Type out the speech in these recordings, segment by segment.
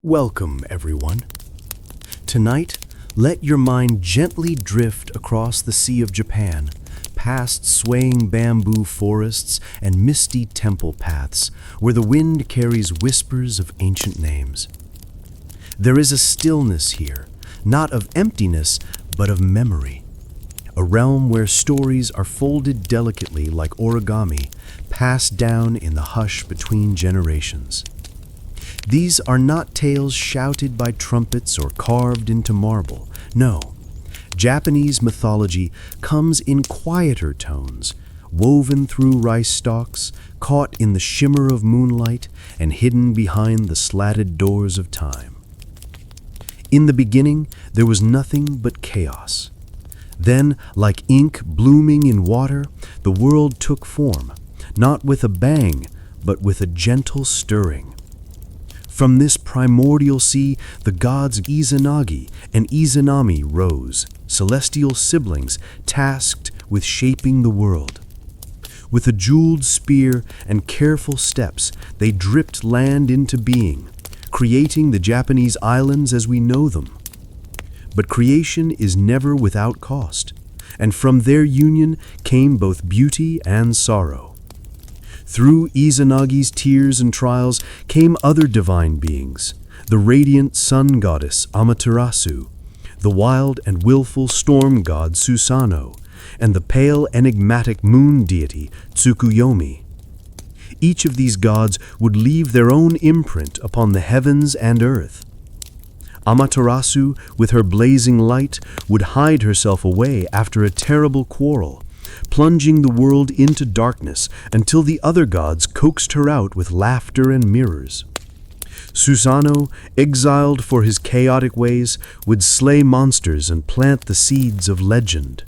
Welcome, everyone. Tonight, let your mind gently drift across the Sea of Japan, past swaying bamboo forests and misty temple paths where the wind carries whispers of ancient names. There is a stillness here, not of emptiness, but of memory. A realm where stories are folded delicately like origami, passed down in the hush between generations. These are not tales shouted by trumpets or carved into marble. No, Japanese mythology comes in quieter tones, woven through rice stalks, caught in the shimmer of moonlight, and hidden behind the slatted doors of time. In the beginning, there was nothing but chaos. Then, like ink blooming in water, the world took form, not with a bang, but with a gentle stirring. From this primordial sea, the gods Izanagi and Izanami rose, celestial siblings tasked with shaping the world. With a jeweled spear and careful steps, they dripped land into being, creating the Japanese islands as we know them. But creation is never without cost, and from their union came both beauty and sorrow. Through Izanagi's tears and trials came other divine beings, the radiant sun goddess Amaterasu, the wild and willful storm god Susanoo, and the pale enigmatic moon deity Tsukuyomi. Each of these gods would leave their own imprint upon the heavens and earth. Amaterasu, with her blazing light, would hide herself away after a terrible quarrel, plunging the world into darkness until the other gods coaxed her out with laughter and mirrors. Susanoo, exiled for his chaotic ways, would slay monsters and plant the seeds of legend.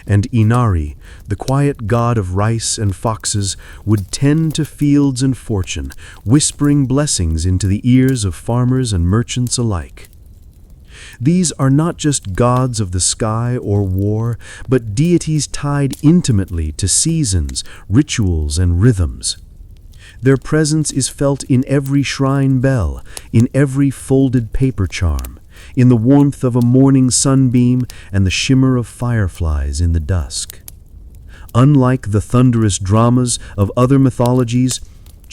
And Inari, the quiet god of rice and foxes, would tend to fields and fortune, whispering blessings into the ears of farmers and merchants alike. These are not just gods of the sky or war, but deities tied intimately to seasons, rituals, and rhythms. Their presence is felt in every shrine bell, in every folded paper charm, in the warmth of a morning sunbeam and the shimmer of fireflies in the dusk. Unlike the thunderous dramas of other mythologies,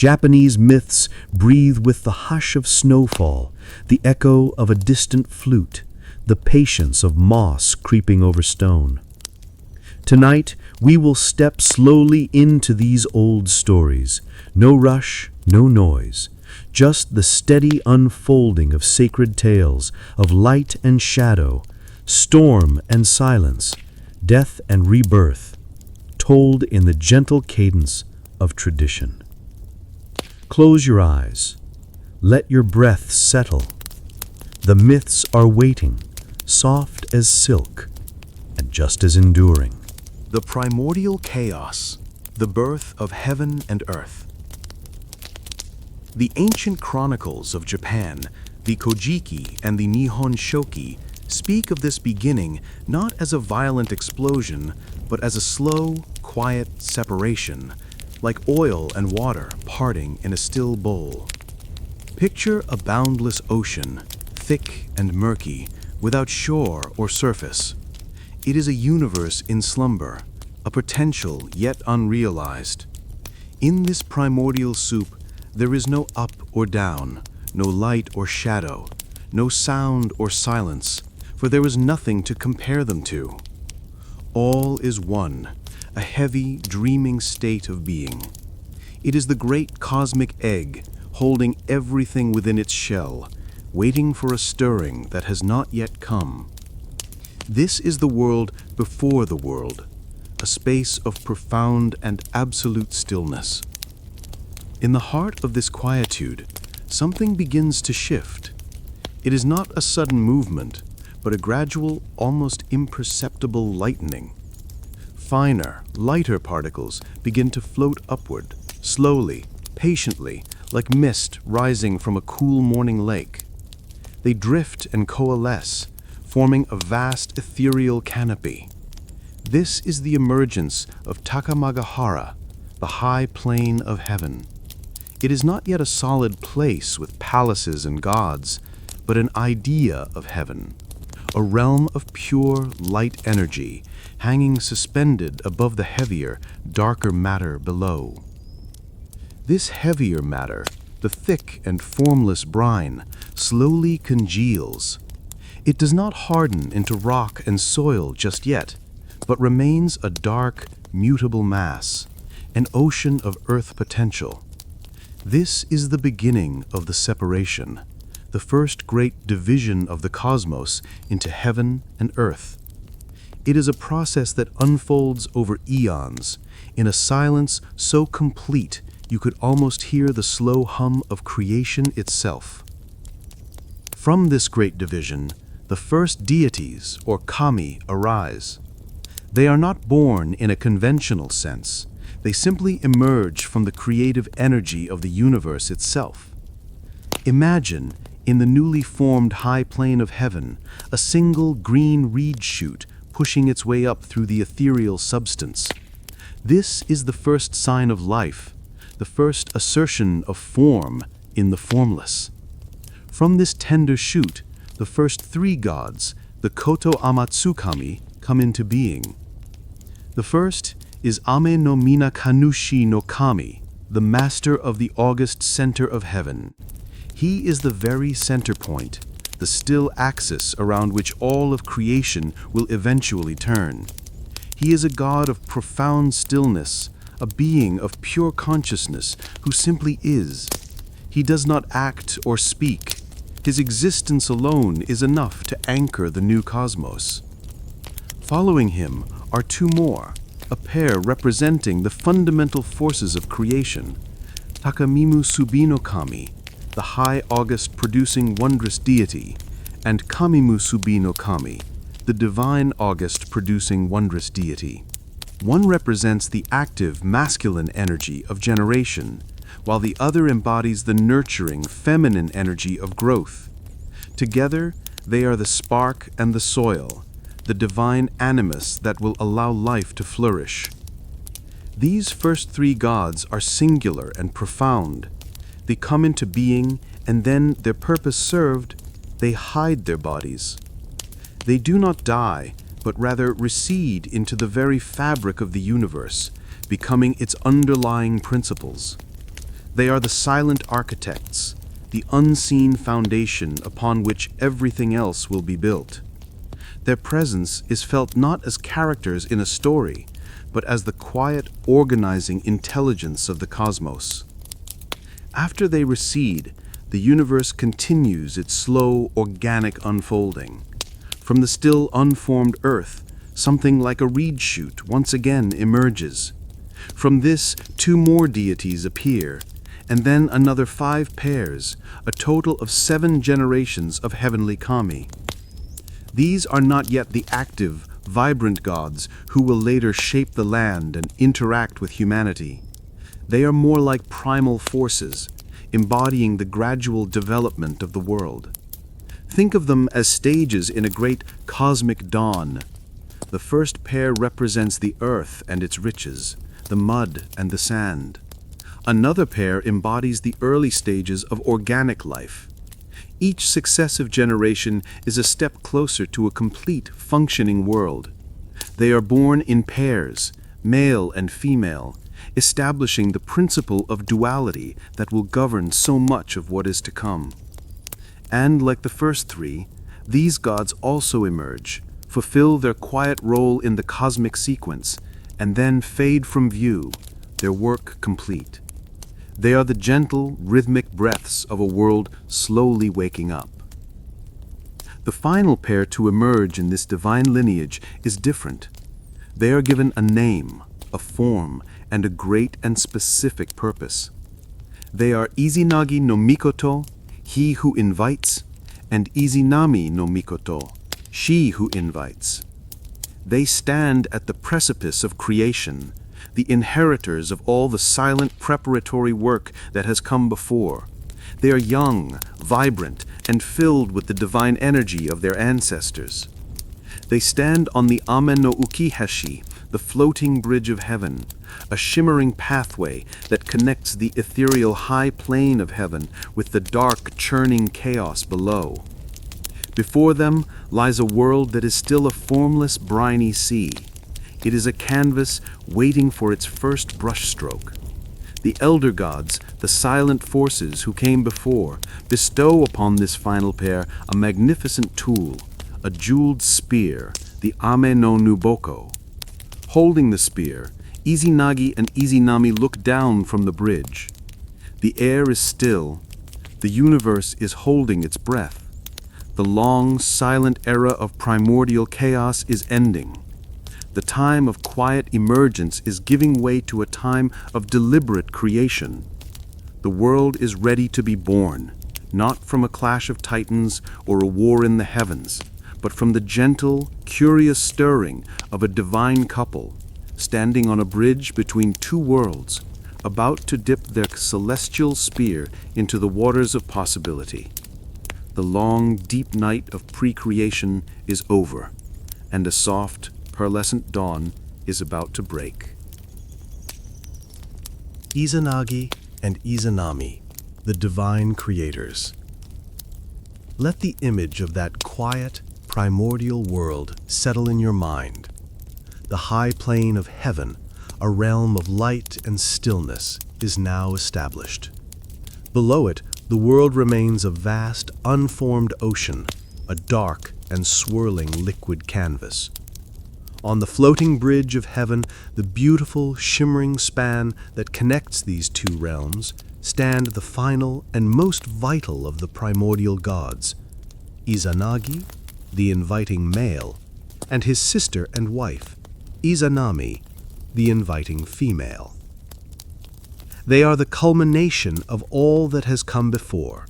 Japanese myths breathe with the hush of snowfall, the echo of a distant flute, the patience of moss creeping over stone. Tonight, we will step slowly into these old stories. No rush, no noise, just the steady unfolding of sacred tales, of light and shadow, storm and silence, death and rebirth, told in the gentle cadence of tradition. Close your eyes. Let your breath settle. The myths are waiting, soft as silk and just as enduring. The primordial chaos, the birth of heaven and earth. The ancient chronicles of Japan, the Kojiki and the Nihon Shoki, speak of this beginning not as a violent explosion, but as a slow, quiet separation, like oil and water parting in a still bowl. Picture a boundless ocean, thick and murky, without shore or surface. It is a universe in slumber, a potential yet unrealized. In this primordial soup, there is no up or down, no light or shadow, no sound or silence, for there is nothing to compare them to. All is one, a heavy, dreaming state of being. It is the great cosmic egg, holding everything within its shell, waiting for a stirring that has not yet come. This is the world before the world, a space of profound and absolute stillness. In the heart of this quietude, something begins to shift. It is not a sudden movement, but a gradual, almost imperceptible lightening. Finer, lighter particles begin to float upward, slowly, patiently, like mist rising from a cool morning lake. They drift and coalesce, forming a vast ethereal canopy. This is the emergence of Takamagahara, the high plane of heaven. It is not yet a solid place with palaces and gods, but an idea of heaven, a realm of pure light energy hanging suspended above the heavier, darker matter below. This heavier matter, the thick and formless brine, slowly congeals. It does not harden into rock and soil just yet, but remains a dark, mutable mass, an ocean of earth potential. This is the beginning of the separation, the first great division of the cosmos into heaven and earth. It is a process that unfolds over eons, in a silence so complete you could almost hear the slow hum of creation itself. From this great division, the first deities, or kami, arise. They are not born in a conventional sense. They simply emerge from the creative energy of the universe itself. Imagine, in the newly formed high plane of heaven, a single green reed shoot pushing its way up through the ethereal substance. This is the first sign of life, the first assertion of form in the formless. From this tender shoot, the first three gods, the Koto Amatsukami, come into being. The first is Ame no Mina Kanushi no Kami, the master of the august center of heaven. He is the very center point, the still axis around which all of creation will eventually turn. He is a god of profound stillness, a being of pure consciousness who simply is. He does not act or speak. His existence alone is enough to anchor the new cosmos. Following him are two more, a pair representing the fundamental forces of creation. Takamimu Subino Kami, the high August producing wondrous deity, and Kamimu Subino Kami, the divine August producing wondrous deity. One represents the active masculine energy of generation, while the other embodies the nurturing feminine energy of growth. Together, they are the spark and the soil, the divine animus that will allow life to flourish. These first three gods are singular and profound. They come into being, and then, their purpose served, they hide their bodies. They do not die, but rather recede into the very fabric of the universe, becoming its underlying principles. They are the silent architects, the unseen foundation upon which everything else will be built. Their presence is felt not as characters in a story, but as the quiet, organizing intelligence of the cosmos. After they recede, the universe continues its slow, organic unfolding. From the still unformed earth, something like a reed shoot once again emerges. From this, two more deities appear, and then another 5 pairs, a total of 7 generations of heavenly kami. These are not yet the active, vibrant gods who will later shape the land and interact with humanity. They are more like primal forces, embodying the gradual development of the world. Think of them as stages in a great cosmic dawn. The first pair represents the earth and its riches, the mud and the sand. Another pair embodies the early stages of organic life. Each successive generation is a step closer to a complete, functioning world. They are born in pairs, male and female, establishing the principle of duality that will govern so much of what is to come. And like the first three, these gods also emerge, fulfill their quiet role in the cosmic sequence, and then fade from view, their work complete. They are the gentle, rhythmic breaths of a world slowly waking up. The final pair to emerge in this divine lineage is different. They are given a name, a form, and a great and specific purpose. They are Izanagi no Mikoto, he who invites, and Izanami no Mikoto, she who invites. They stand at the precipice of creation, the inheritors of all the silent preparatory work that has come before. They are young, vibrant, and filled with the divine energy of their ancestors. They stand on the Ame no Ukihashi, the floating bridge of heaven, a shimmering pathway that connects the ethereal high plane of heaven with the dark, churning chaos below. Before them lies a world that is still a formless, briny sea. It is a canvas waiting for its first brushstroke. The elder gods, the silent forces who came before, bestow upon this final pair a magnificent tool, a jeweled spear, the Ame no Nuboko. Holding the spear, Izanagi and Izanami look down from the bridge. The air is still. The universe is holding its breath. The long, silent era of primordial chaos is ending. The time of quiet emergence is giving way to a time of deliberate creation. The world is ready to be born, not from a clash of titans or a war in the heavens, but from the gentle, curious stirring of a divine couple, standing on a bridge between two worlds, about to dip their celestial spear into the waters of possibility. The long, deep night of pre-creation is over, and a soft, pearlescent dawn is about to break. Izanagi and Izanami, the divine creators. Let the image of that quiet, primordial world settle in your mind. The high plane of heaven, a realm of light and stillness, is now established. Below it, the world remains a vast, unformed ocean, a dark and swirling liquid canvas. On the floating bridge of heaven, the beautiful, shimmering span that connects these two realms, stand the final and most vital of the primordial gods, Izanagi, the inviting male, and his sister and wife, Izanami, the inviting female. They are the culmination of all that has come before,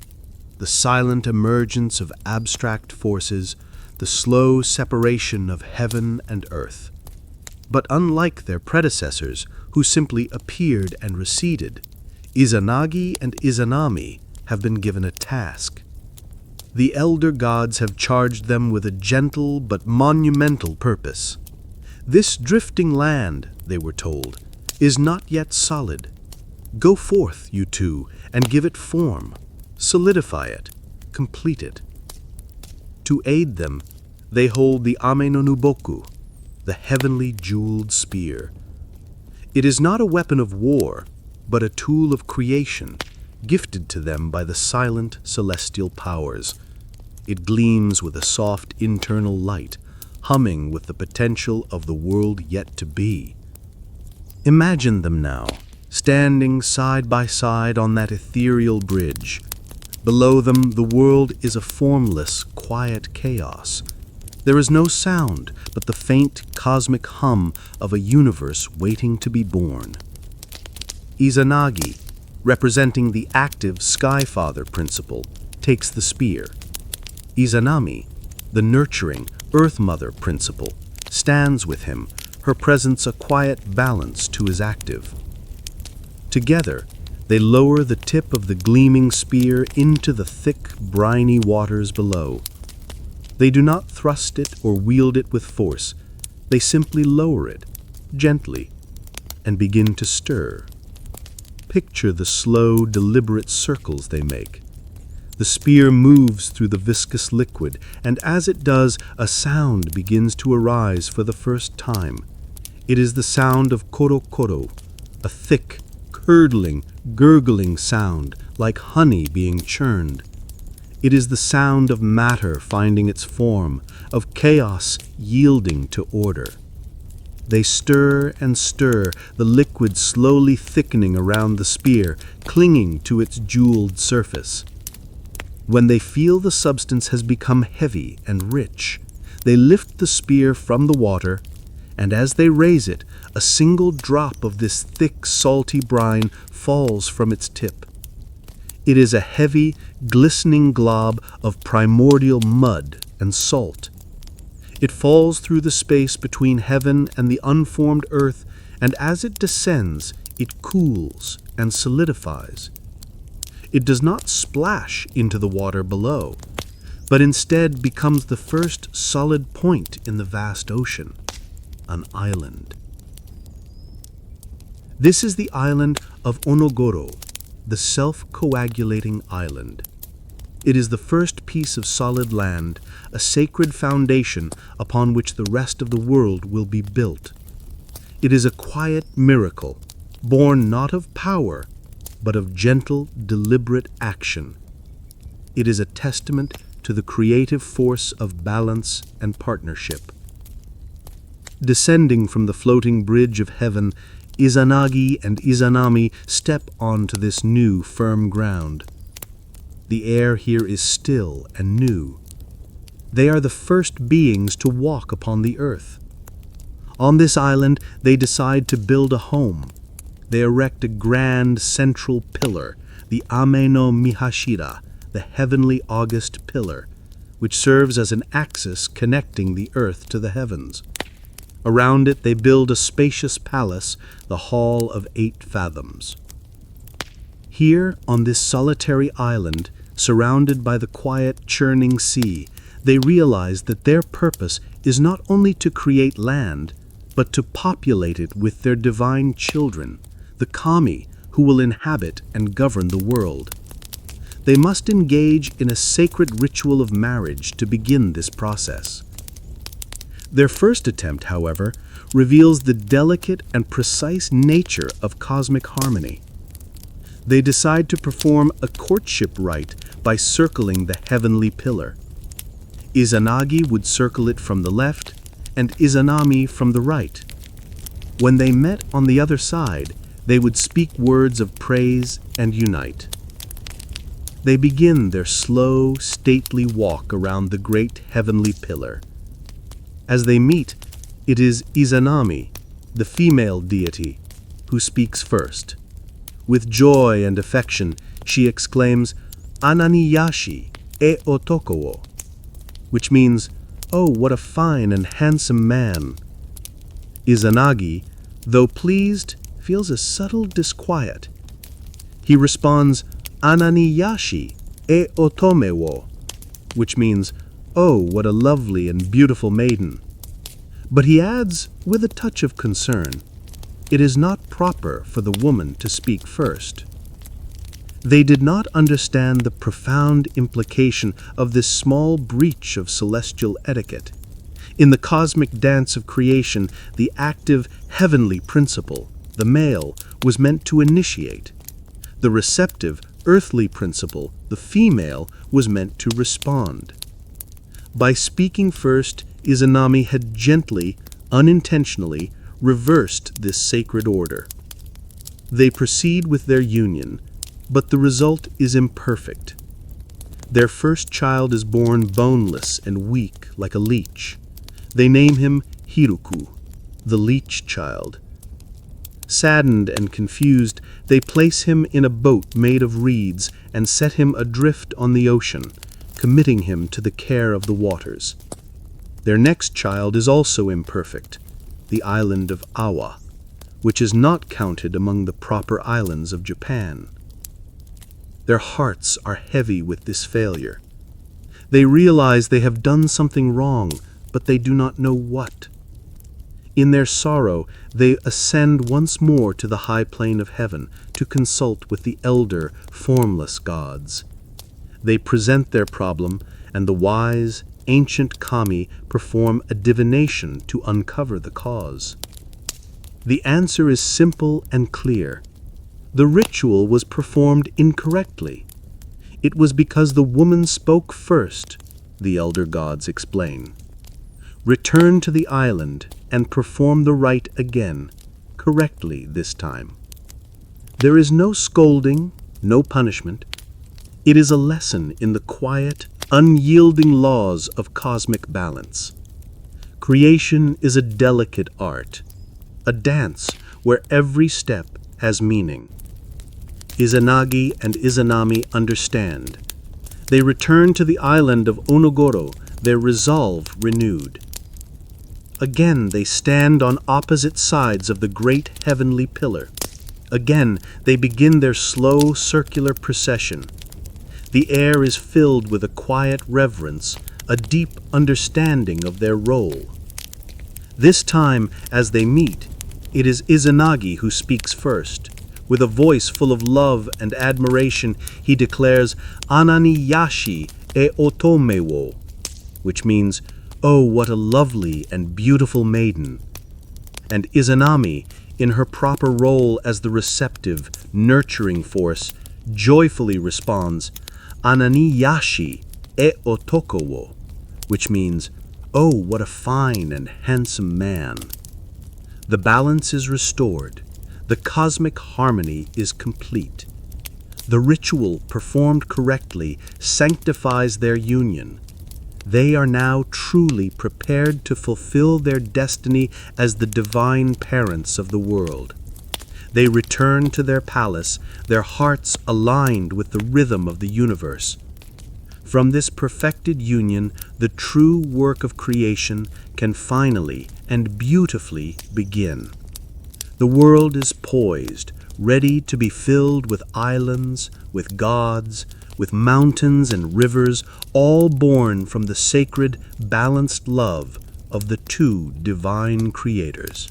the silent emergence of abstract forces, the slow separation of heaven and earth. But unlike their predecessors, who simply appeared and receded, Izanagi and Izanami have been given a task. The elder gods have charged them with a gentle but monumental purpose. This drifting land, they were told, is not yet solid. Go forth, you two, and give it form. Solidify it. Complete it. To aid them, they hold the Ame no Nuboku, the heavenly jeweled spear. It is not a weapon of war, but a tool of creation, gifted to them by the silent celestial powers. It gleams with a soft internal light, humming with the potential of the world yet to be. Imagine them now, standing side by side on that ethereal bridge. Below them, the world is a formless, quiet chaos. There is no sound but the faint cosmic hum of a universe waiting to be born. Izanagi, representing the active Skyfather principle, takes the spear. Izanami, the nurturing Earth Mother principle, stands with him, her presence a quiet balance to his active. Together, they lower the tip of the gleaming spear into the thick, briny waters below. They do not thrust it or wield it with force. They simply lower it, gently, and begin to stir. Picture the slow, deliberate circles they make. The spear moves through the viscous liquid, and as it does, a sound begins to arise for the first time. It is the sound of koro, a thick, curdling, gurgling sound, like honey being churned. It is the sound of matter finding its form, of chaos yielding to order. They stir and stir, the liquid slowly thickening around the spear, clinging to its jeweled surface. When they feel the substance has become heavy and rich, they lift the spear from the water, and as they raise it, a single drop of this thick, salty brine falls from its tip. It is a heavy, glistening glob of primordial mud and salt. It falls through the space between heaven and the unformed earth, and as it descends, it cools and solidifies. It does not splash into the water below, but instead becomes the first solid point in the vast ocean, an island. This is the island of Onogoro, the self-coagulating island. It is the first piece of solid land, a sacred foundation upon which the rest of the world will be built. It is a quiet miracle, born not of power, but of gentle, deliberate action. It is a testament to the creative force of balance and partnership. Descending from the floating bridge of heaven, Izanagi and Izanami step onto this new, firm ground. The air here is still and new. They are the first beings to walk upon the earth. On this island, they decide to build a home. They erect a grand central pillar, the Ame no Mihashira, the heavenly august pillar, which serves as an axis connecting the earth to the heavens. Around it, they build a spacious palace, the Hall of 8 Fathoms. Here, on this solitary island, surrounded by the quiet, churning sea, they realize that their purpose is not only to create land, but to populate it with their divine children, the kami, who will inhabit and govern the world. They must engage in a sacred ritual of marriage to begin this process. Their first attempt, however, reveals the delicate and precise nature of cosmic harmony. They decide to perform a courtship rite by circling the heavenly pillar. Izanagi would circle it from the left, and Izanami from the right. When they met on the other side, they would speak words of praise and unite. They begin their slow, stately walk around the great heavenly pillar. As they meet, it is Izanami, the female deity, who speaks first. With joy and affection, she exclaims, "Ananiyashi e otoko wo," which means, "Oh, what a fine and handsome man." Izanagi, though pleased, feels a subtle disquiet. He responds, "Ananiyashi e otome wo," which means, "Oh, what a lovely and beautiful maiden." But he adds, with a touch of concern, it is not proper for the woman to speak first. They did not understand the profound implication of this small breach of celestial etiquette. In the cosmic dance of creation, the active heavenly principle, the male, was meant to initiate. The receptive earthly principle, the female, was meant to respond. By speaking first, Izanami had gently, unintentionally, reversed this sacred order. They proceed with their union, but the result is imperfect. Their first child is born boneless and weak like a leech. They name him Hiruku, the leech child. Saddened and confused, they place him in a boat made of reeds and set him adrift on the ocean, committing him to the care of the waters. Their next child is also imperfect, the island of Awa, which is not counted among the proper islands of Japan. Their hearts are heavy with this failure. They realize they have done something wrong, but they do not know what. In their sorrow, they ascend once more to the high plane of heaven to consult with the elder, formless gods. They present their problem, and the wise, ancient kami perform a divination to uncover the cause. The answer is simple and clear. The ritual was performed incorrectly. It was because the woman spoke first, the elder gods explain. Return to the island and perform the rite again, correctly this time. There is no scolding, no punishment. It is a lesson in the quiet, unyielding laws of cosmic balance. Creation is a delicate art, a dance where every step has meaning. Izanagi and Izanami understand. They return to the island of Onogoro, their resolve renewed. Again they stand on opposite sides of the great heavenly pillar. Again they begin their slow circular procession. The air is filled with a quiet reverence, a deep understanding of their role. This time, as they meet, It is Izanagi who speaks first. With a voice full of love and admiration, he declares, "Anani yashi e otome wo," which means, "Oh, what a lovely and beautiful maiden." And Izanami, in her proper role as the receptive, nurturing force, joyfully responds, "Anani yashi e otoko wo," which means, "Oh, what a fine and handsome man." The balance is restored. The cosmic harmony is complete. The ritual performed correctly sanctifies their union. They are now truly prepared to fulfill their destiny as the divine parents of the world. They return to their palace, their hearts aligned with the rhythm of the universe. From this perfected union, the true work of creation can finally and beautifully begin. The world is poised, ready to be filled with islands, with gods, with mountains and rivers, all born from the sacred, balanced love of the two divine creators.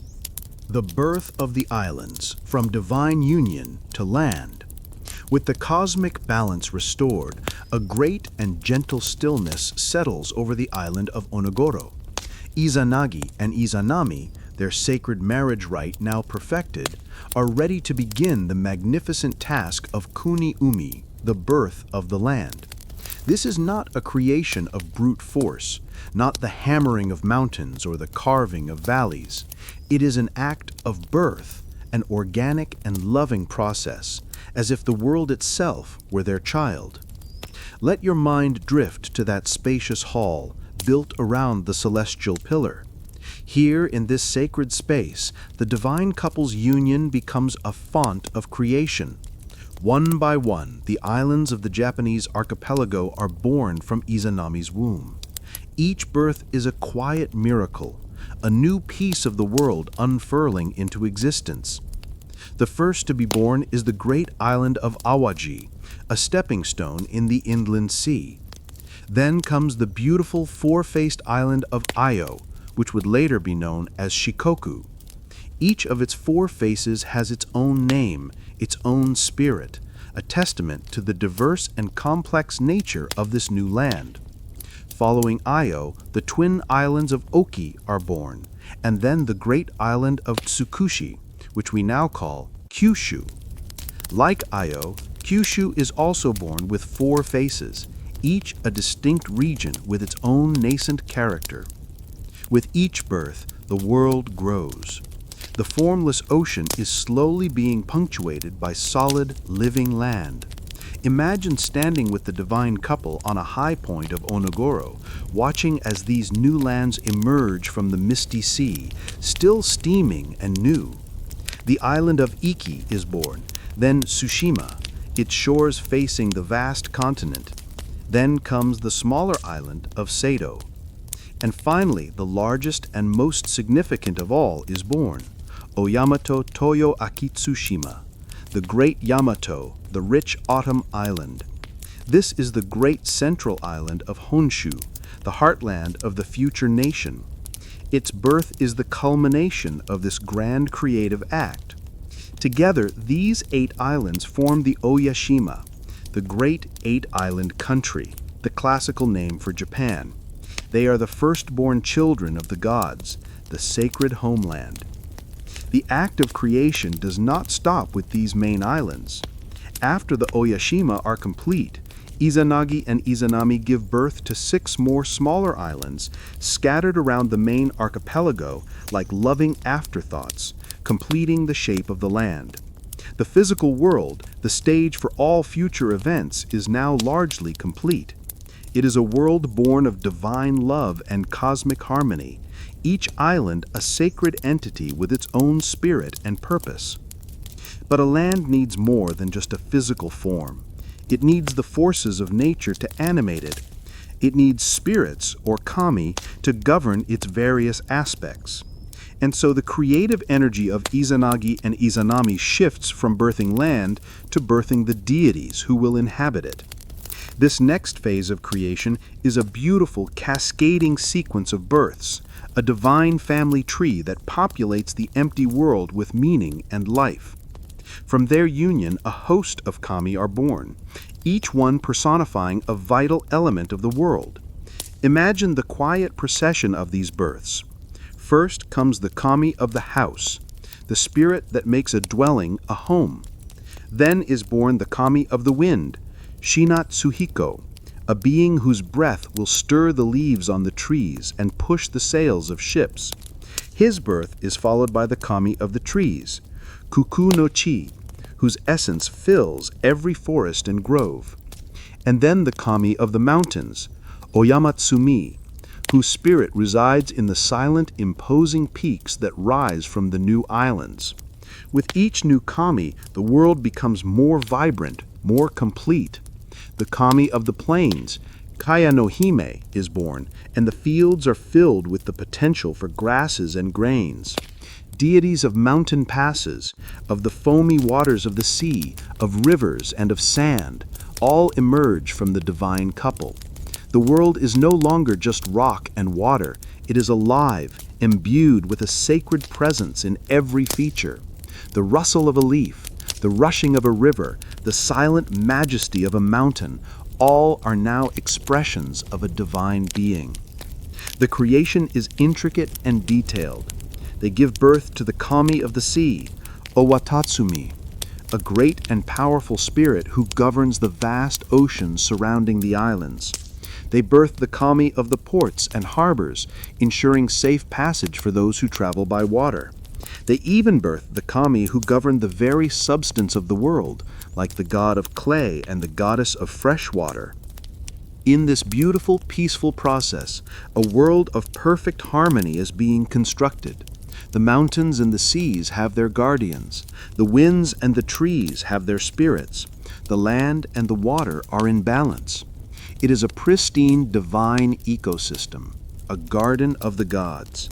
The birth of the islands, from divine union to land. With the cosmic balance restored, a great and gentle stillness settles over the island of Onogoro. Izanagi and Izanami, their sacred marriage rite now perfected, are ready to begin the magnificent task of Kuni-umi, the birth of the land. This is not a creation of brute force, not the hammering of mountains or the carving of valleys. It is an act of birth, an organic and loving process, as if the world itself were their child. Let your mind drift to that spacious hall built around the celestial pillar. Here, in this sacred space, the divine couple's union becomes a font of creation. One by one, the islands of the Japanese archipelago are born from Izanami's womb. Each birth is a quiet miracle, a new piece of the world unfurling into existence. The first to be born is the great island of Awaji, a stepping stone in the inland sea. Then comes the beautiful four-faced island of Ayo, which would later be known as Shikoku. Each of its four faces has its own name, its own spirit, a testament to the diverse and complex nature of this new land. Following Ayo, the twin islands of Oki are born, and then the great island of Tsukushi, which we now call Kyushu. Like Ayo, Kyushu is also born with four faces, each a distinct region with its own nascent character. With each birth, the world grows. The formless ocean is slowly being punctuated by solid, living land. Imagine standing with the divine couple on a high point of Onogoro, watching as these new lands emerge from the misty sea, still steaming and new. The island of Iki is born, then Tsushima, its shores facing the vast continent. Then comes the smaller island of Sado. And finally, the largest and most significant of all is born, Oyamato Toyo Akitsushima, the great Yamato, the rich autumn island. This is the great central island of Honshu, the heartland of the future nation. Its birth is the culmination of this grand creative act. Together, these 8 islands form the Oyashima, the great 8-island country, the classical name for Japan. They are the firstborn children of the gods, the sacred homeland. The act of creation does not stop with these main islands. After the Oyashima are complete, Izanagi and Izanami give birth to 6 more smaller islands scattered around the main archipelago like loving afterthoughts, completing the shape of the land. The physical world, the stage for all future events, is now largely complete. It is a world born of divine love and cosmic harmony, each island a sacred entity with its own spirit and purpose. But a land needs more than just a physical form. It needs the forces of nature to animate it. It needs spirits, or kami, to govern its various aspects. And so the creative energy of Izanagi and Izanami shifts from birthing land to birthing the deities who will inhabit it. This next phase of creation is a beautiful cascading sequence of births, a divine family tree that populates the empty world with meaning and life. From their union, a host of kami are born, each one personifying a vital element of the world. Imagine the quiet procession of these births. First comes the kami of the house, the spirit that makes a dwelling a home. Then is born the kami of the wind, Shinatsuhiko, a being whose breath will stir the leaves on the trees and push the sails of ships. His birth is followed by the kami of the trees, Kuku no Chi, whose essence fills every forest and grove. And then the kami of the mountains, Oyamatsumi, whose spirit resides in the silent, imposing peaks that rise from the new islands. With each new kami, the world becomes more vibrant, more complete. The kami of the plains, Kaya no Hime, is born, and the fields are filled with the potential for grasses and grains. Deities of mountain passes, of the foamy waters of the sea, of rivers and of sand, all emerge from the divine couple. The world is no longer just rock and water. It is alive, imbued with a sacred presence in every feature. The rustle of a leaf, the rushing of a river, the silent majesty of a mountain, all are now expressions of a divine being. The creation is intricate and detailed. They give birth to the kami of the sea, Owatatsumi, a great and powerful spirit who governs the vast oceans surrounding the islands. They birth the kami of the ports and harbors, ensuring safe passage for those who travel by water. They even birth the kami who govern the very substance of the world, like the god of clay and the goddess of fresh water. In this beautiful, peaceful process, a world of perfect harmony is being constructed. The mountains and the seas have their guardians. The winds and the trees have their spirits. The land and the water are in balance. It is a pristine, divine ecosystem, a garden of the gods.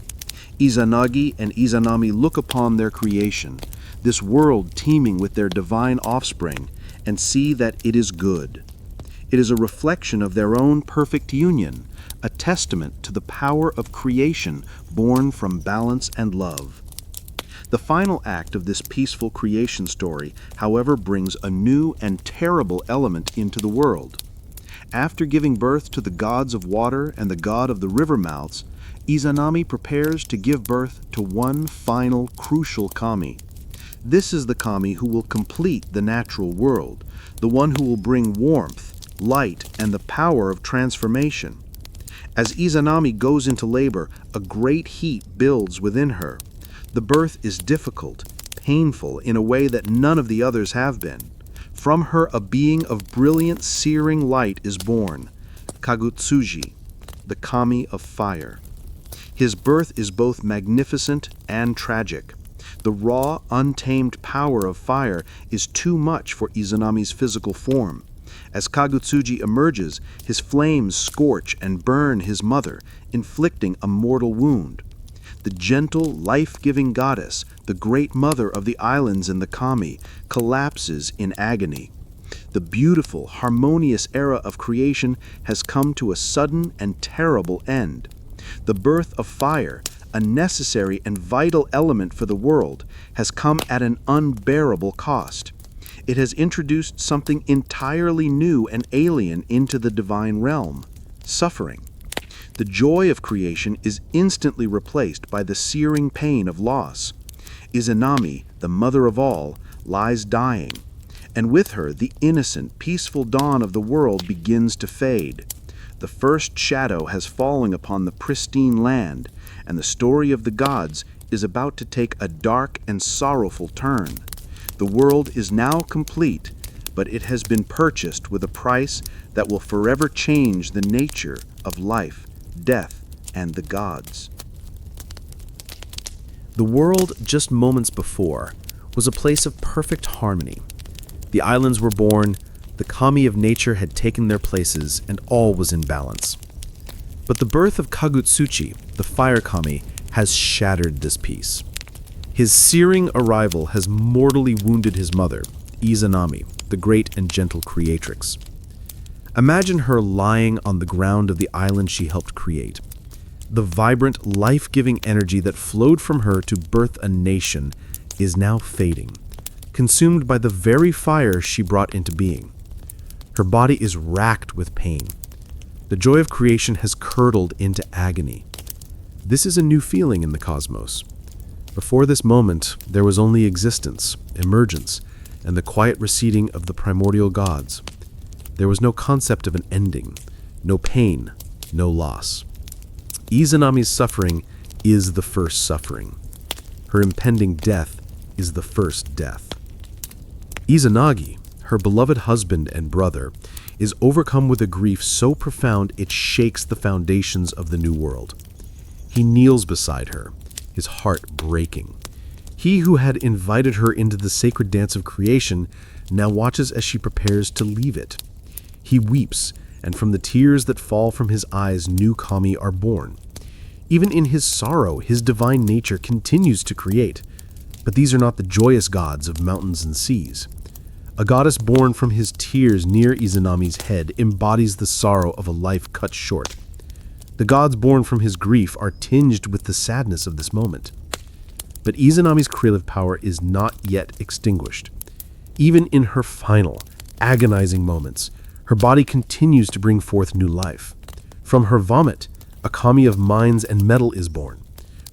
Izanagi and Izanami look upon their creation, this world teeming with their divine offspring, and see that it is good. It is a reflection of their own perfect union, a testament to the power of creation born from balance and love. The final act of this peaceful creation story, however, brings a new and terrible element into the world. After giving birth to the gods of water and the god of the river mouths, Izanami prepares to give birth to one final crucial kami. This is the kami who will complete the natural world, the one who will bring warmth, light, and the power of transformation. As Izanami goes into labor, a great heat builds within her. The birth is difficult, painful in a way that none of the others have been. From her a being of brilliant, searing light is born, Kagutsuji, the kami of fire. His birth is both magnificent and tragic. The raw, untamed power of fire is too much for Izanami's physical form. As Kagutsuji emerges, his flames scorch and burn his mother, inflicting a mortal wound. The gentle, life-giving goddess, the great mother of the islands and the kami, collapses in agony. The beautiful, harmonious era of creation has come to a sudden and terrible end. The birth of fire, a necessary and vital element for the world, has come at an unbearable cost. It has introduced something entirely new and alien into the divine realm, suffering. The joy of creation is instantly replaced by the searing pain of loss. Izanami, the mother of all, lies dying, and with her the innocent, peaceful dawn of the world begins to fade. The first shadow has fallen upon the pristine land, and the story of the gods is about to take a dark and sorrowful turn. The world is now complete, but it has been purchased with a price that will forever change the nature of life, death, and the gods. The world, just moments before, was a place of perfect harmony. The islands were born, the kami of nature had taken their places, and all was in balance. But the birth of Kagutsuchi, the fire kami, has shattered this peace. His searing arrival has mortally wounded his mother, Izanami, the great and gentle creatrix. Imagine her lying on the ground of the island she helped create. The vibrant, life-giving energy that flowed from her to birth a nation is now fading, consumed by the very fire she brought into being. Her body is racked with pain. The joy of creation has curdled into agony. This is a new feeling in the cosmos. Before this moment, there was only existence, emergence, and the quiet receding of the primordial gods. There was no concept of an ending, no pain, no loss. Izanami's suffering is the first suffering. Her impending death is the first death. Izanagi, her beloved husband and brother, is overcome with a grief so profound it shakes the foundations of the new world. He kneels beside her, his heart breaking. He who had invited her into the sacred dance of creation now watches as she prepares to leave it. He weeps, and from the tears that fall from his eyes new kami are born. Even in his sorrow, his divine nature continues to create. But these are not the joyous gods of mountains and seas. A goddess born from his tears near Izanami's head embodies the sorrow of a life cut short. The gods born from his grief are tinged with the sadness of this moment. But Izanami's creative power is not yet extinguished. Even in her final, agonizing moments, her body continues to bring forth new life. From her vomit, a kami of mines and metal is born.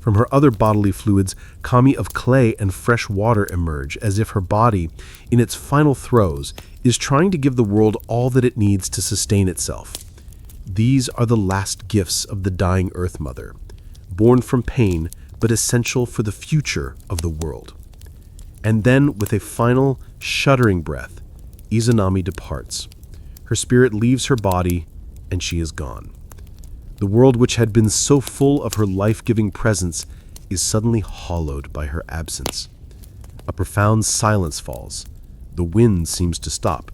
From her other bodily fluids, kami of clay and fresh water emerge, as if her body, in its final throes, is trying to give the world all that it needs to sustain itself. These are the last gifts of the dying Earth Mother, born from pain but essential for the future of the world. And then, with a final, shuddering breath, Izanami departs. Her spirit leaves her body, and she is gone. The world which had been so full of her life-giving presence is suddenly hollowed by her absence. A profound silence falls. The wind seems to stop.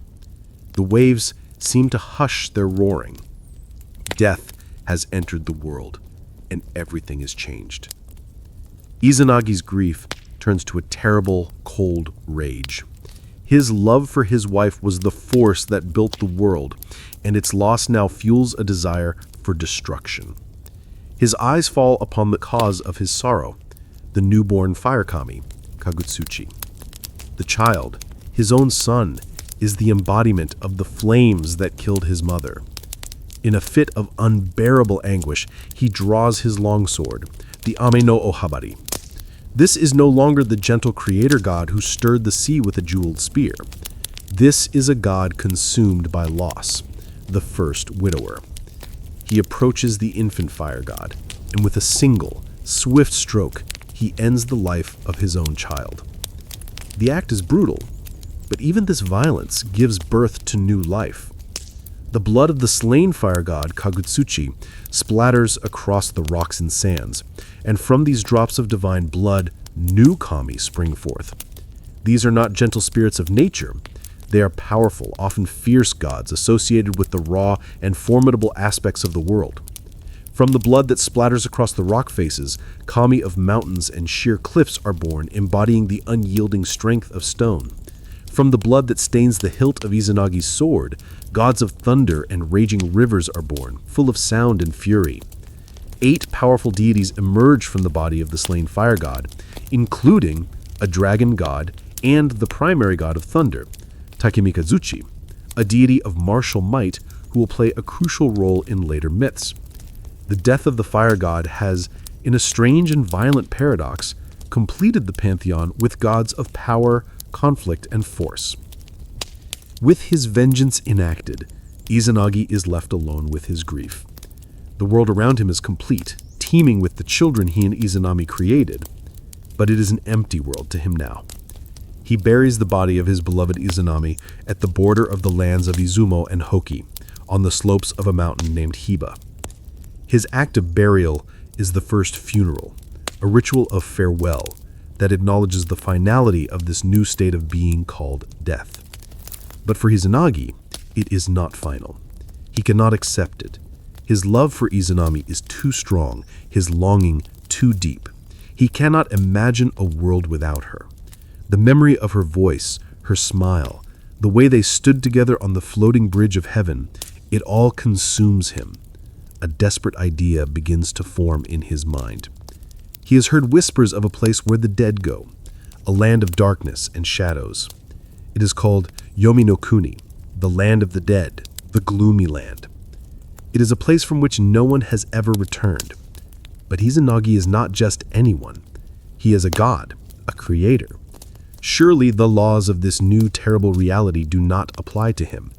The waves seem to hush their roaring. Death has entered the world, and everything is changed. Izanagi's grief turns to a terrible, cold rage. His love for his wife was the force that built the world, and its loss now fuels a desire for destruction. His eyes fall upon the cause of his sorrow, the newborn fire kami, Kagutsuchi. The child, his own son, is the embodiment of the flames that killed his mother. In a fit of unbearable anguish, he draws his longsword, the Ame no Ohabari. This is no longer the gentle creator god who stirred the sea with a jeweled spear. This is a god consumed by loss, the first widower. He approaches the infant fire god, and with a single, swift stroke, he ends the life of his own child. The act is brutal, but even this violence gives birth to new life. The blood of the slain fire god, Kagutsuchi, splatters across the rocks and sands, and from these drops of divine blood, new kami spring forth. These are not gentle spirits of nature. They are powerful, often fierce gods associated with the raw and formidable aspects of the world. From the blood that splatters across the rock faces, kami of mountains and sheer cliffs are born, embodying the unyielding strength of stone. From the blood that stains the hilt of Izanagi's sword, gods of thunder and raging rivers are born, full of sound and fury. 8 powerful deities emerge from the body of the slain fire god, including a dragon god and the primary god of thunder, Takemikazuchi, a deity of martial might who will play a crucial role in later myths. The death of the fire god has, in a strange and violent paradox, completed the pantheon with gods of power, conflict, and force. With his vengeance enacted, Izanagi is left alone with his grief. The world around him is complete, teeming with the children he and Izanami created, but it is an empty world to him now. He buries the body of his beloved Izanami at the border of the lands of Izumo and Hoki, on the slopes of a mountain named Hiba. His act of burial is the first funeral, a ritual of farewell that acknowledges the finality of this new state of being called death. But for Izanagi, it is not final. He cannot accept it. His love for Izanami is too strong, his longing too deep. He cannot imagine a world without her. The memory of her voice, her smile, the way they stood together on the floating bridge of heaven, It all consumes him. A desperate idea begins to form in his mind. He has heard whispers of a place where the dead go, a land of darkness and shadows. It is called Yomi no Kuni, the land of the dead, the gloomy land. It is a place from which no one has ever returned. But Izanagi is not just anyone. He is a god, a creator. Surely the laws of this new terrible reality do not apply to him.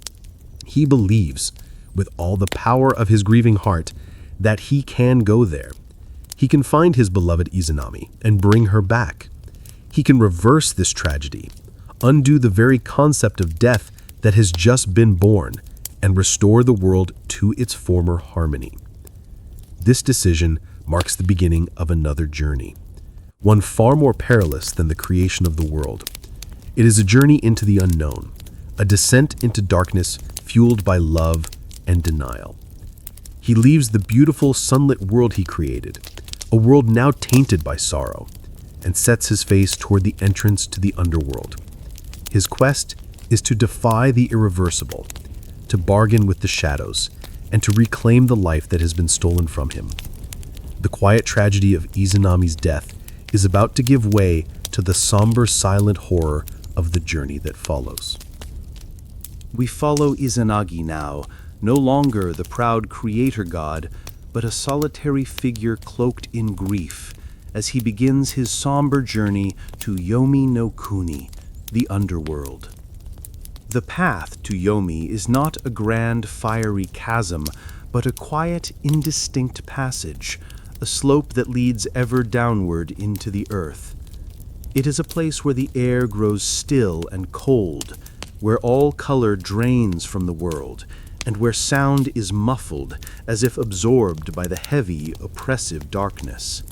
He believes, with all the power of his grieving heart, that he can go there. He can find his beloved Izanami and bring her back. He can reverse this tragedy, undo the very concept of death that has just been born, and restore the world to its former harmony. This decision marks the beginning of another journey, one far more perilous than the creation of the world. It is a journey into the unknown, a descent into darkness fueled by love and denial. He leaves the beautiful sunlit world he created, a world now tainted by sorrow, and sets his face toward the entrance to the underworld. His quest is to defy the irreversible, to bargain with the shadows, and to reclaim the life that has been stolen from him. The quiet tragedy of Izanami's death is about to give way to the somber, silent horror of the journey that follows. We follow Izanagi now, no longer the proud creator god, but a solitary figure cloaked in grief, as he begins his somber journey to Yomi no Kuni, the underworld. The path to Yomi is not a grand, fiery chasm, but a quiet, indistinct passage, a slope that leads ever downward into the earth. It is a place where the air grows still and cold, where all color drains from the world, and where sound is muffled as if absorbed by the heavy, oppressive darkness.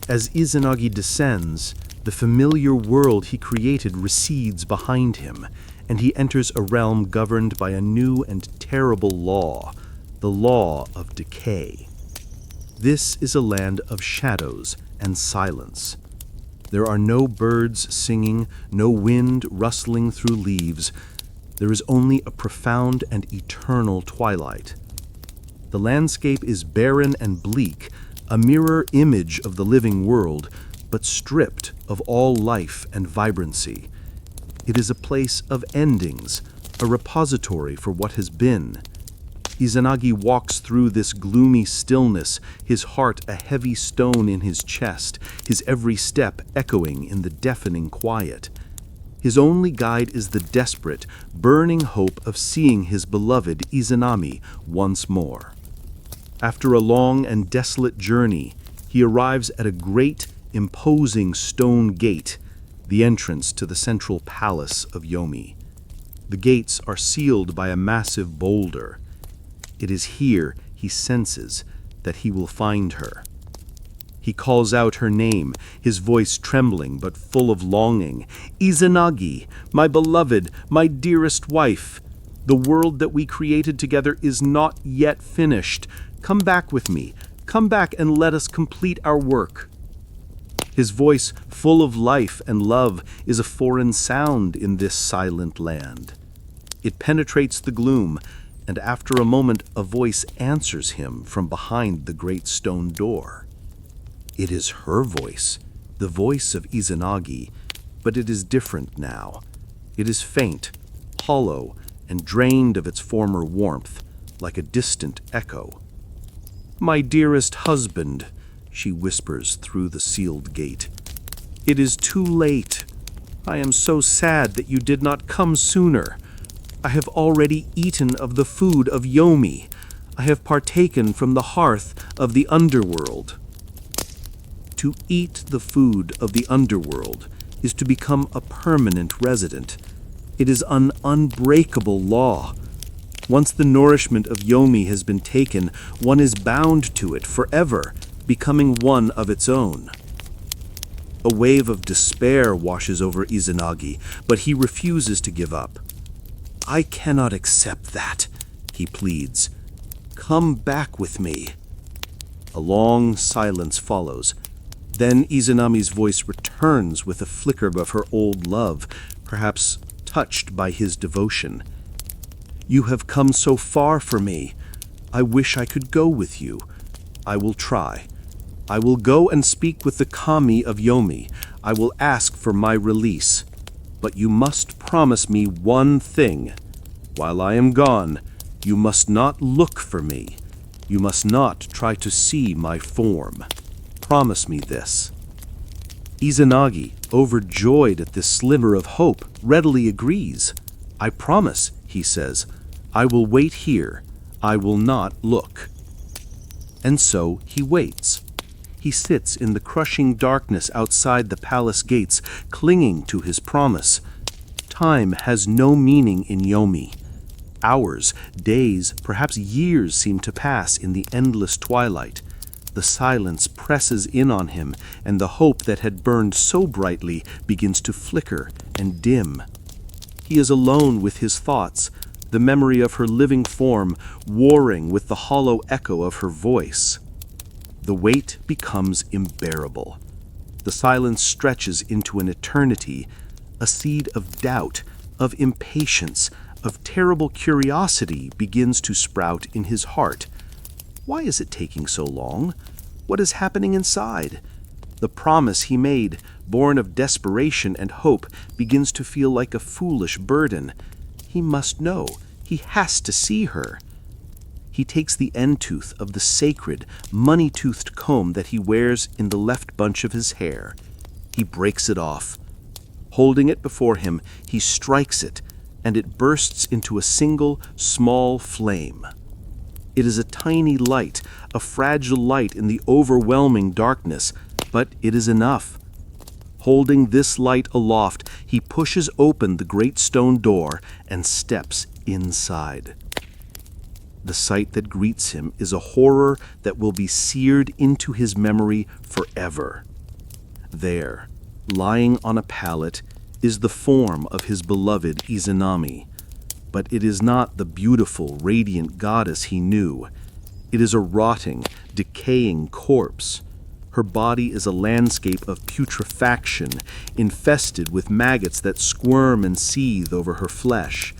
As Izanagi descends, the familiar world he created recedes behind him, and he enters a realm governed by a new and terrible law, the law of decay. This is a land of shadows and silence. There are no birds singing, no wind rustling through leaves. There is only a profound and eternal twilight. The landscape is barren and bleak, a mirror image of the living world, but stripped of all life and vibrancy. It is a place of endings, a repository for what has been. Izanagi walks through this gloomy stillness, his heart a heavy stone in his chest, his every step echoing in the deafening quiet. His only guide is the desperate, burning hope of seeing his beloved Izanami once more. After a long and desolate journey, he arrives at a great, imposing stone gate, the entrance to the central palace of Yomi. The gates are sealed by a massive boulder. It is here he senses that he will find her. He calls out her name, his voice trembling but full of longing. Izanagi, my beloved, my dearest wife. The world that we created together is not yet finished. Come back with me. Come back and let us complete our work. His voice, full of life and love, is a foreign sound in this silent land. It penetrates the gloom, and after a moment a voice answers him from behind the great stone door. It is her voice, the voice of Izanagi, but it is different now. It is faint, hollow, and drained of its former warmth, like a distant echo. "My dearest husband," she whispers through the sealed gate. "It is too late. I am so sad that you did not come sooner. I have already eaten of the food of Yomi. I have partaken from the hearth of the underworld." To eat the food of the underworld is to become a permanent resident. It is an unbreakable law. Once the nourishment of Yomi has been taken, one is bound to it forever, becoming one of its own. A wave of despair washes over Izanagi, but he refuses to give up. "I cannot accept that," he pleads. "Come back with me." A long silence follows. Then Izanami's voice returns with a flicker of her old love, perhaps touched by his devotion. You have come so far for me. I wish I could go with you. I will try. I will go and speak with the kami of Yomi. I will ask for my release. But you must promise me one thing. While I am gone, you must not look for me. You must not try to see my form. Promise me this." Izanagi, overjoyed at this sliver of hope, readily agrees. "I promise," he says. "I will wait here. I will not look." And so he waits. He sits in the crushing darkness outside the palace gates, clinging to his promise. Time has no meaning in Yomi. Hours, days, perhaps years seem to pass in the endless twilight. The silence presses in on him, and the hope that had burned so brightly begins to flicker and dim. He is alone with his thoughts, the memory of her living form warring with the hollow echo of her voice. The weight becomes unbearable. The silence stretches into an eternity. A seed of doubt, of impatience, of terrible curiosity begins to sprout in his heart. Why is it taking so long? What is happening inside? The promise he made, born of desperation and hope, begins to feel like a foolish burden. He must know. He has to see her. He takes the end tooth of the sacred, money-toothed comb that he wears in the left bunch of his hair. He breaks it off. Holding it before him, he strikes it, and it bursts into a single, small flame. It is a tiny light, a fragile light in the overwhelming darkness, but it is enough. Holding this light aloft, he pushes open the great stone door and steps inside. The sight that greets him is a horror that will be seared into his memory forever. There, lying on a pallet, is the form of his beloved Izanami. But it is not the beautiful, radiant goddess he knew. It is a rotting, decaying corpse. Her body is a landscape of putrefaction, infested with maggots that squirm and seethe over her flesh.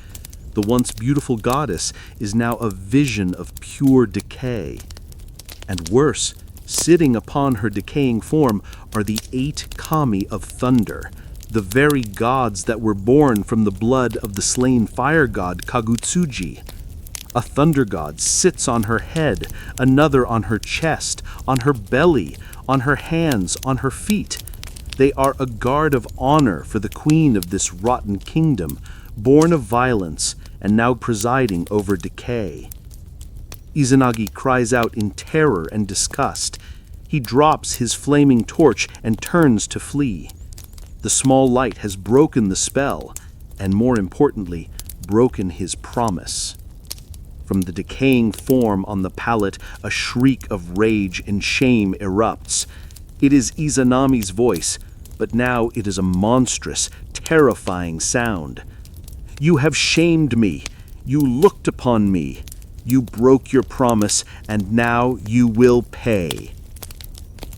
The once beautiful goddess is now a vision of pure decay. And worse, sitting upon her decaying form are the 8 kami of thunder, the very gods that were born from the blood of the slain fire god Kagutsuji. A thunder god sits on her head, another on her chest, on her belly, on her hands, on her feet. They are a guard of honor for the queen of this rotten kingdom, born of violence and now presiding over decay. Izanagi cries out in terror and disgust. He drops his flaming torch and turns to flee. The small light has broken the spell, and more importantly, broken his promise. From the decaying form on the pallet, a shriek of rage and shame erupts. It is Izanami's voice, but now it is a monstrous, terrifying sound. "You have shamed me. You looked upon me. You broke your promise, and now you will pay."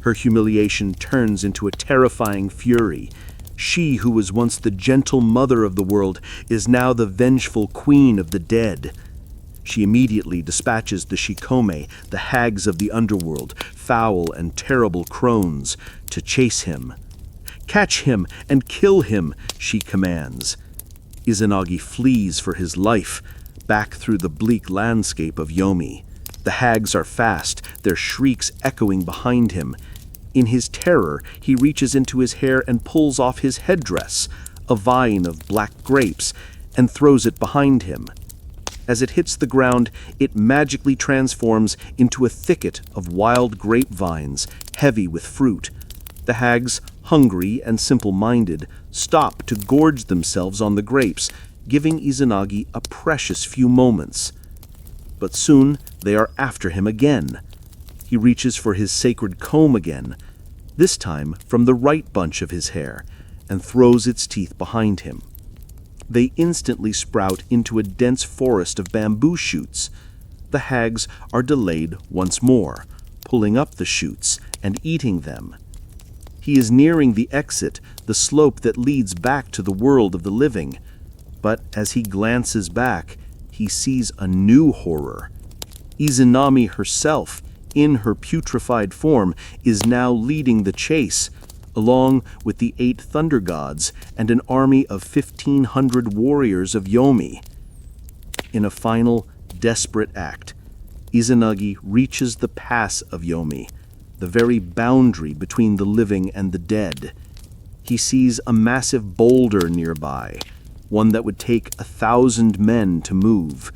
Her humiliation turns into a terrifying fury. She who was once the gentle mother of the world is now the vengeful queen of the dead. She immediately dispatches the shikome, the hags of the underworld, foul and terrible crones, to chase him. "Catch him and kill him," she commands. Izanagi flees for his life, back through the bleak landscape of Yomi. The hags are fast, their shrieks echoing behind him. In his terror, he reaches into his hair and pulls off his headdress, a vine of black grapes, and throws it behind him. As it hits the ground, it magically transforms into a thicket of wild grapevines, heavy with fruit. The hags, hungry and simple-minded, stop to gorge themselves on the grapes, giving Izanagi a precious few moments. But soon they are after him again. He reaches for his sacred comb again, this time from the right bunch of his hair, and throws its teeth behind him. They instantly sprout into a dense forest of bamboo shoots. The hags are delayed once more, pulling up the shoots and eating them. He is nearing the exit, the slope that leads back to the world of the living. But as he glances back, he sees a new horror. Izanami herself, in her putrefied form, is now leading the chase, along with the 8 thunder gods and an army of 1,500 warriors of Yomi. In a final, desperate act, Izanagi reaches the pass of Yomi, the very boundary between the living and the dead. He sees a massive boulder nearby, one that would take 1,000 men to move.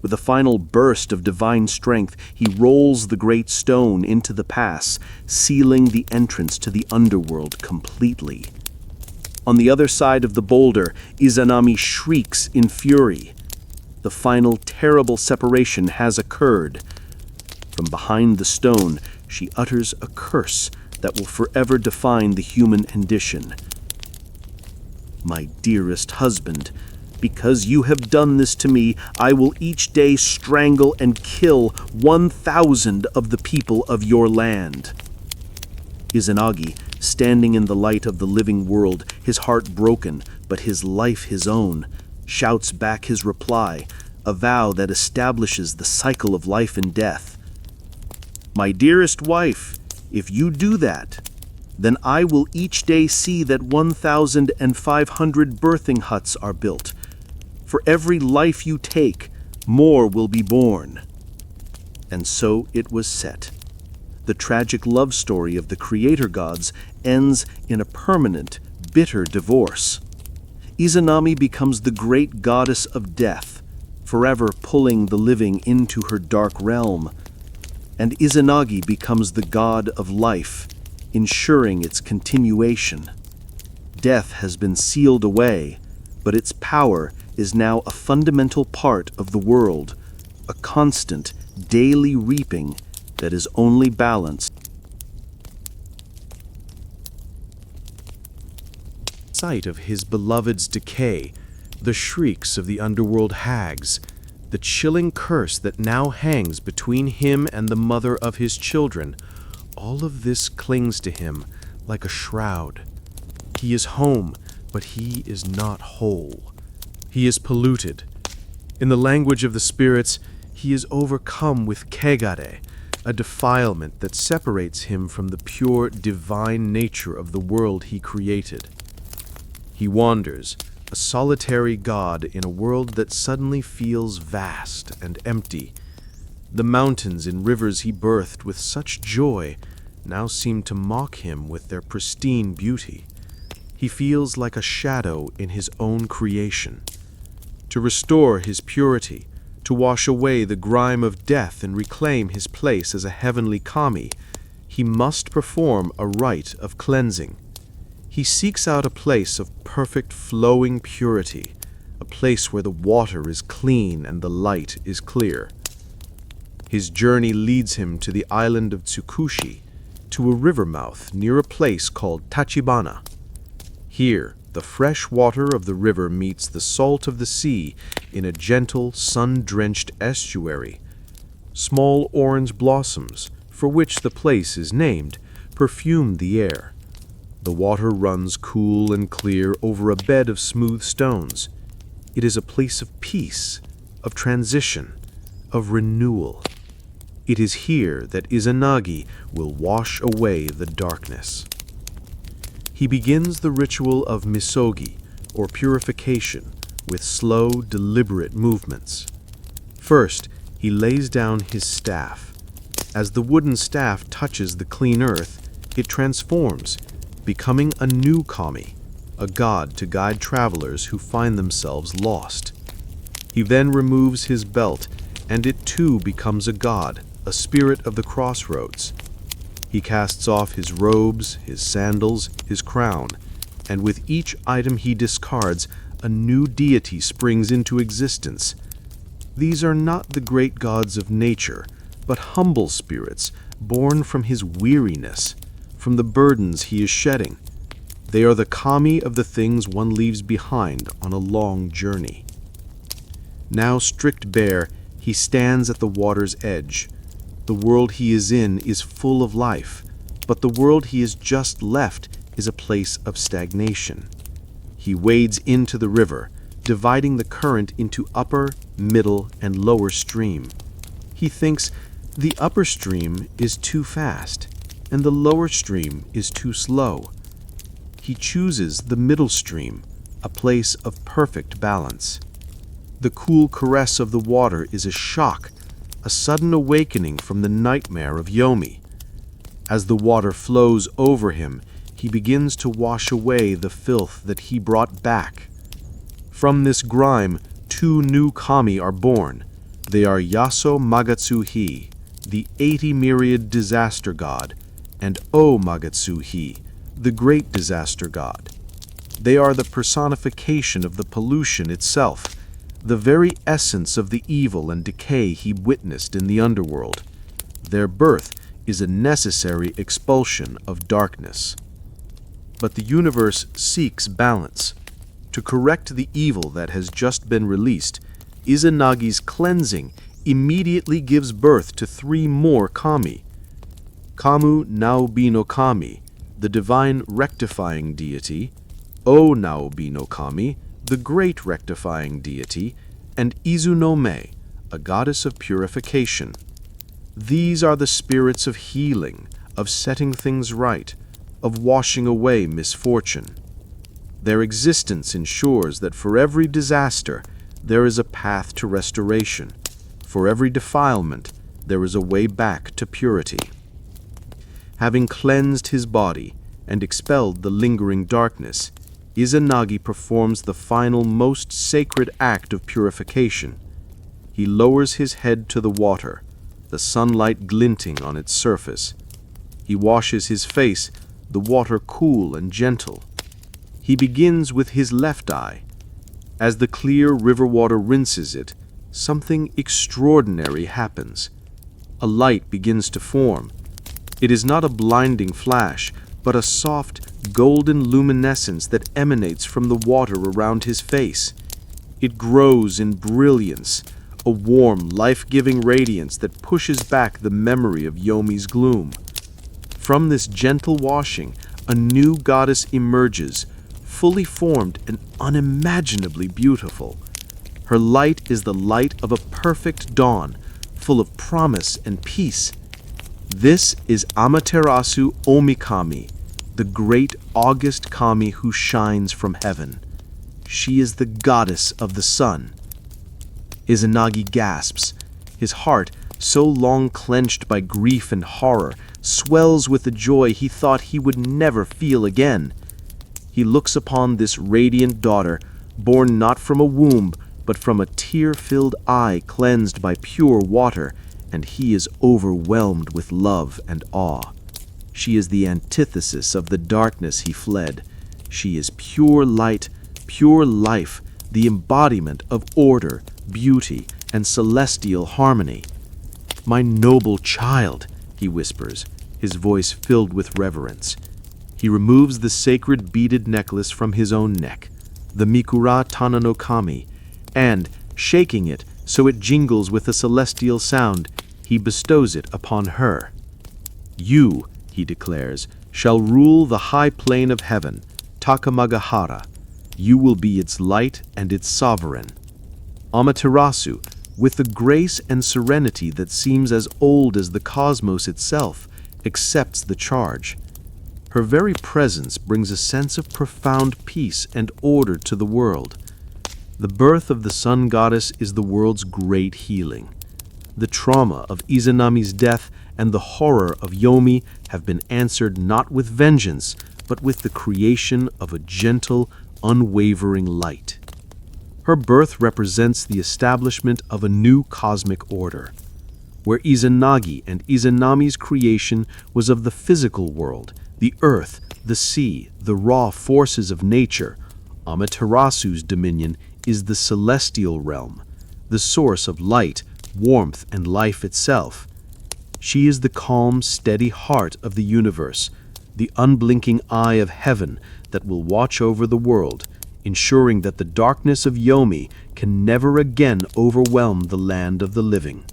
With a final burst of divine strength, he rolls the great stone into the pass, sealing the entrance to the underworld completely. On the other side of the boulder, Izanami shrieks in fury. The final terrible separation has occurred. From behind the stone, she utters a curse that will forever define the human condition. My dearest husband, because you have done this to me, I will each day strangle and kill 1,000 of the people of your land. Izanagi, standing in the light of the living world, his heart broken, but his life his own, shouts back his reply, a vow that establishes the cycle of life and death. My dearest wife, if you do that, then I will each day see that 1,500 birthing huts are built. For every life you take, more will be born. And so it was set. The tragic love story of the creator gods ends in a permanent, bitter divorce. Izanami becomes the great goddess of death, forever pulling the living into her dark realm. And Izanagi becomes the god of life, ensuring its continuation. Death has been sealed away, but its power is now a fundamental part of the world, a constant, daily reaping that is only balanced. Sight of his beloved's decay, the shrieks of the underworld hags, the chilling curse that now hangs between him and the mother of his children, all of this clings to him like a shroud. He is home, but he is not whole. He is polluted. In the language of the spirits, he is overcome with kegare, a defilement that separates him from the pure divine nature of the world he created. He wanders, a solitary god in a world that suddenly feels vast and empty. The mountains and rivers he birthed with such joy now seem to mock him with their pristine beauty. He feels like a shadow in his own creation. To restore his purity, to wash away the grime of death and reclaim his place as a heavenly kami, he must perform a rite of cleansing. He seeks out a place of perfect flowing purity, a place where the water is clean and the light is clear. His journey leads him to the island of Tsukushi, to a river mouth near a place called Tachibana. Here, the fresh water of the river meets the salt of the sea in a gentle, sun-drenched estuary. Small orange blossoms, for which the place is named, perfume the air. The water runs cool and clear over a bed of smooth stones. It is a place of peace, of transition, of renewal. It is here that Izanagi will wash away the darkness. He begins the ritual of misogi, or purification, with slow, deliberate movements. First, he lays down his staff. As the wooden staff touches the clean earth, it transforms, becoming a new kami, a god to guide travelers who find themselves lost. He then removes his belt, and it too becomes a god, a spirit of the crossroads. He casts off his robes, his sandals, his crown, and with each item he discards, a new deity springs into existence. These are not the great gods of nature, but humble spirits born from his weariness, from the burdens he is shedding. They are the kami of the things one leaves behind on a long journey. Now stripped bare, he stands at the water's edge. The world he is in is full of life, but the world he has just left is a place of stagnation. He wades into the river, dividing the current into upper, middle, and lower stream. He thinks the upper stream is too fast and the lower stream is too slow. He chooses the middle stream, a place of perfect balance. The cool caress of the water is a shock, a sudden awakening from the nightmare of Yomi. As the water flows over him, he begins to wash away the filth that he brought back. From this grime, 2 new kami are born. They are Yaso Magatsu-hi, the 80-myriad disaster god, and O Magatsu-hi, the great disaster god. They are the personification of the pollution itself, the very essence of the evil and decay he witnessed in the underworld. Their birth is a necessary expulsion of darkness. But the universe seeks balance. To correct the evil that has just been released, Izanagi's cleansing immediately gives birth to 3 more kami. Kamu Naobi no Kami, the divine rectifying deity, O Naobi no Kami, the great rectifying deity, and Izu no Me, a goddess of purification. These are the spirits of healing, of setting things right, of washing away misfortune. Their existence ensures that for every disaster, there is a path to restoration. For every defilement, there is a way back to purity. Having cleansed his body and expelled the lingering darkness, Izanagi performs the final most sacred act of purification. He lowers his head to the water, the sunlight glinting on its surface. He washes his face, the water cool and gentle. He begins with his left eye. As the clear river water rinses it, something extraordinary happens. A light begins to form. It is not a blinding flash, but a soft, golden luminescence that emanates from the water around his face. It grows in brilliance, a warm, life-giving radiance that pushes back the memory of Yomi's gloom. From this gentle washing, a new goddess emerges, fully formed and unimaginably beautiful. Her light is the light of a perfect dawn, full of promise and peace. This is Amaterasu Omikami, the great August Kami who shines from heaven. She is the goddess of the sun. Izanagi gasps. His heart, so long clenched by grief and horror, swells with the joy he thought he would never feel again. He looks upon this radiant daughter, born not from a womb, but from a tear-filled eye cleansed by pure water, and he is overwhelmed with love and awe. She is the antithesis of the darkness he fled. She is pure light, pure life, the embodiment of order, beauty, and celestial harmony. "My noble child," he whispers, his voice filled with reverence. He removes the sacred beaded necklace from his own neck, the Mikura Tana no Kami, and, shaking it so it jingles with a celestial sound, he bestows it upon her. "You," he declares, "shall rule the high plane of heaven, Takamagahara. You will be its light and its sovereign." Amaterasu, with the grace and serenity that seems as old as the cosmos itself, accepts the charge. Her very presence brings a sense of profound peace and order to the world. The birth of the sun goddess is the world's great healing. The trauma of Izanami's death and the horror of Yomi have been answered not with vengeance, but with the creation of a gentle, unwavering light. Her birth represents the establishment of a new cosmic order. Where Izanagi and Izanami's creation was of the physical world, the earth, the sea, the raw forces of nature, Amaterasu's dominion is the celestial realm, the source of light, warmth, and life itself. She is the calm, steady heart of the universe, the unblinking eye of heaven that will watch over the world, ensuring that the darkness of Yomi can never again overwhelm the land of the living.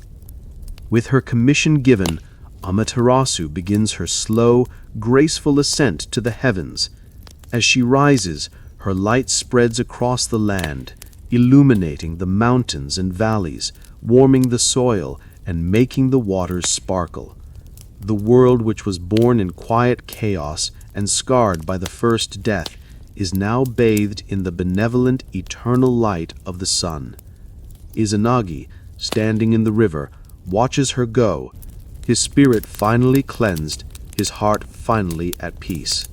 With her commission given, Amaterasu begins her slow, graceful ascent to the heavens. As she rises, her light spreads across the land, illuminating the mountains and valleys, warming the soil, and making the waters sparkle. The world, which was born in quiet chaos and scarred by the first death, is now bathed in the benevolent eternal light of the sun. Izanagi, standing in the river, watches her go, his spirit finally cleansed, his heart finally at peace.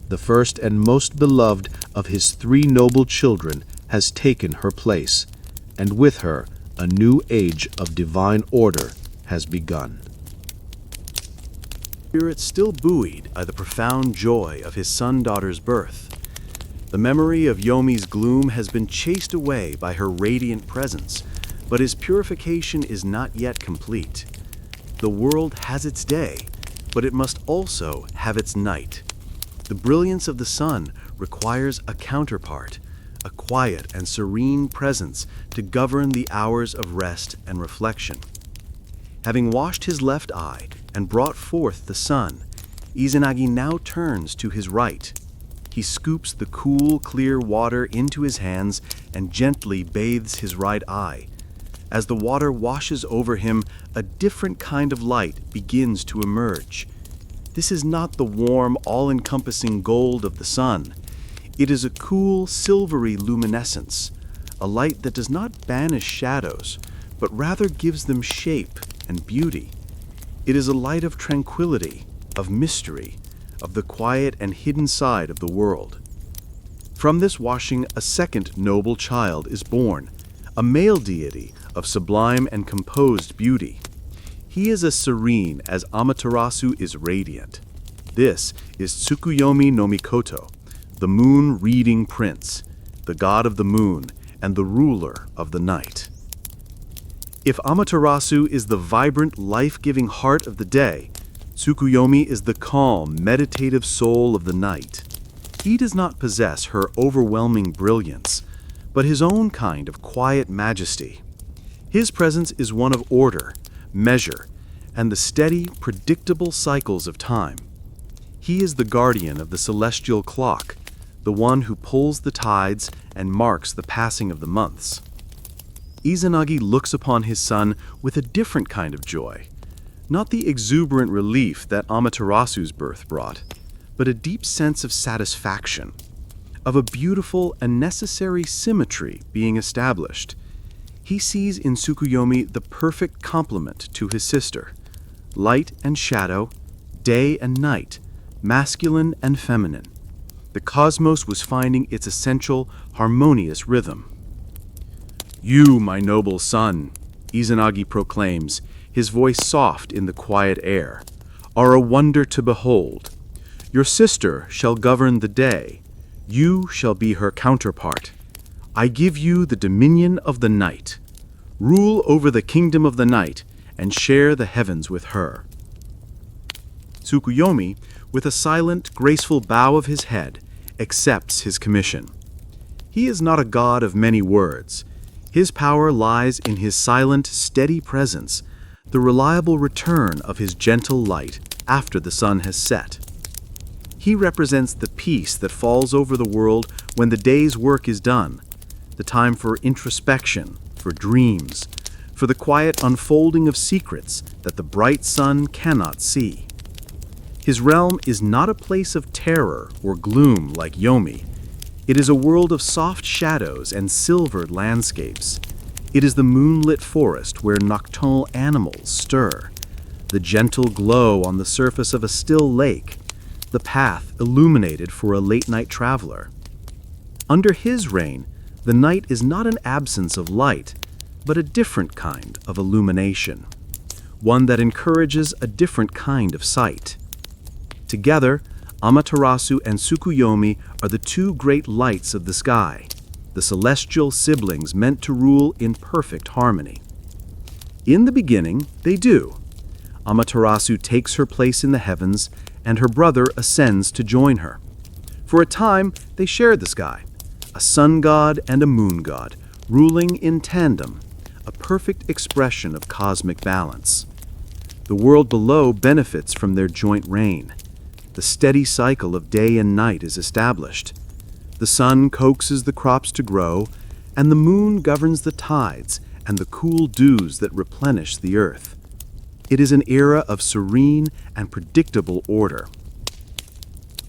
The first and most beloved of his three noble children has taken her place, and with her a new age of divine order has begun. Spirit still buoyed by the profound joy of his son-daughter's birth. The memory of Yomi's gloom has been chased away by her radiant presence, but his purification is not yet complete. The world has its day, but it must also have its night. The brilliance of the sun requires a counterpart, a quiet and serene presence to govern the hours of rest and reflection. Having washed his left eye and brought forth the sun, Izanagi now turns to his right. He scoops the cool, clear water into his hands and gently bathes his right eye. As the water washes over him, a different kind of light begins to emerge. This is not the warm, all-encompassing gold of the sun. It is a cool, silvery luminescence, a light that does not banish shadows, but rather gives them shape and beauty. It is a light of tranquility, of mystery, of the quiet and hidden side of the world. From this washing, a second noble child is born, a male deity of sublime and composed beauty. He is as serene as Amaterasu is radiant. This is Tsukuyomi no Mikoto, the moon-reading prince, the god of the moon and the ruler of the night. If Amaterasu is the vibrant, life-giving heart of the day, Tsukuyomi is the calm, meditative soul of the night. He does not possess her overwhelming brilliance, but his own kind of quiet majesty. His presence is one of order, measure, and the steady, predictable cycles of time. He is the guardian of the celestial clock, the one who pulls the tides and marks the passing of the months. Izanagi looks upon his son with a different kind of joy, not the exuberant relief that Amaterasu's birth brought, but a deep sense of satisfaction, of a beautiful and necessary symmetry being established. He sees in Tsukuyomi the perfect complement to his sister, light and shadow, day and night, masculine and feminine. The cosmos was finding its essential, harmonious rhythm. "You, my noble son," Izanagi proclaims, his voice soft in the quiet air, "are a wonder to behold. Your sister shall govern the day. You shall be her counterpart. I give you the dominion of the night. Rule over the kingdom of the night and share the heavens with her." Tsukuyomi, with a silent, graceful bow of his head, accepts his commission. He is not a god of many words. His power lies in his silent, steady presence, the reliable return of his gentle light after the sun has set. He represents the peace that falls over the world when the day's work is done, the time for introspection, for dreams, for the quiet unfolding of secrets that the bright sun cannot see. His realm is not a place of terror or gloom like Yomi. It is a world of soft shadows and silvered landscapes. It is the moonlit forest where nocturnal animals stir, the gentle glow on the surface of a still lake, the path illuminated for a late-night traveler. Under his reign, the night is not an absence of light, but a different kind of illumination, one that encourages a different kind of sight. Together, Amaterasu and Tsukuyomi are the two great lights of the sky, the celestial siblings meant to rule in perfect harmony. In the beginning, they do. Amaterasu takes her place in the heavens, and her brother ascends to join her. For a time, they share the sky, a sun god and a moon god, ruling in tandem, a perfect expression of cosmic balance. The world below benefits from their joint reign. The steady cycle of day and night is established. The sun coaxes the crops to grow, and the moon governs the tides and the cool dews that replenish the earth. It is an era of serene and predictable order.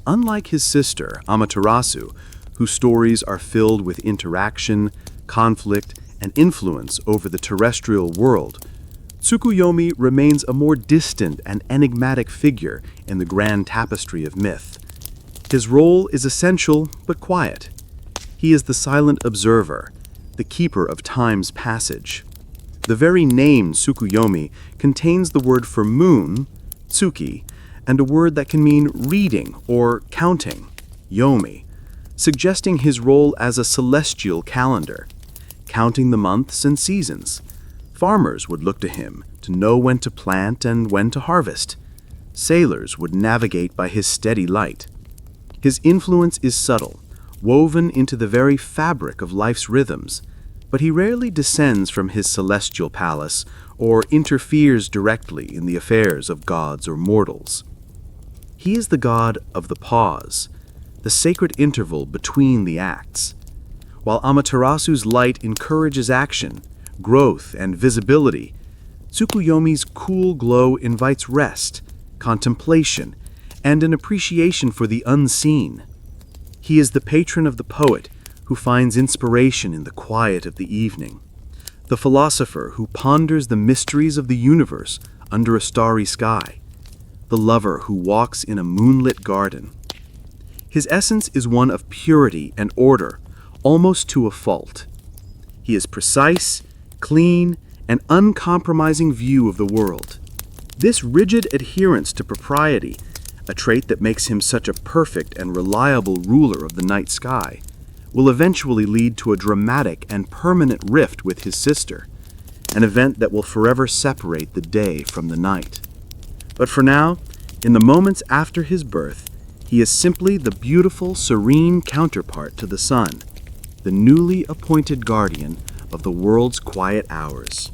Unlike his sister, Amaterasu, whose stories are filled with interaction, conflict, and influence over the terrestrial world, Tsukuyomi remains a more distant and enigmatic figure in the grand tapestry of myth. His role is essential but quiet. He is the silent observer, the keeper of time's passage. The very name Tsukuyomi contains the word for moon, tsuki, and a word that can mean reading or counting, yomi, suggesting his role as a celestial calendar, counting the months and seasons. Farmers would look to him to know when to plant and when to harvest. Sailors would navigate by his steady light. His influence is subtle, woven into the very fabric of life's rhythms, but he rarely descends from his celestial palace or interferes directly in the affairs of gods or mortals. He is the god of the pause, the sacred interval between the acts. While Amaterasu's light encourages action, growth, and visibility, Tsukuyomi's cool glow invites rest, contemplation, and an appreciation for the unseen. He is the patron of the poet who finds inspiration in the quiet of the evening, the philosopher who ponders the mysteries of the universe under a starry sky, the lover who walks in a moonlit garden. His essence is one of purity and order, almost to a fault. He is precise, clean, and uncompromising view of the world. This rigid adherence to propriety, a trait that makes him such a perfect and reliable ruler of the night sky, will eventually lead to a dramatic and permanent rift with his sister, an event that will forever separate the day from the night. But for now, in the moments after his birth, he is simply the beautiful, serene counterpart to the sun, the newly appointed guardian of the world's quiet hours.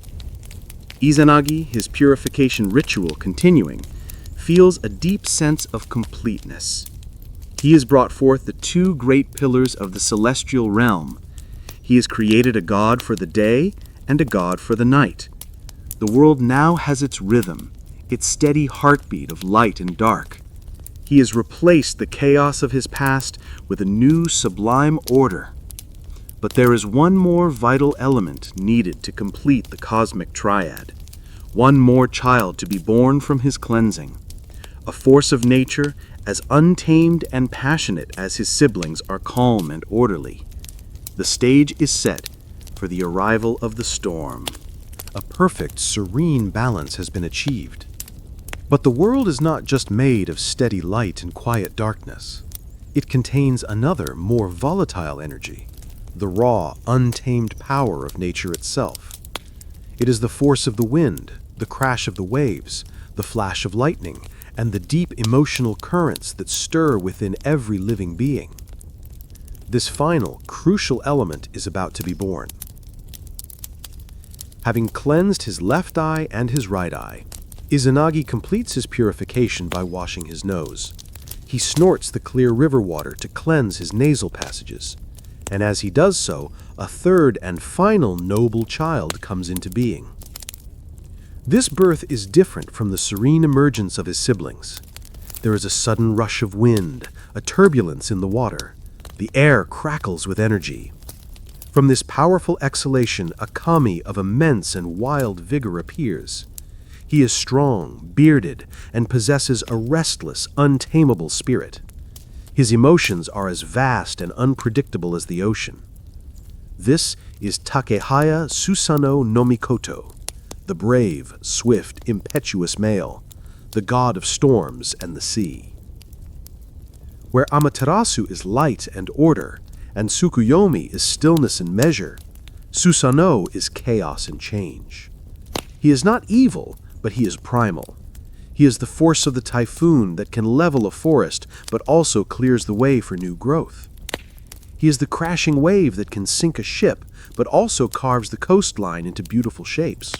Izanagi, his purification ritual continuing, feels a deep sense of completeness. He has brought forth the two great pillars of the celestial realm. He has created a god for the day and a god for the night. The world now has its rhythm, its steady heartbeat of light and dark. He has replaced the chaos of his past with a new sublime order. But there is one more vital element needed to complete the cosmic triad, one more child to be born from his cleansing, a force of nature as untamed and passionate as his siblings are calm and orderly. The stage is set for the arrival of the storm. A perfect, serene balance has been achieved. But the world is not just made of steady light and quiet darkness. It contains another, more volatile energy, the raw, untamed power of nature itself. It is the force of the wind, the crash of the waves, the flash of lightning, and the deep emotional currents that stir within every living being. This final, crucial element is about to be born. Having cleansed his left eye and his right eye, Izanagi completes his purification by washing his nose. He snorts the clear river water to cleanse his nasal passages, and as he does so, a third and final noble child comes into being. This birth is different from the serene emergence of his siblings. There is a sudden rush of wind, a turbulence in the water. The air crackles with energy. From this powerful exhalation, a kami of immense and wild vigor appears. He is strong, bearded, and possesses a restless, untamable spirit. His emotions are as vast and unpredictable as the ocean. This is Takehaya Susanoo no Mikoto, the brave, swift, impetuous male, the god of storms and the sea. Where Amaterasu is light and order, and Tsukuyomi is stillness and measure, Susanoo is chaos and change. He is not evil, but he is primal. He is the force of the typhoon that can level a forest, but also clears the way for new growth. He is the crashing wave that can sink a ship, but also carves the coastline into beautiful shapes.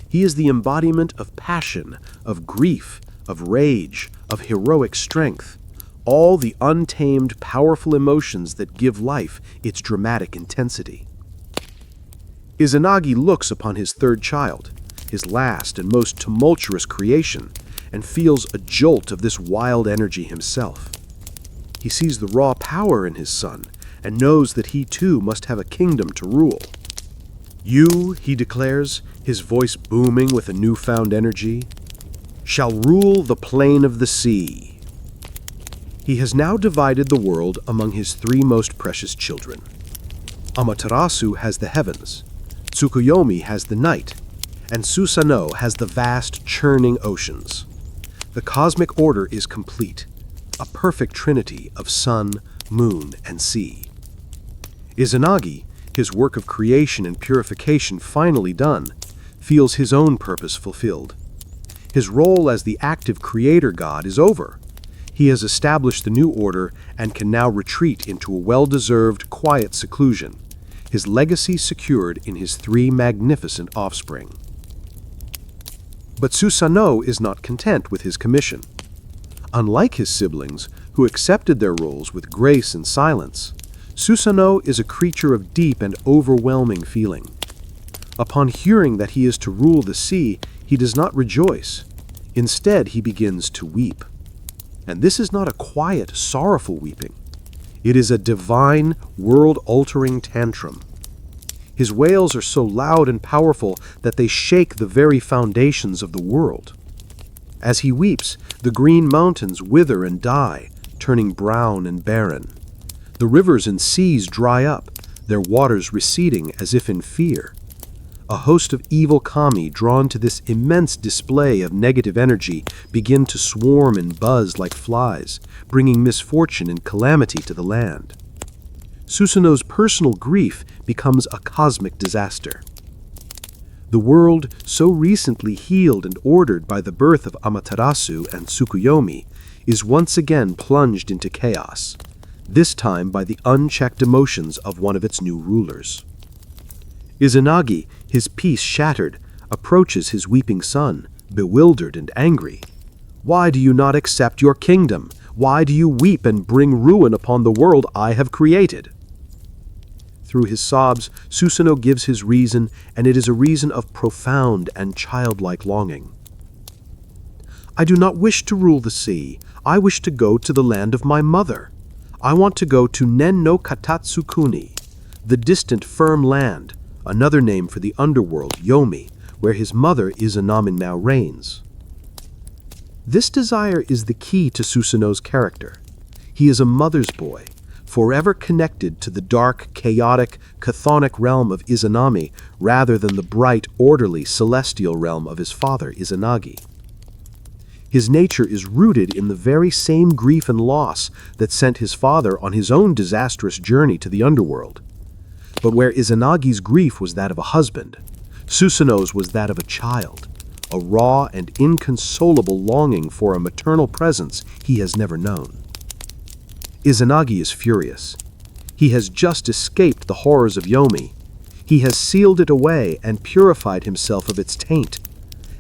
He is the embodiment of passion, of grief, of rage, of heroic strength, all the untamed, powerful emotions that give life its dramatic intensity. Izanagi looks upon his third child, his last and most tumultuous creation, and feels a jolt of this wild energy himself. He sees the raw power in his son, and knows that he too must have a kingdom to rule. "You," he declares, his voice booming with a newfound energy, "shall rule the plain of the sea." He has now divided the world among his three most precious children. Amaterasu has the heavens, Tsukuyomi has the night, and Susanoo has the vast, churning oceans. The cosmic order is complete, a perfect trinity of sun, moon, and sea. Izanagi, his work of creation and purification finally done, feels his own purpose fulfilled. His role as the active creator god is over. He has established the new order and can now retreat into a well-deserved, quiet seclusion, his legacy secured in his three magnificent offspring. But Susanoo is not content with his commission. Unlike his siblings, who accepted their roles with grace and silence, Susanoo is a creature of deep and overwhelming feeling. Upon hearing that he is to rule the sea, he does not rejoice. Instead, he begins to weep. And this is not a quiet, sorrowful weeping. It is a divine, world-altering tantrum. His wails are so loud and powerful that they shake the very foundations of the world. As he weeps, the green mountains wither and die, turning brown and barren. The rivers and seas dry up, their waters receding as if in fear. A host of evil kami drawn to this immense display of negative energy begin to swarm and buzz like flies, bringing misfortune and calamity to the land. Susanoo's personal grief becomes a cosmic disaster. The world, so recently healed and ordered by the birth of Amaterasu and Tsukuyomi, is once again plunged into chaos, this time by the unchecked emotions of one of its new rulers. Izanagi, his peace shattered, approaches his weeping son, bewildered and angry. "Why do you not accept your kingdom? Why do you weep and bring ruin upon the world I have created?" Through his sobs, Susanoo gives his reason, and it is a reason of profound and childlike longing. "I do not wish to rule the sea. I wish to go to the land of my mother. I want to go to Nen no Katatsukuni, the distant firm land, another name for the underworld, Yomi, where his mother Izanami now reigns." This desire is the key to Susanoo's character. He is a mother's boy, forever connected to the dark, chaotic, chthonic realm of Izanami rather than the bright, orderly, celestial realm of his father Izanagi. His nature is rooted in the very same grief and loss that sent his father on his own disastrous journey to the underworld. But where Izanagi's grief was that of a husband, Susanoo's was that of a child, a raw and inconsolable longing for a maternal presence he has never known. Izanagi is furious. He has just escaped the horrors of Yomi. He has sealed it away and purified himself of its taint.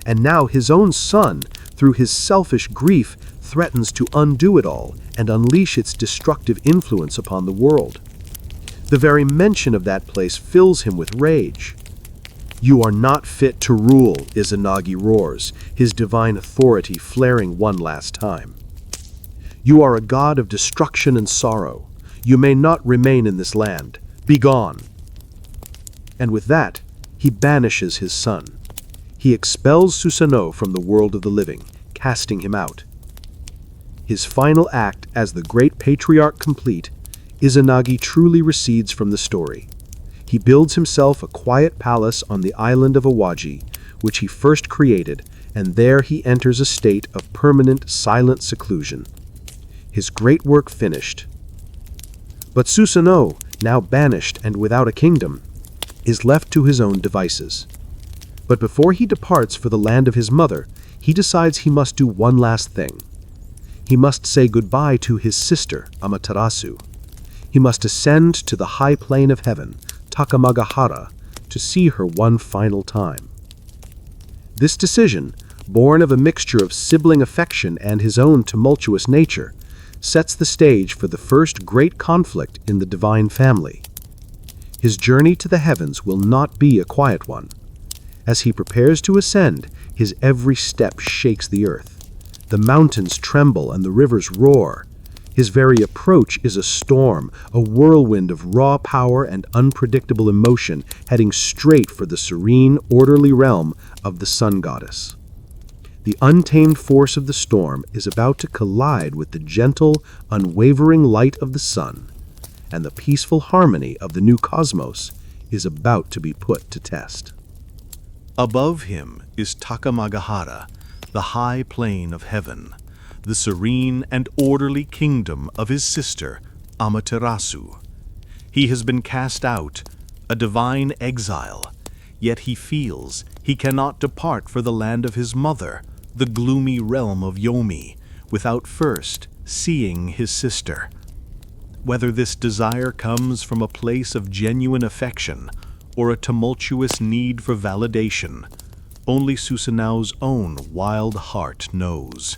And now his own son, through his selfish grief, threatens to undo it all and unleash its destructive influence upon the world. The very mention of that place fills him with rage. "You are not fit to rule," Izanagi roars, his divine authority flaring one last time. "You are a god of destruction and sorrow. You may not remain in this land. Begone!" And with that, he banishes his son. He expels Susanoo from the world of the living, casting him out. His final act as the great patriarch complete, Izanagi truly recedes from the story. He builds himself a quiet palace on the island of Awaji, which he first created, and there he enters a state of permanent, silent seclusion. His great work finished. But Susanoo, now banished and without a kingdom, is left to his own devices. But before he departs for the land of his mother, he decides he must do one last thing. He must say goodbye to his sister, Amaterasu. He must ascend to the high plane of heaven, Takamagahara, to see her one final time. This decision, born of a mixture of sibling affection and his own tumultuous nature, sets the stage for the first great conflict in the divine family. His journey to the heavens will not be a quiet one. As he prepares to ascend, his every step shakes the earth. The mountains tremble and the rivers roar. His very approach is a storm, a whirlwind of raw power and unpredictable emotion, heading straight for the serene, orderly realm of the sun goddess. The untamed force of the storm is about to collide with the gentle, unwavering light of the sun, and the peaceful harmony of the new cosmos is about to be put to test. Above him is Takamagahara, the high plain of heaven, the serene and orderly kingdom of his sister, Amaterasu. He has been cast out, a divine exile, yet he feels he cannot depart for the land of his mother, the gloomy realm of Yomi, without first seeing his sister. Whether this desire comes from a place of genuine affection or a tumultuous need for validation, only Susanao's own wild heart knows.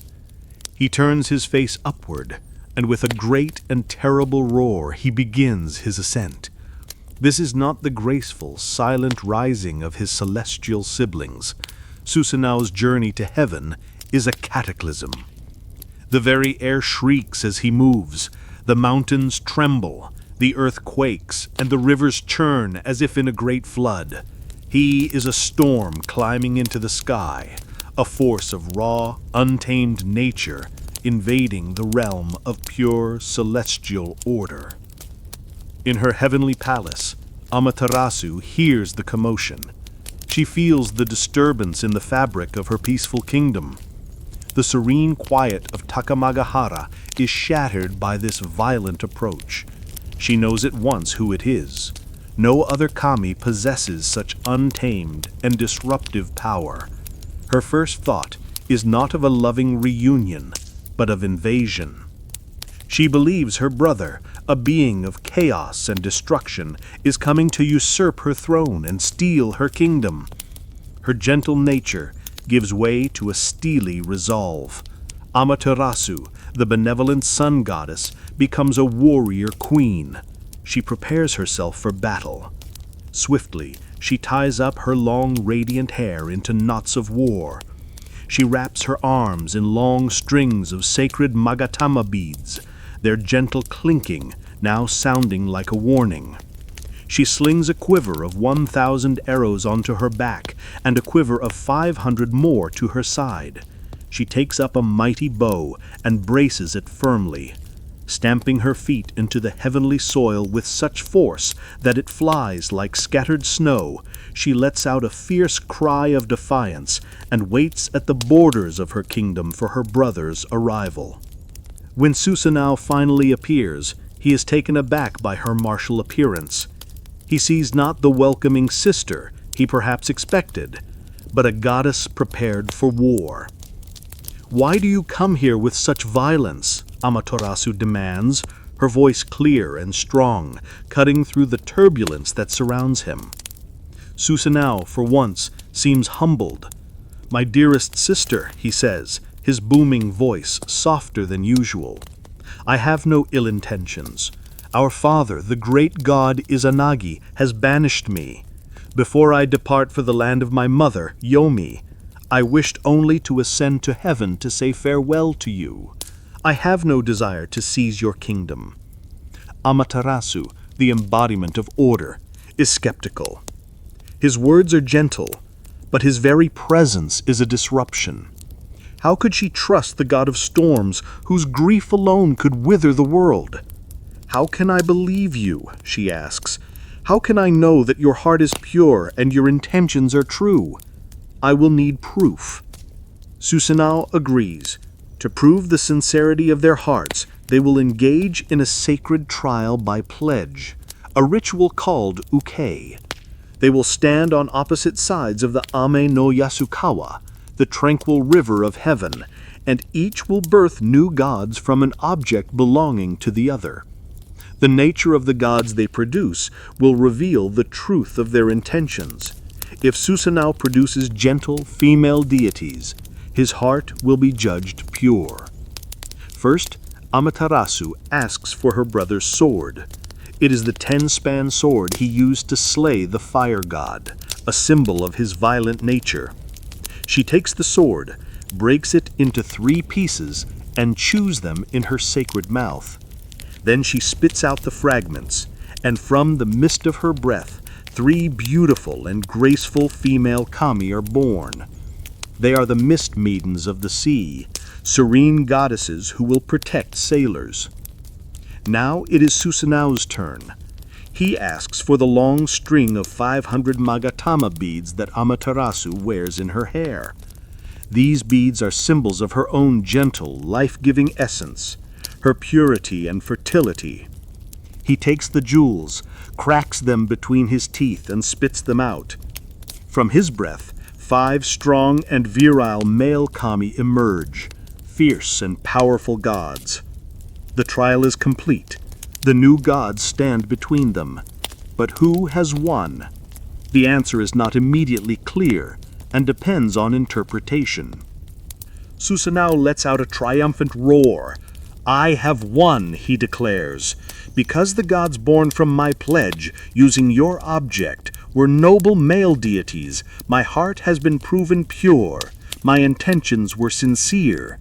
He turns his face upward, and with a great and terrible roar he begins his ascent. This is not the graceful, silent rising of his celestial siblings. Susanao's journey to heaven is a cataclysm. The very air shrieks as he moves, the mountains tremble, the earth quakes, and the rivers churn as if in a great flood. He is a storm climbing into the sky, a force of raw, untamed nature invading the realm of pure celestial order. In her heavenly palace, Amaterasu hears the commotion. She feels the disturbance in the fabric of her peaceful kingdom. The serene quiet of Takamagahara is shattered by this violent approach. She knows at once who it is. No other kami possesses such untamed and disruptive power. Her first thought is not of a loving reunion, but of invasion. She believes her brother, a being of chaos and destruction, is coming to usurp her throne and steal her kingdom. Her gentle nature gives way to a steely resolve. Amaterasu, the benevolent sun goddess, becomes a warrior queen. She prepares herself for battle. Swiftly, she ties up her long, radiant hair into knots of war. She wraps her arms in long strings of sacred magatama beads, their gentle clinking now sounding like a warning. She slings a quiver of 1,000 arrows onto her back and a quiver of 500 more to her side. She takes up a mighty bow and braces it firmly. Stamping her feet into the heavenly soil with such force that it flies like scattered snow, she lets out a fierce cry of defiance and waits at the borders of her kingdom for her brother's arrival. When Susanao finally appears, he is taken aback by her martial appearance. He sees not the welcoming sister he perhaps expected, but a goddess prepared for war. "Why do you come here with such violence?" Amaterasu demands, her voice clear and strong, cutting through the turbulence that surrounds him. Susanao, for once, seems humbled. "My dearest sister," he says, his booming voice softer than usual, "I have no ill intentions. Our father, the great god Izanagi, has banished me. Before I depart for the land of my mother, Yomi, I wished only to ascend to heaven to say farewell to you. I have no desire to seize your kingdom." Amaterasu, the embodiment of order, is skeptical. His words are gentle, but his very presence is a disruption. How could she trust the god of storms, whose grief alone could wither the world? "How can I believe you?" she asks. "How can I know that your heart is pure and your intentions are true? I will need proof." Susanao agrees. To prove the sincerity of their hearts, they will engage in a sacred trial by pledge, a ritual called uke. They will stand on opposite sides of the Ame no Yasukawa, the tranquil river of heaven, and each will birth new gods from an object belonging to the other. The nature of the gods they produce will reveal the truth of their intentions. If Susanao produces gentle female deities, his heart will be judged pure. First, Amaterasu asks for her brother's sword. It is the 10-span sword he used to slay the fire god, a symbol of his violent nature. She takes the sword, breaks it into 3 pieces, and chews them in her sacred mouth. Then she spits out the fragments, and from the mist of her breath, 3 beautiful and graceful female kami are born. They are the mist maidens of the sea, serene goddesses who will protect sailors. Now it is Susanoo's turn. He asks for the long string of 500 magatama beads that Amaterasu wears in her hair. These beads are symbols of her own gentle, life-giving essence, her purity and fertility. He takes the jewels, cracks them between his teeth, and spits them out. From his breath, 5 strong and virile male kami emerge, fierce and powerful gods. The trial is complete. The new gods stand between them. But who has won? The answer is not immediately clear and depends on interpretation. Susanoo lets out a triumphant roar. "I have won," he declares. "Because the gods born from my pledge, using your object, were noble male deities, my heart has been proven pure. My intentions were sincere."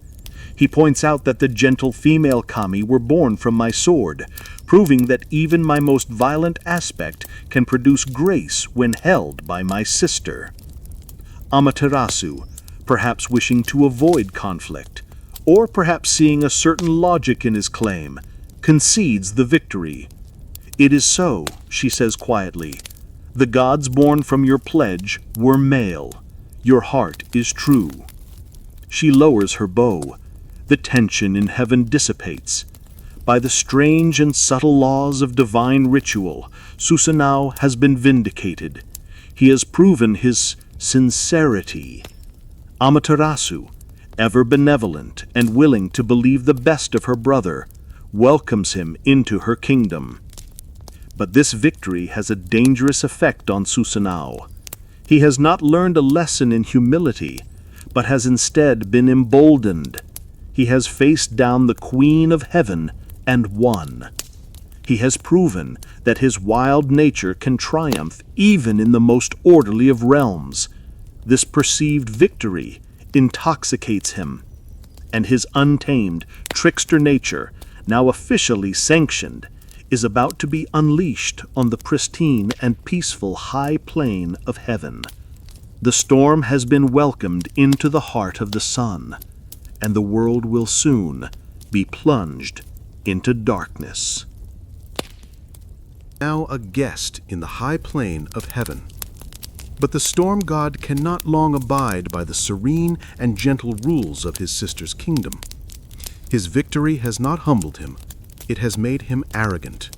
He points out that the gentle female kami were born from my sword, proving that even my most violent aspect can produce grace when held by my sister. Amaterasu, perhaps wishing to avoid conflict, or perhaps seeing a certain logic in his claim, concedes the victory. "It is so," she says quietly. "The gods born from your pledge were male. Your heart is true." She lowers her bow. The tension in heaven dissipates. By the strange and subtle laws of divine ritual, Susanoo has been vindicated. He has proven his sincerity. Amaterasu, ever benevolent and willing to believe the best of her brother, welcomes him into her kingdom. But this victory has a dangerous effect on Susanoo. He has not learned a lesson in humility, but has instead been emboldened. He has faced down the Queen of Heaven and won. He has proven that his wild nature can triumph even in the most orderly of realms. This perceived victory intoxicates him, and his untamed, trickster nature, now officially sanctioned, is about to be unleashed on the pristine and peaceful high plane of heaven. The storm has been welcomed into the heart of the sun, and the world will soon be plunged into darkness. Now a guest in the high plane of heaven. But the storm god cannot long abide by the serene and gentle rules of his sister's kingdom. His victory has not humbled him, it has made him arrogant.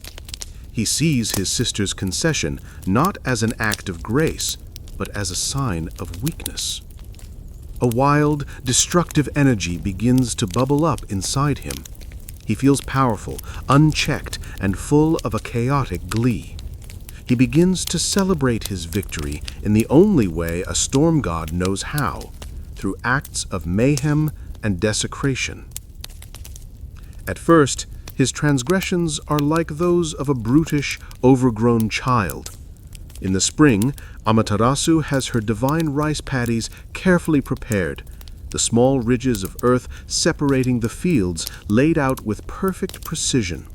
He sees his sister's concession not as an act of grace, but as a sign of weakness. A wild, destructive energy begins to bubble up inside him. He feels powerful, unchecked, and full of a chaotic glee. He begins to celebrate his victory in the only way a storm god knows how, through acts of mayhem and desecration. At first, his transgressions are like those of a brutish, overgrown child. In the spring, Amaterasu has her divine rice paddies carefully prepared, the small ridges of earth separating the fields laid out with perfect precision.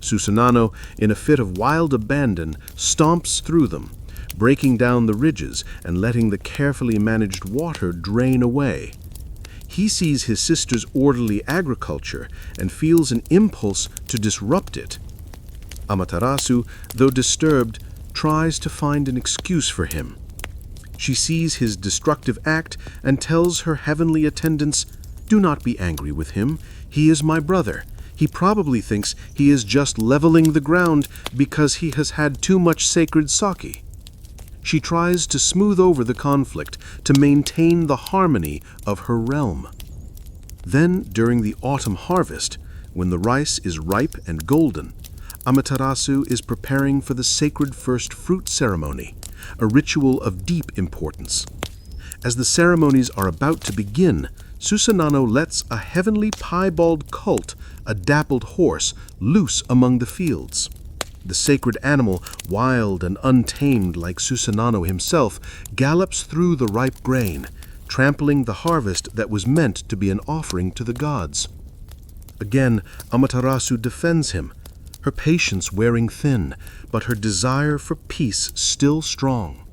Susanoo, in a fit of wild abandon, stomps through them, breaking down the ridges and letting the carefully managed water drain away. He sees his sister's orderly agriculture and feels an impulse to disrupt it. Amaterasu, though disturbed, tries to find an excuse for him. She sees his destructive act and tells her heavenly attendants, "Do not be angry with him. He is my brother. He probably thinks he is just leveling the ground because he has had too much sacred sake." She tries to smooth over the conflict to maintain the harmony of her realm. Then, during the autumn harvest, when the rice is ripe and golden, Amaterasu is preparing for the sacred first fruit ceremony, a ritual of deep importance. As the ceremonies are about to begin, Susanoo lets a heavenly piebald colt, a dappled horse, loose among the fields. The sacred animal, wild and untamed like Susanoo himself, gallops through the ripe grain, trampling the harvest that was meant to be an offering to the gods. Again, Amaterasu defends him, her patience wearing thin, but her desire for peace still strong.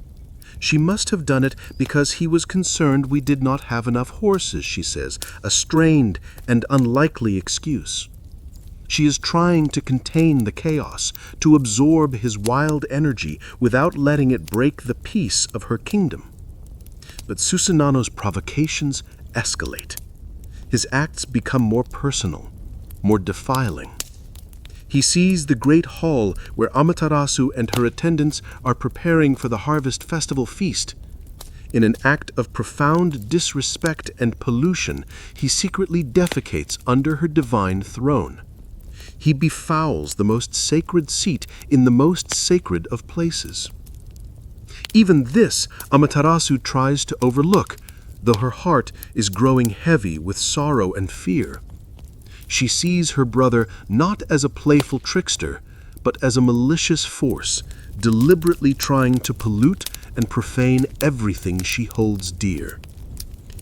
She must have done it because he was concerned we did not have enough horses, she says, a strained and unlikely excuse. She is trying to contain the chaos, to absorb his wild energy without letting it break the peace of her kingdom. But Susanoo's provocations escalate. His acts become more personal, more defiling. He sees the great hall where Amaterasu and her attendants are preparing for the harvest festival feast. In an act of profound disrespect and pollution, he secretly defecates under her divine throne. He befouls the most sacred seat in the most sacred of places. Even this Amaterasu tries to overlook, though her heart is growing heavy with sorrow and fear. She sees her brother not as a playful trickster, but as a malicious force, deliberately trying to pollute and profane everything she holds dear.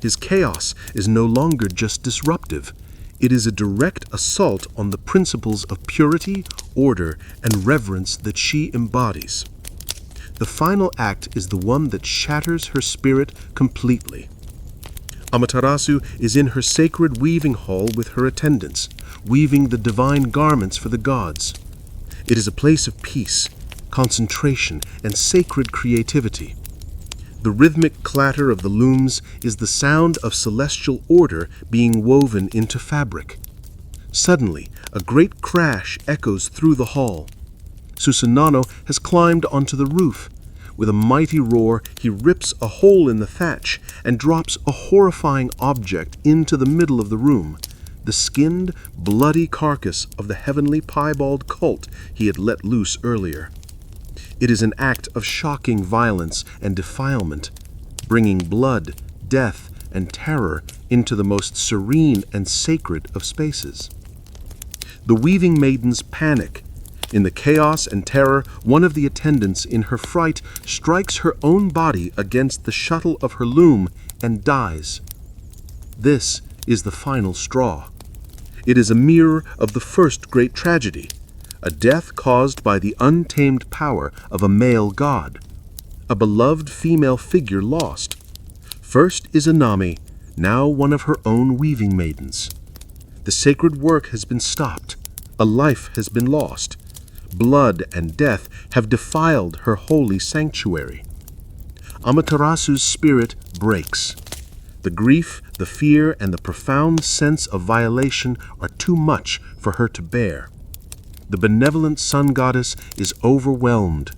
His chaos is no longer just disruptive. It is a direct assault on the principles of purity, order, and reverence that she embodies. The final act is the one that shatters her spirit completely. Amaterasu is in her sacred weaving hall with her attendants, weaving the divine garments for the gods. It is a place of peace, concentration, and sacred creativity. The rhythmic clatter of the looms is the sound of celestial order being woven into fabric. Suddenly, a great crash echoes through the hall. Susanoo has climbed onto the roof. With a mighty roar, he rips a hole in the thatch and drops a horrifying object into the middle of the room, the skinned, bloody carcass of the heavenly piebald cult he had let loose earlier. It is an act of shocking violence and defilement, bringing blood, death, and terror into the most serene and sacred of spaces. The weaving maidens panic. In the chaos and terror, one of the attendants in her fright strikes her own body against the shuttle of her loom and dies. This is the final straw. It is a mirror of the first great tragedy, a death caused by the untamed power of a male god, a beloved female figure lost. First is Anami, now one of her own weaving maidens. The sacred work has been stopped, a life has been lost. Blood and death have defiled her holy sanctuary. Amaterasu's spirit breaks. The grief, the fear, and the profound sense of violation are too much for her to bear. The benevolent sun goddess is overwhelmed.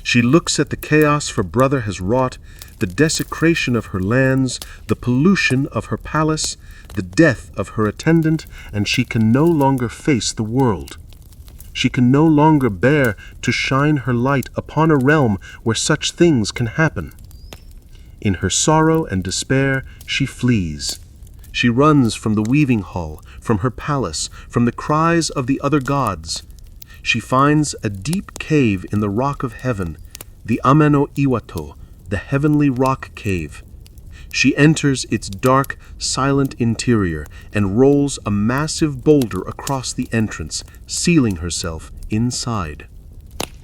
She looks at the chaos her brother has wrought, the desecration of her lands, the pollution of her palace, the death of her attendant, and she can no longer face the world. She can no longer bear to shine her light upon a realm where such things can happen. In her sorrow and despair, she flees. She runs from the weaving hall, from her palace, from the cries of the other gods. She finds a deep cave in the rock of heaven, the Ameno Iwato, the heavenly rock cave. She enters its dark, silent interior and rolls a massive boulder across the entrance, sealing herself inside.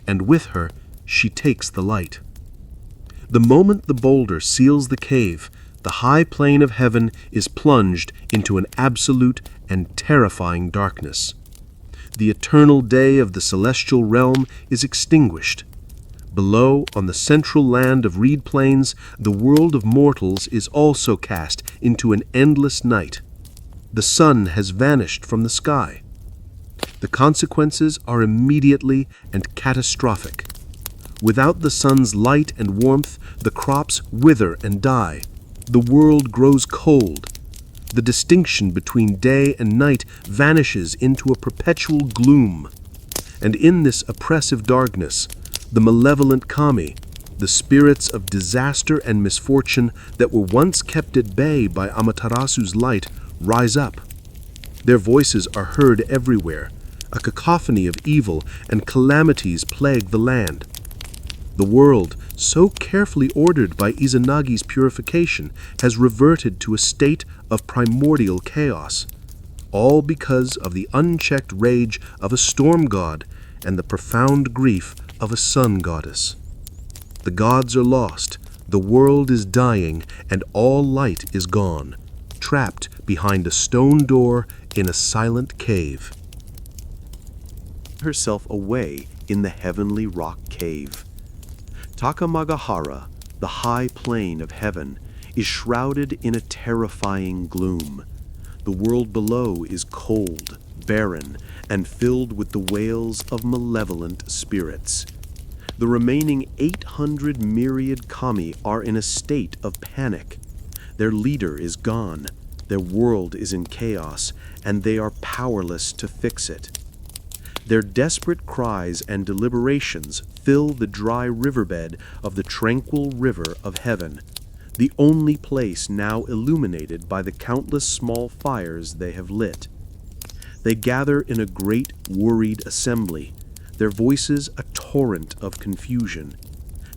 And with her, she takes the light. The moment the boulder seals the cave, the high plane of heaven is plunged into an absolute and terrifying darkness. The eternal day of the celestial realm is extinguished. Below, on the central land of reed plains, the world of mortals is also cast into an endless night. The sun has vanished from the sky. The consequences are immediately and catastrophic. Without the sun's light and warmth, the crops wither and die. The world grows cold. The distinction between day and night vanishes into a perpetual gloom. And in this oppressive darkness, the malevolent kami, the spirits of disaster and misfortune that were once kept at bay by Amaterasu's light, rise up. Their voices are heard everywhere, A cacophony of evil and calamities plague the land. The world, so carefully ordered by Izanagi's purification, has reverted to a state of primordial chaos, all because of the unchecked rage of a storm god and the profound grief of a sun goddess. The gods are lost, the world is dying, and all light is gone, trapped behind a stone door in a silent cave. Herself away in the heavenly rock cave. Takamagahara, the high plain of heaven, is shrouded in a terrifying gloom. The world below is cold, barren, and filled with the wails of malevolent spirits. The remaining 800 myriad kami are in a state of panic. Their leader is gone, their world is in chaos, and they are powerless to fix it. Their desperate cries and deliberations fill the dry riverbed of the tranquil river of heaven, the only place now illuminated by the countless small fires they have lit. They gather in a great worried assembly, their voices a torrent of confusion.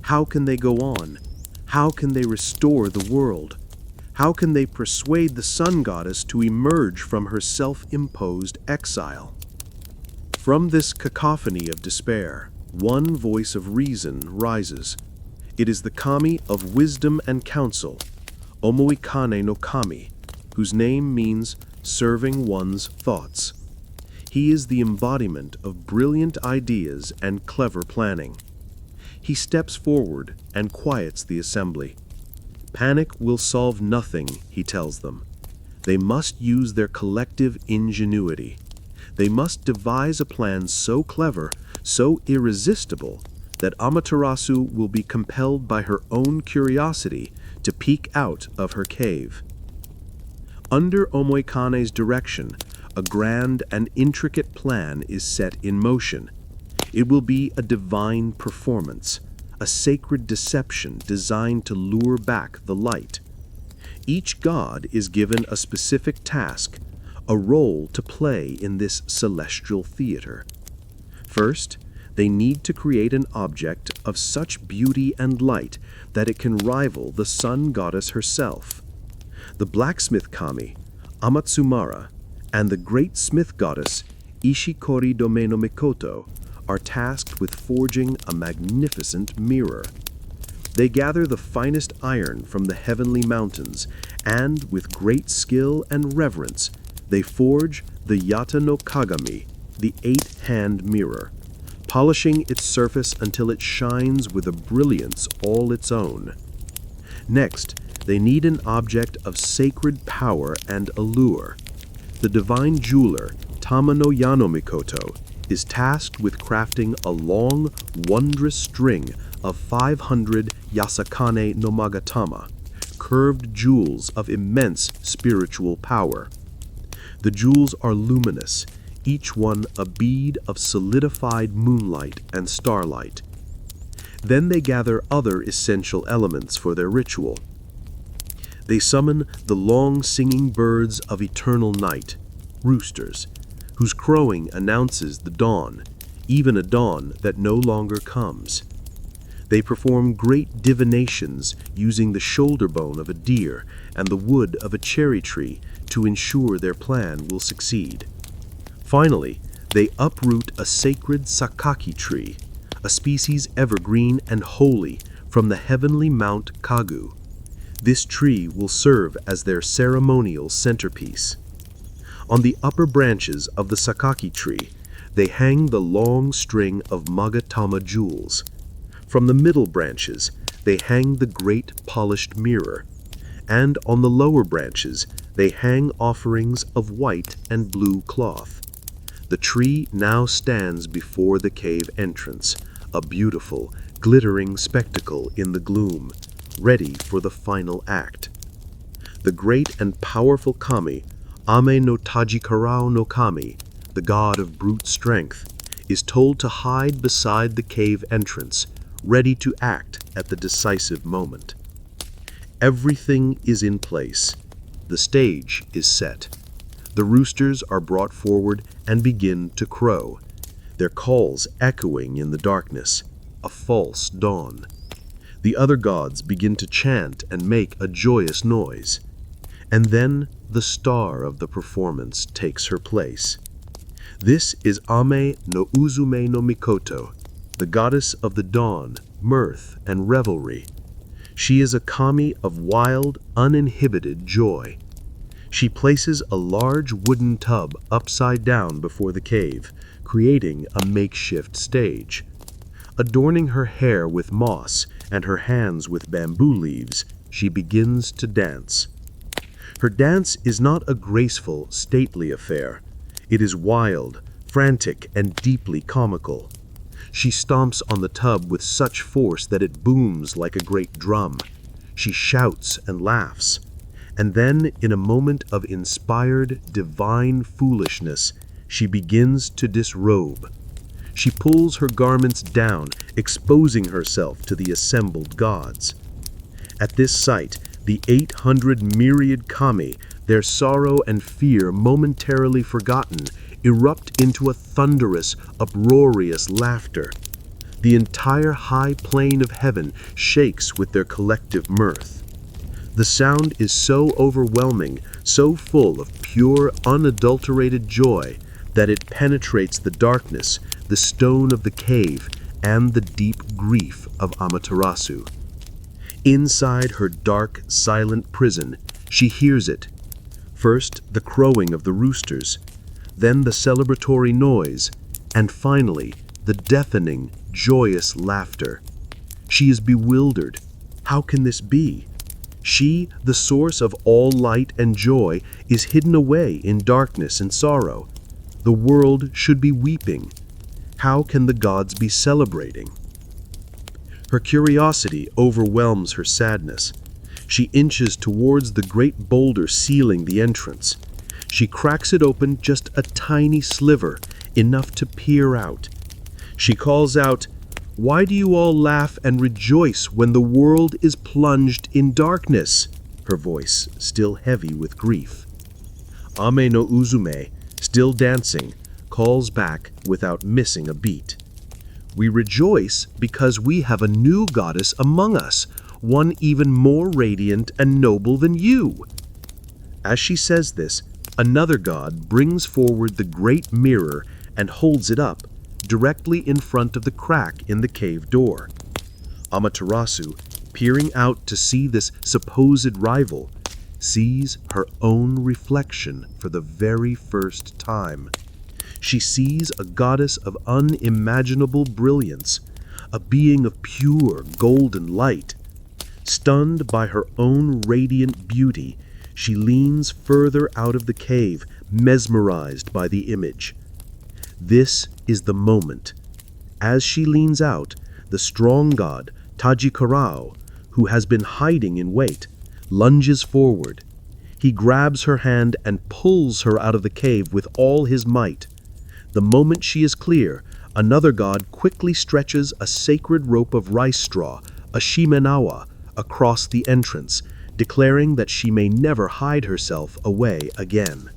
How can they go on? How can they restore the world? How can they persuade the sun goddess to emerge from her self-imposed exile? From this cacophony of despair, one voice of reason rises. It is the kami of wisdom and counsel, Omoikane no Kami, whose name means serving one's thoughts. He is the embodiment of brilliant ideas and clever planning. He steps forward and quiets the assembly. Panic will solve nothing, he tells them. They must use their collective ingenuity. They must devise a plan so clever, so irresistible, that Amaterasu will be compelled by her own curiosity to peek out of her cave. Under Omoikane's direction, a grand and intricate plan is set in motion. It will be a divine performance, a sacred deception designed to lure back the light. Each god is given a specific task, a role to play in this celestial theater. First, they need to create an object of such beauty and light that it can rival the sun goddess herself. The blacksmith kami, Amatsumara, and the great smith goddess, Ishikori Domeno Mikoto, are tasked with forging a magnificent mirror. They gather the finest iron from the heavenly mountains, and with great skill and reverence, they forge the Yata no Kagami, the 8-hand mirror, polishing its surface until it shines with a brilliance all its own. Next, they need an object of sacred power and allure. The divine jeweler, Tamano Yano Mikoto, is tasked with crafting a long, wondrous string of 500 Yasakane no Magatama, curved jewels of immense spiritual power. The jewels are luminous, each one a bead of solidified moonlight and starlight. Then they gather other essential elements for their ritual. They summon the long-singing birds of eternal night, roosters, whose crowing announces the dawn, even a dawn that no longer comes. They perform great divinations using the shoulder bone of a deer and the wood of a cherry tree to ensure their plan will succeed. Finally, they uproot a sacred sakaki tree, a species evergreen and holy from the heavenly Mount Kagu. This tree will serve as their ceremonial centerpiece. On the upper branches of the sakaki tree, they hang the long string of Magatama jewels. From the middle branches, they hang the great polished mirror, and on the lower branches, they hang offerings of white and blue cloth. The tree now stands before the cave entrance, a beautiful, glittering spectacle in the gloom, ready for the final act. The great and powerful kami, Ame no Tajikarao no Kami, the god of brute strength, is told to hide beside the cave entrance, ready to act at the decisive moment. Everything is in place. The stage is set. The roosters are brought forward and begin to crow, their calls echoing in the darkness, a false dawn. The other gods begin to chant and make a joyous noise. And then the star of the performance takes her place. This is Ame no Uzume no Mikoto, the goddess of the dawn, mirth, and revelry. She is a kami of wild, uninhibited joy. She places a large wooden tub upside down before the cave, creating a makeshift stage. Adorning her hair with moss and her hands with bamboo leaves, she begins to dance. Her dance is not a graceful, stately affair. It is wild, frantic, and deeply comical. She stomps on the tub with such force that it booms like a great drum. She shouts and laughs. And then, in a moment of inspired, divine foolishness, she begins to disrobe. She pulls her garments down, exposing herself to the assembled gods. At this sight, the 800 myriad kami, their sorrow and fear momentarily forgotten, erupt into a thunderous, uproarious laughter. The entire high plane of heaven shakes with their collective mirth. The sound is so overwhelming, so full of pure, unadulterated joy, that it penetrates the darkness, the stone of the cave, and the deep grief of Amaterasu. Inside her dark, silent prison, she hears it. First, the crowing of the roosters, then the celebratory noise, and finally, the deafening, joyous laughter. She is bewildered. How can this be? She, the source of all light and joy, is hidden away in darkness and sorrow. The world should be weeping. How can the gods be celebrating? Her curiosity overwhelms her sadness. She inches towards the great boulder sealing the entrance. She cracks it open just a tiny sliver, enough to peer out. She calls out, "Why do you all laugh and rejoice when the world is plunged in darkness?" Her voice still heavy with grief. Ame no Uzume, still dancing, calls back without missing a beat. "We rejoice because we have a new goddess among us, one even more radiant and noble than you." As she says this, another god brings forward the great mirror and holds it up, directly in front of the crack in the cave door. Amaterasu, peering out to see this supposed rival, sees her own reflection for the very first time. She sees a goddess of unimaginable brilliance, a being of pure golden light. Stunned by her own radiant beauty, she leans further out of the cave, mesmerized by the image. This is the moment. As she leans out, the strong god, Tajikarao, who has been hiding in wait, lunges forward. He grabs her hand and pulls her out of the cave with all his might. The moment she is clear, another god quickly stretches a sacred rope of rice straw, a shimenawa, across the entrance, declaring that she may never hide herself away again.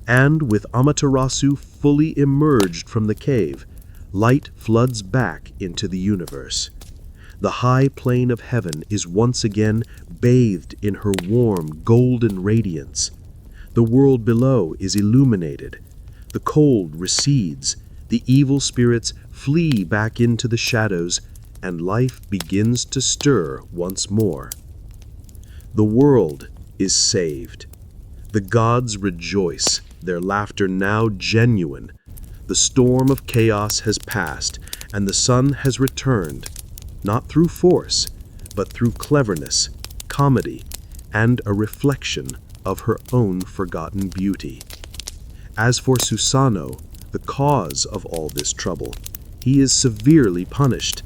And with Amaterasu fully emerged from the cave, light floods back into the universe. The high plane of heaven is once again bathed in her warm, golden radiance. The world below is illuminated. The cold recedes, the evil spirits flee back into the shadows, and life begins to stir once more. The world is saved. The gods rejoice, their laughter now genuine. The storm of chaos has passed, and the sun has returned, not through force, but through cleverness, comedy, and a reflection of her own forgotten beauty. As for Susanoo, the cause of all this trouble, he is severely punished.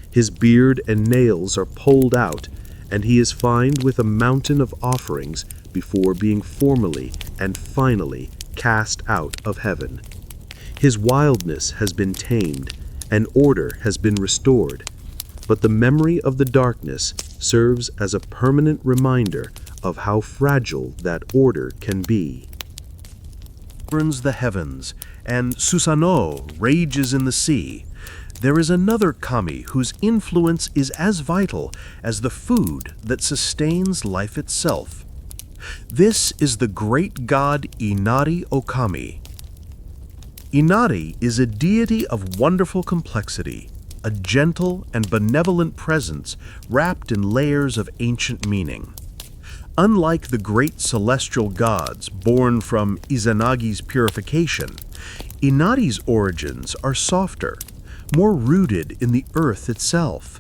His beard and nails are pulled out, and he is fined with a mountain of offerings before being formally and finally cast out of heaven. His wildness has been tamed, and order has been restored, but the memory of the darkness serves as a permanent reminder of how fragile that order can be. burns the heavens, and Susanoo rages in the sea, there is another kami whose influence is as vital as the food that sustains life itself. This is the great god Inari Okami. Inari is a deity of wonderful complexity, a gentle and benevolent presence wrapped in layers of ancient meaning. Unlike the great celestial gods born from Izanagi's purification, Inari's origins are softer, more rooted in the earth itself.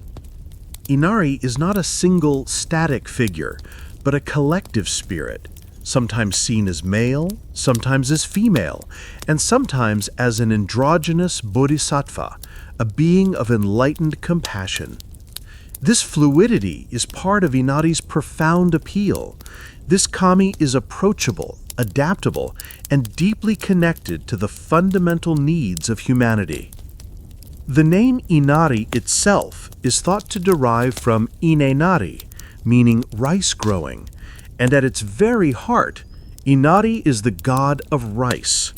Inari is not a single static figure, but a collective spirit, sometimes seen as male, sometimes as female, and sometimes as an androgynous bodhisattva, a being of enlightened compassion. This fluidity is part of Inari's profound appeal. This kami is approachable, adaptable, and deeply connected to the fundamental needs of humanity. The name Inari itself is thought to derive from Inenari, meaning rice growing, and at its very heart, Inari is the god of rice.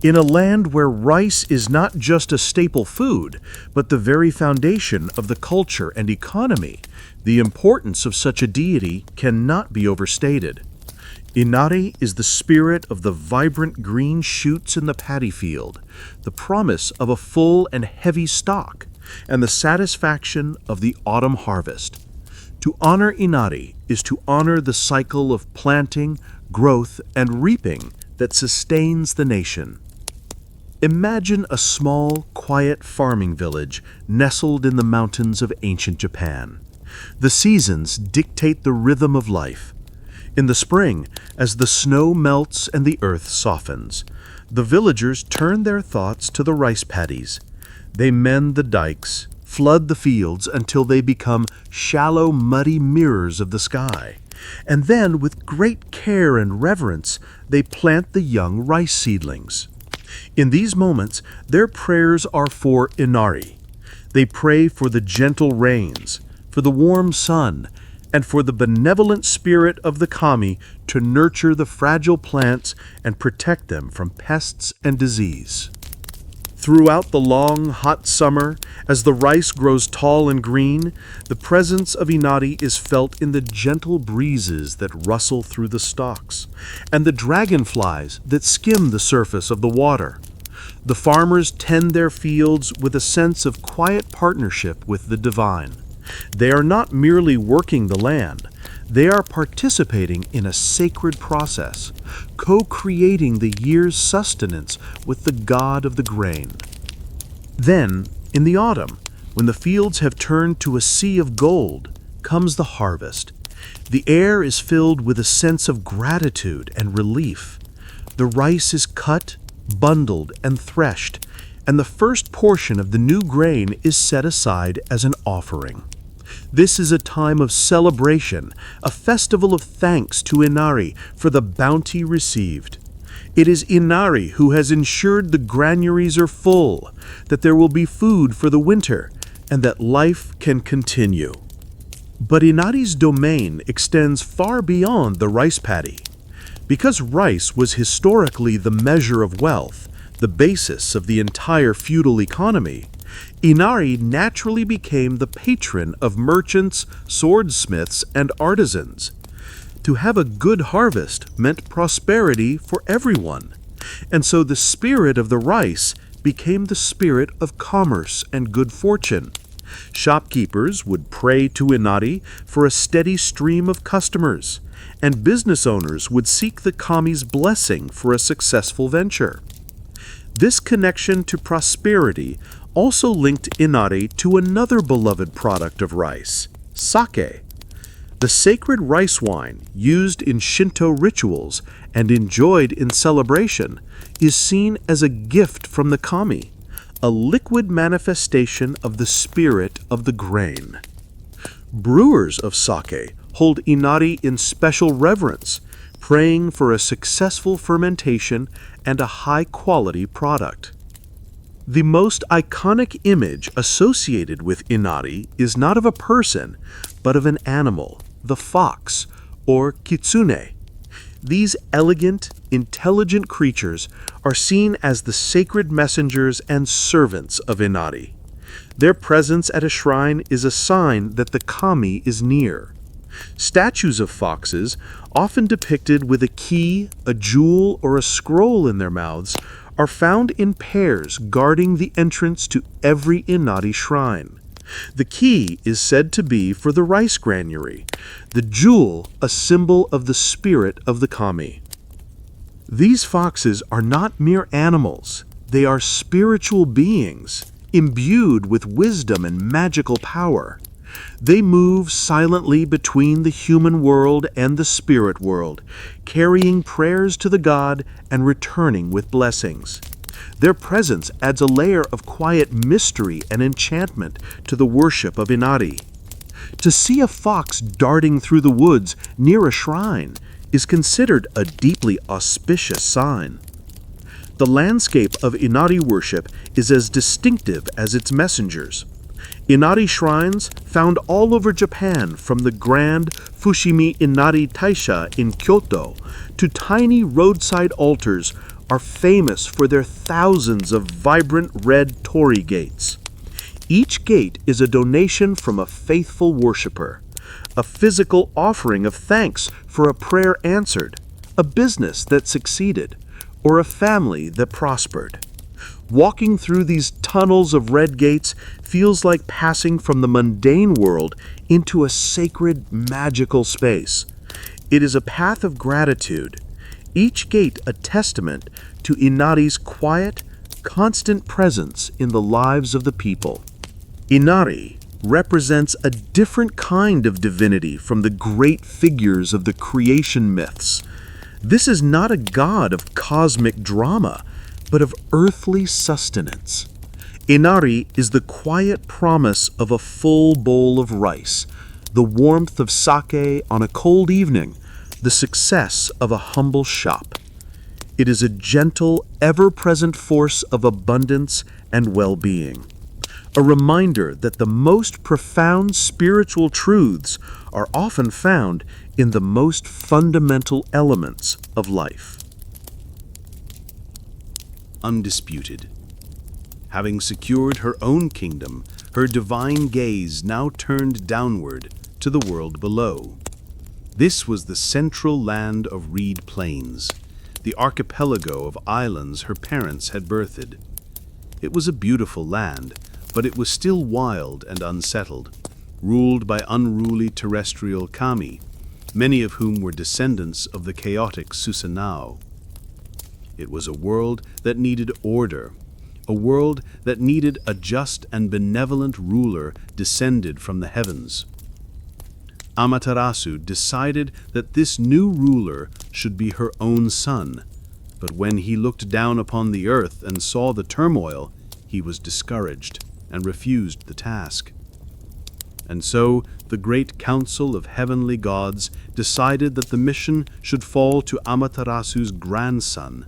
In a land where rice is not just a staple food, but the very foundation of the culture and economy, the importance of such a deity cannot be overstated. Inari is the spirit of the vibrant green shoots in the paddy field, the promise of a full and heavy stock, and the satisfaction of the autumn harvest. To honor Inari is to honor the cycle of planting, growth, and reaping that sustains the nation. Imagine a small, quiet farming village nestled in the mountains of ancient Japan. The seasons dictate the rhythm of life. In the spring, as the snow melts and the earth softens, the villagers turn their thoughts to the rice paddies. They mend the dikes, flood the fields until they become shallow, muddy mirrors of the sky. And then, with great care and reverence, they plant the young rice seedlings. In these moments, their prayers are for Inari. They pray for the gentle rains, for the warm sun, and for the benevolent spirit of the kami to nurture the fragile plants and protect them from pests and disease. Throughout the long, hot summer, as the rice grows tall and green, the presence of Inari is felt in the gentle breezes that rustle through the stalks, and the dragonflies that skim the surface of the water. The farmers tend their fields with a sense of quiet partnership with the divine. They are not merely working the land, they are participating in a sacred process, co-creating the year's sustenance with the god of the grain. Then, in the autumn, when the fields have turned to a sea of gold, comes the harvest. The air is filled with a sense of gratitude and relief. The rice is cut, bundled, and threshed, and the first portion of the new grain is set aside as an offering. This is a time of celebration, a festival of thanks to Inari for the bounty received. It is Inari who has ensured the granaries are full, that there will be food for the winter, and that life can continue. But Inari's domain extends far beyond the rice paddy. Because rice was historically the measure of wealth, the basis of the entire feudal economy, Inari naturally became the patron of merchants, swordsmiths, and artisans. To have a good harvest meant prosperity for everyone, and so the spirit of the rice became the spirit of commerce and good fortune. Shopkeepers would pray to Inari for a steady stream of customers, and business owners would seek the kami's blessing for a successful venture. This connection to prosperity also linked Inari to another beloved product of rice, sake. The sacred rice wine used in Shinto rituals and enjoyed in celebration is seen as a gift from the kami, a liquid manifestation of the spirit of the grain. Brewers of sake hold Inari in special reverence, praying for a successful fermentation and a high-quality product. The most iconic image associated with Inari is not of a person, but of an animal, the fox, or kitsune. These elegant, intelligent creatures are seen as the sacred messengers and servants of Inari. Their presence at a shrine is a sign that the kami is near. Statues of foxes, often depicted with a key, a jewel, or a scroll in their mouths, are found in pairs guarding the entrance to every Inari shrine. The key is said to be for the rice granary, the jewel a symbol of the spirit of the kami. These foxes are not mere animals, they are spiritual beings, imbued with wisdom and magical power. They move silently between the human world and the spirit world, carrying prayers to the god and returning with blessings. Their presence adds a layer of quiet mystery and enchantment to the worship of Inari. To see a fox darting through the woods near a shrine is considered a deeply auspicious sign. The landscape of Inari worship is as distinctive as its messengers. Inari shrines, found all over Japan from the grand Fushimi Inari Taisha in Kyoto to tiny roadside altars, are famous for their thousands of vibrant red torii gates. Each gate is a donation from a faithful worshiper, a physical offering of thanks for a prayer answered, a business that succeeded, or a family that prospered. Walking through these tunnels of red gates feels like passing from the mundane world into a sacred, magical space. It is a path of gratitude, each gate a testament to Inari's quiet, constant presence in the lives of the people. Inari represents a different kind of divinity from the great figures of the creation myths. This is not a god of cosmic drama, but of earthly sustenance. Inari is the quiet promise of a full bowl of rice, the warmth of sake on a cold evening, the success of a humble shop. It is a gentle, ever-present force of abundance and well-being, a reminder that the most profound spiritual truths are often found in the most fundamental elements of life. Undisputed. Having secured her own kingdom, her divine gaze now turned downward to the world below. This was the central land of reed plains, the archipelago of islands her parents had birthed. It was a beautiful land, but it was still wild and unsettled, ruled by unruly terrestrial kami, many of whom were descendants of the chaotic Susanoo. It was a world that needed order, a world that needed a just and benevolent ruler descended from the heavens. Amaterasu decided that this new ruler should be her own son, but when he looked down upon the earth and saw the turmoil, he was discouraged and refused the task. And so the great council of heavenly gods decided that the mission should fall to Amaterasu's grandson,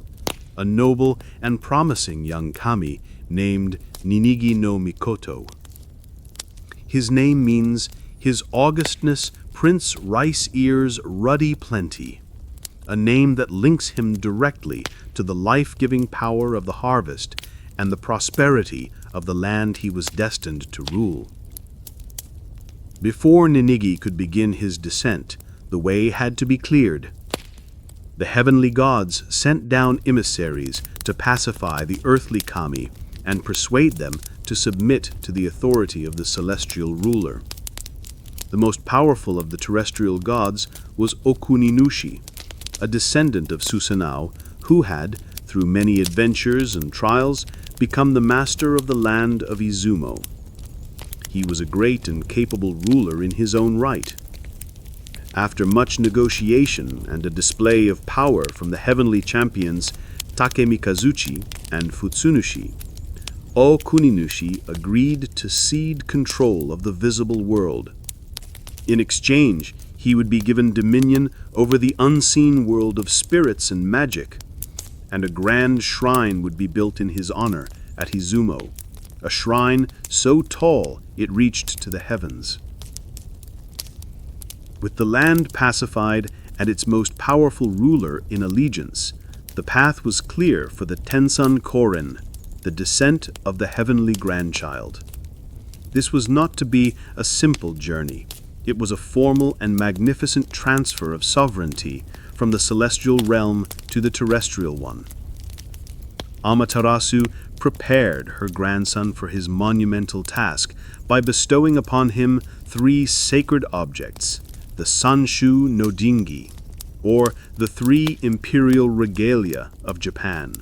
a noble and promising young kami named Ninigi no Mikoto. His name means His Augustness Prince Rice Ear's Ruddy Plenty, a name that links him directly to the life-giving power of the harvest and the prosperity of the land he was destined to rule. Before Ninigi could begin his descent, the way had to be cleared. The heavenly gods sent down emissaries to pacify the earthly kami and persuade them to submit to the authority of the celestial ruler. The most powerful of the terrestrial gods was Okuninushi, a descendant of Susanoo who had, through many adventures and trials, become the master of the land of Izumo. He was a great and capable ruler in his own right. After much negotiation and a display of power from the heavenly champions Takemikazuchi and Futsunushi, Okuninushi agreed to cede control of the visible world. In exchange, he would be given dominion over the unseen world of spirits and magic, and a grand shrine would be built in his honor at Izumo, a shrine so tall it reached to the heavens. With the land pacified and its most powerful ruler in allegiance, the path was clear for the Tensan Korin, the descent of the heavenly grandchild. This was not to be a simple journey. It was a formal and magnificent transfer of sovereignty from the celestial realm to the terrestrial one. Amaterasu prepared her grandson for his monumental task by bestowing upon him 3 sacred objects, the Sanshu no Jingi, or the 3 imperial regalia of Japan.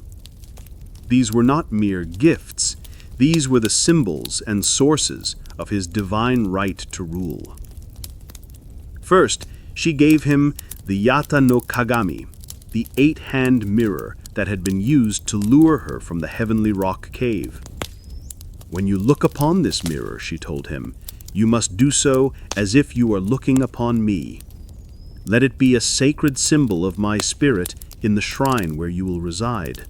These were not mere gifts, these were the symbols and sources of his divine right to rule. First, she gave him the Yata no Kagami, the 8-hand mirror that had been used to lure her from the heavenly rock cave. When you look upon this mirror, she told him, you must do so as if you are looking upon me. Let it be a sacred symbol of my spirit in the shrine where you will reside.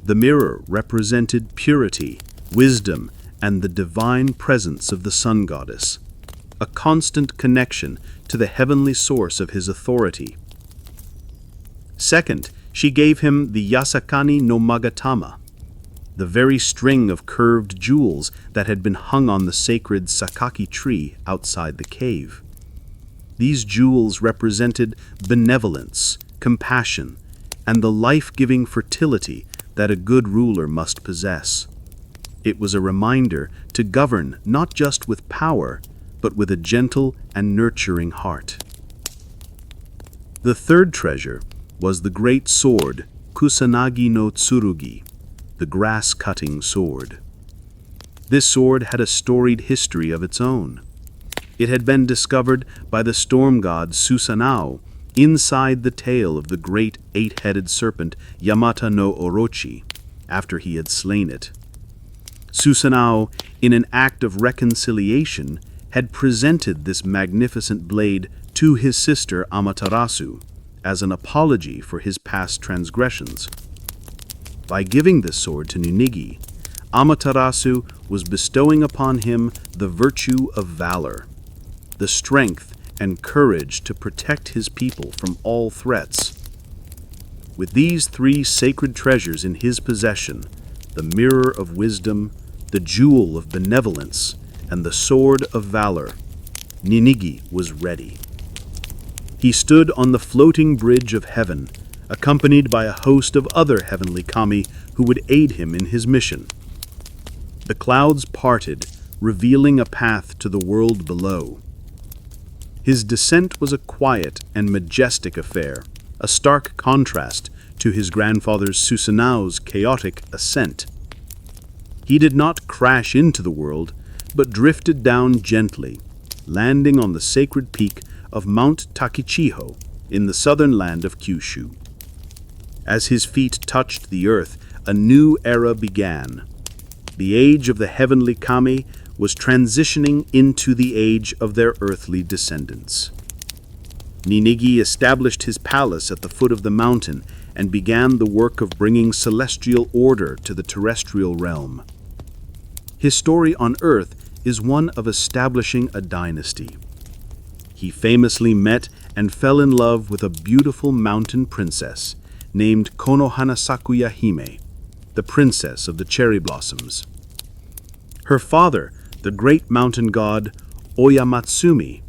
The mirror represented purity, wisdom, and the divine presence of the sun goddess, a constant connection to the heavenly source of his authority. Second, she gave him the Yasakani no Magatama, the very string of curved jewels that had been hung on the sacred Sakaki tree outside the cave. These jewels represented benevolence, compassion, and the life-giving fertility that a good ruler must possess. It was a reminder to govern not just with power, but with a gentle and nurturing heart. The third treasure was the great sword, Kusanagi no Tsurugi, the grass-cutting sword. This sword had a storied history of its own. It had been discovered by the storm god Susanoo inside the tail of the great 8-headed serpent Yamata no Orochi, after he had slain it. Susanoo, in an act of reconciliation, had presented this magnificent blade to his sister Amaterasu as an apology for his past transgressions. By giving this sword to Ninigi, Amaterasu was bestowing upon him the virtue of valor, the strength and courage to protect his people from all threats. With these 3 sacred treasures in his possession, the mirror of wisdom, the jewel of benevolence, and the sword of valor, Ninigi was ready. He stood on the floating bridge of heaven, accompanied by a host of other heavenly kami who would aid him in his mission. The clouds parted, revealing a path to the world below. His descent was a quiet and majestic affair, a stark contrast to his grandfather Susanoo's chaotic ascent. He did not crash into the world, but drifted down gently, landing on the sacred peak of Mount Takichiho in the southern land of Kyushu. As his feet touched the earth, a new era began. The age of the heavenly kami was transitioning into the age of their earthly descendants. Ninigi established his palace at the foot of the mountain and began the work of bringing celestial order to the terrestrial realm. His story on earth is one of establishing a dynasty. He famously met and fell in love with a beautiful mountain princess named Konohanasakuya Hime, the princess of the cherry blossoms. Her father, the great mountain god Oyamatsumi,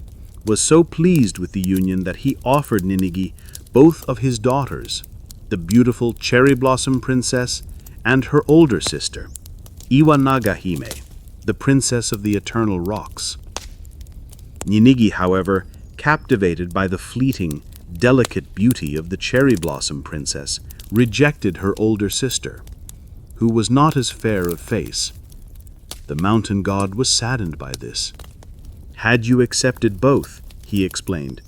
was so pleased with the union that he offered Ninigi both of his daughters, the beautiful cherry blossom princess and her older sister, Iwanaga Hime, the princess of the eternal rocks. Ninigi, however, captivated by the fleeting, delicate beauty of the cherry blossom princess, rejected her older sister, who was not as fair of face. The mountain god was saddened by this. Had you accepted both, he explained,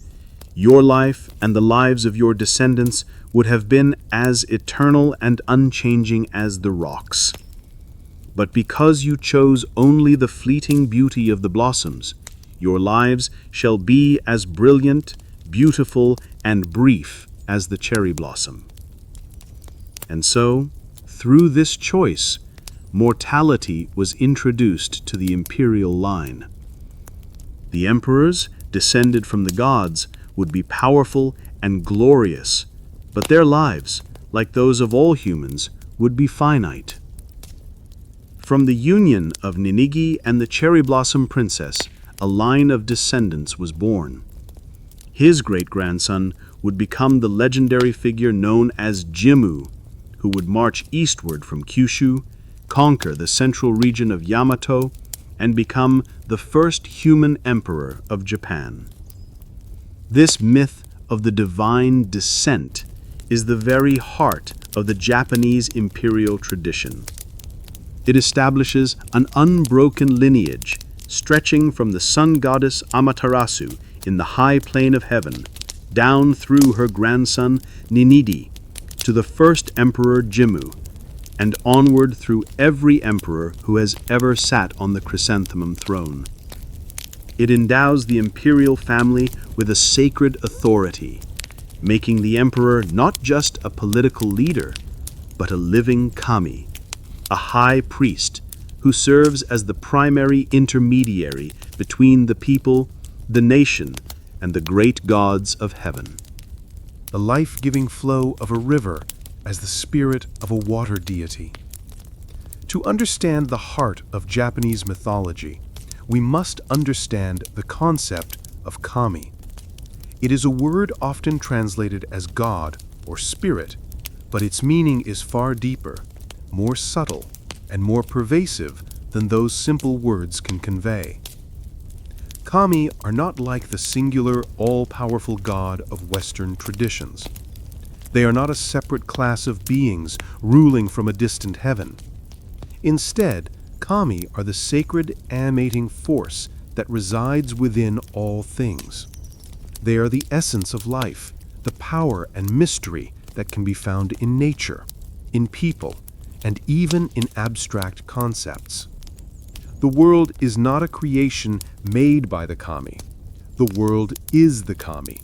your life and the lives of your descendants would have been as eternal and unchanging as the rocks. But because you chose only the fleeting beauty of the blossoms, your lives shall be as brilliant, beautiful, and brief as the cherry blossom. And so, through this choice, mortality was introduced to the imperial line. The emperors, descended from the gods, would be powerful and glorious, but their lives, like those of all humans, would be finite. From the union of Ninigi and the Cherry Blossom Princess, a line of descendants was born. His great-grandson would become the legendary figure known as Jimmu, who would march eastward from Kyushu, conquer the central region of Yamato, and become the first human emperor of Japan. This myth of the divine descent is the very heart of the Japanese imperial tradition. It establishes an unbroken lineage stretching from the sun goddess Amaterasu in the high plane of heaven, down through her grandson Ninidi, to the first emperor Jimmu, and onward through every emperor who has ever sat on the chrysanthemum throne. It endows the imperial family with a sacred authority, making the emperor not just a political leader, but a living kami, a high priest who serves as the primary intermediary between the people, the nation, and the great gods of heaven. The life-giving flow of a river as the spirit of a water deity. To understand the heart of Japanese mythology, we must understand the concept of kami. It is a word often translated as God or spirit, but its meaning is far deeper, more subtle, and more pervasive than those simple words can convey. Kami are not like the singular, all-powerful God of Western traditions. They are not a separate class of beings ruling from a distant heaven. Instead, kami are the sacred animating force that resides within all things. They are the essence of life, the power and mystery that can be found in nature, in people, and even in abstract concepts. The world is not a creation made by the kami. The world is the kami.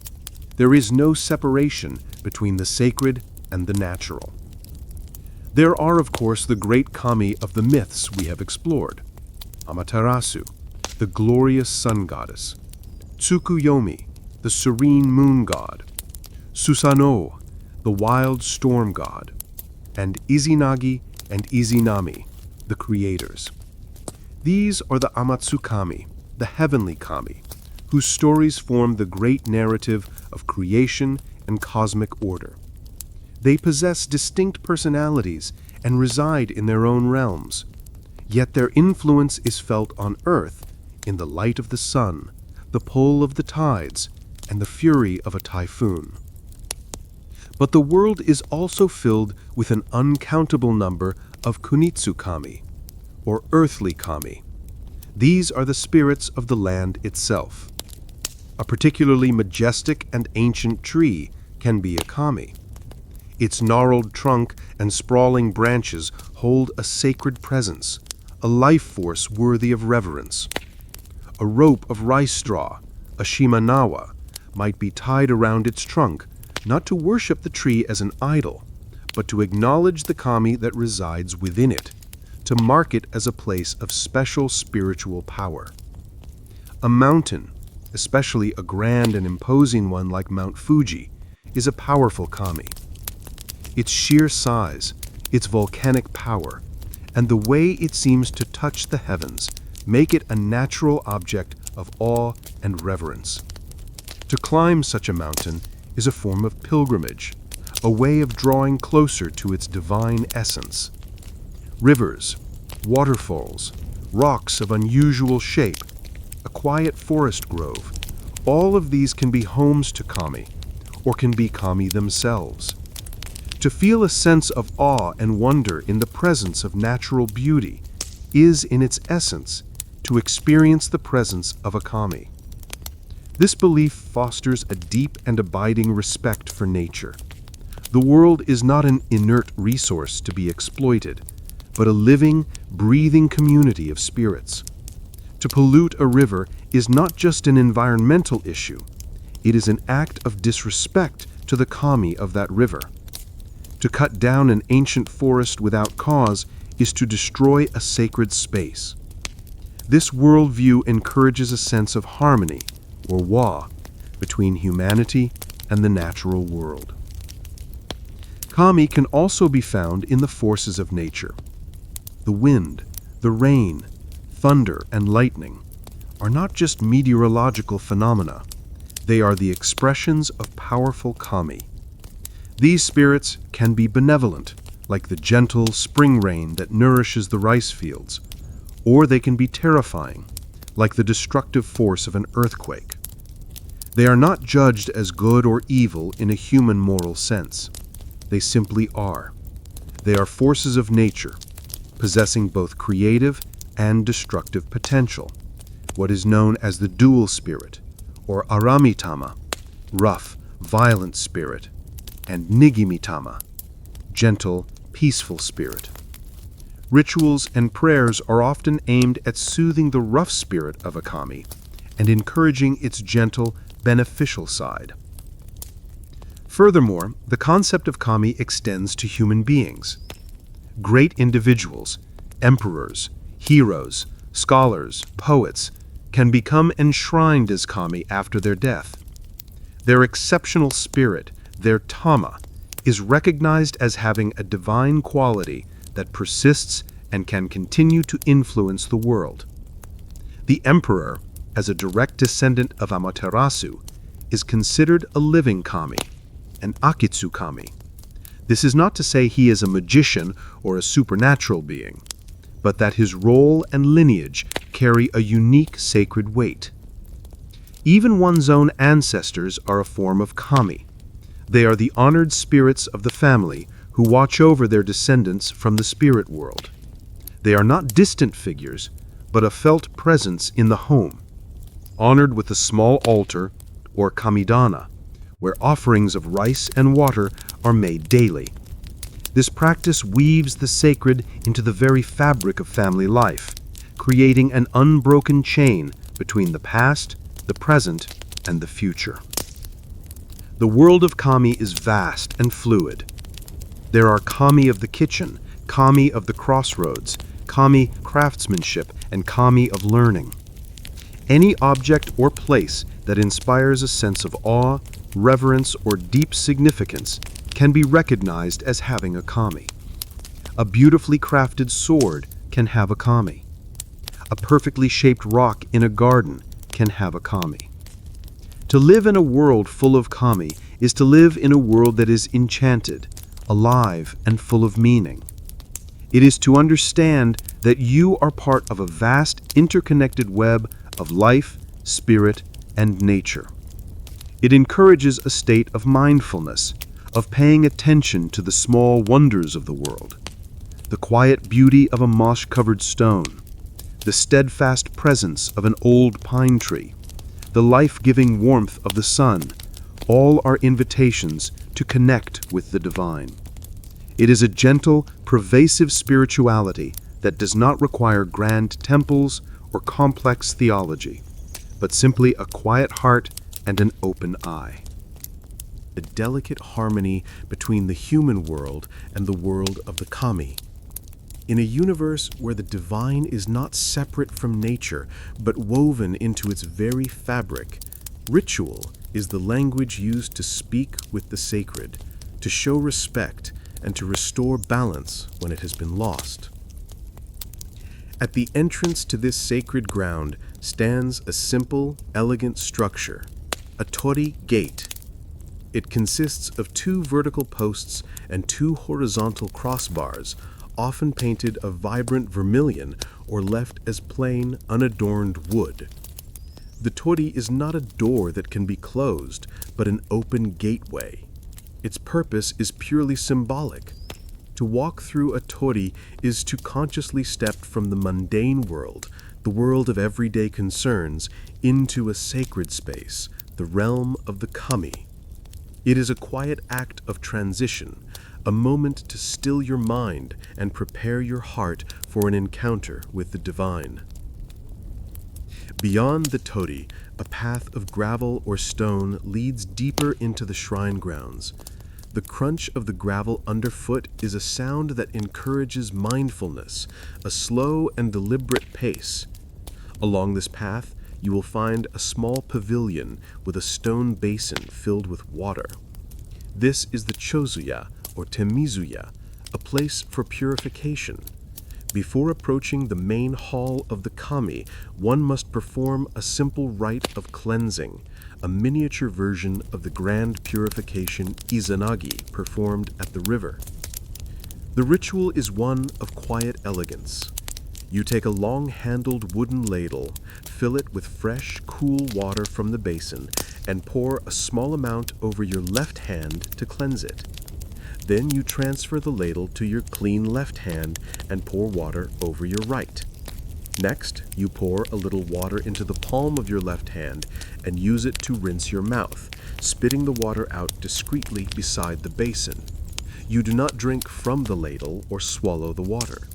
There is no separation between the sacred and the natural. There are, of course, the great kami of the myths we have explored. Amaterasu, the glorious sun goddess. Tsukuyomi, the serene moon god. Susanoo, the wild storm god. And Izanagi and Izanami, the creators. These are the Amatsukami, the heavenly kami, whose stories form the great narrative of creation and cosmic order. They possess distinct personalities and reside in their own realms, yet their influence is felt on Earth in the light of the sun, the pull of the tides, and the fury of a typhoon. But the world is also filled with an uncountable number of kunitsu-kami, or earthly kami. These are the spirits of the land itself. A particularly majestic and ancient tree can be a kami. Its gnarled trunk and sprawling branches hold a sacred presence, a life force worthy of reverence. A rope of rice straw, a shimanawa, might be tied around its trunk, not to worship the tree as an idol, but to acknowledge the kami that resides within it, to mark it as a place of special spiritual power. A mountain, especially a grand and imposing one like Mount Fuji, is a powerful kami. Its sheer size, its volcanic power, and the way it seems to touch the heavens make it a natural object of awe and reverence. To climb such a mountain is a form of pilgrimage, a way of drawing closer to its divine essence. Rivers, waterfalls, rocks of unusual shape, a quiet forest grove, all of these can be homes to kami, or can be kami themselves. To feel a sense of awe and wonder in the presence of natural beauty is, in its essence, to experience the presence of a kami. This belief fosters a deep and abiding respect for nature. The world is not an inert resource to be exploited, but a living, breathing community of spirits. To pollute a river is not just an environmental issue, it is an act of disrespect to the kami of that river. To cut down an ancient forest without cause is to destroy a sacred space. This worldview encourages a sense of harmony, or wa, between humanity and the natural world. Kami can also be found in the forces of nature. The wind, the rain, thunder, and lightning are not just meteorological phenomena. They are the expressions of powerful Kami. These spirits can be benevolent, like the gentle spring rain that nourishes the rice fields, or they can be terrifying, like the destructive force of an earthquake. They are not judged as good or evil in a human moral sense. They simply are. They are forces of nature, possessing both creative and destructive potential, what is known as the dual spirit, or Aramitama, rough, violent spirit, and Nigimitama, gentle, peaceful spirit. Rituals and prayers are often aimed at soothing the rough spirit of a kami and encouraging its gentle, beneficial side. Furthermore, the concept of kami extends to human beings. Great individuals, emperors, heroes, scholars, poets, can become enshrined as kami after their death. Their exceptional spirit, their tama, is recognized as having a divine quality that persists and can continue to influence the world. The emperor, as a direct descendant of Amaterasu, is considered a living kami, an akitsu kami. This is not to say he is a magician or a supernatural being, but that his role and lineage carry a unique sacred weight. Even one's own ancestors are a form of kami. They are the honored spirits of the family who watch over their descendants from the spirit world. They are not distant figures, but a felt presence in the home, honored with a small altar or kamidana, where offerings of rice and water are made daily. This practice weaves the sacred into the very fabric of family life, creating an unbroken chain between the past, the present, and the future. The world of kami is vast and fluid. There are kami of the kitchen, kami of the crossroads, kami craftsmanship, and kami of learning. Any object or place that inspires a sense of awe, reverence, or deep significance can be recognized as having a kami. A beautifully crafted sword can have a kami. A perfectly shaped rock in a garden can have a kami. To live in a world full of kami is to live in a world that is enchanted, alive, and full of meaning. It is to understand that you are part of a vast, interconnected web of life, spirit, and nature. It encourages a state of mindfulness, of paying attention to the small wonders of the world, the quiet beauty of a moss-covered stone, the steadfast presence of an old pine tree, the life-giving warmth of the sun. All are invitations to connect with the divine. It is a gentle, pervasive spirituality that does not require grand temples or complex theology, but simply a quiet heart and an open eye. The delicate harmony between the human world and the world of the kami. In a universe where the divine is not separate from nature, but woven into its very fabric, ritual is the language used to speak with the sacred, to show respect, and to restore balance when it has been lost. At the entrance to this sacred ground stands a simple, elegant structure, a tori gate. It consists of 2 vertical posts and 2 horizontal crossbars, often painted a vibrant vermilion or left as plain, unadorned wood. The tori is not a door that can be closed, but an open gateway. Its purpose is purely symbolic. To walk through a tori is to consciously step from the mundane world, the world of everyday concerns, into a sacred space, the realm of the kami. It is a quiet act of transition, a moment to still your mind and prepare your heart for an encounter with the divine. Beyond the tori, a path of gravel or stone leads deeper into the shrine grounds. The crunch of the gravel underfoot is a sound that encourages mindfulness, a slow and deliberate pace. Along this path, you will find a small pavilion with a stone basin filled with water. This is the chozuya, or temizuya, a place for purification. Before approaching the main hall of the kami, one must perform a simple rite of cleansing, a miniature version of the grand purification izanagi performed at the river. The ritual is one of quiet elegance. You take a long-handled wooden ladle, fill it with fresh, cool water from the basin, and pour a small amount over your left hand to cleanse it. Then you transfer the ladle to your clean left hand and pour water over your right. Next, you pour a little water into the palm of your left hand and use it to rinse your mouth, spitting the water out discreetly beside the basin. You do not drink from the ladle or swallow the water.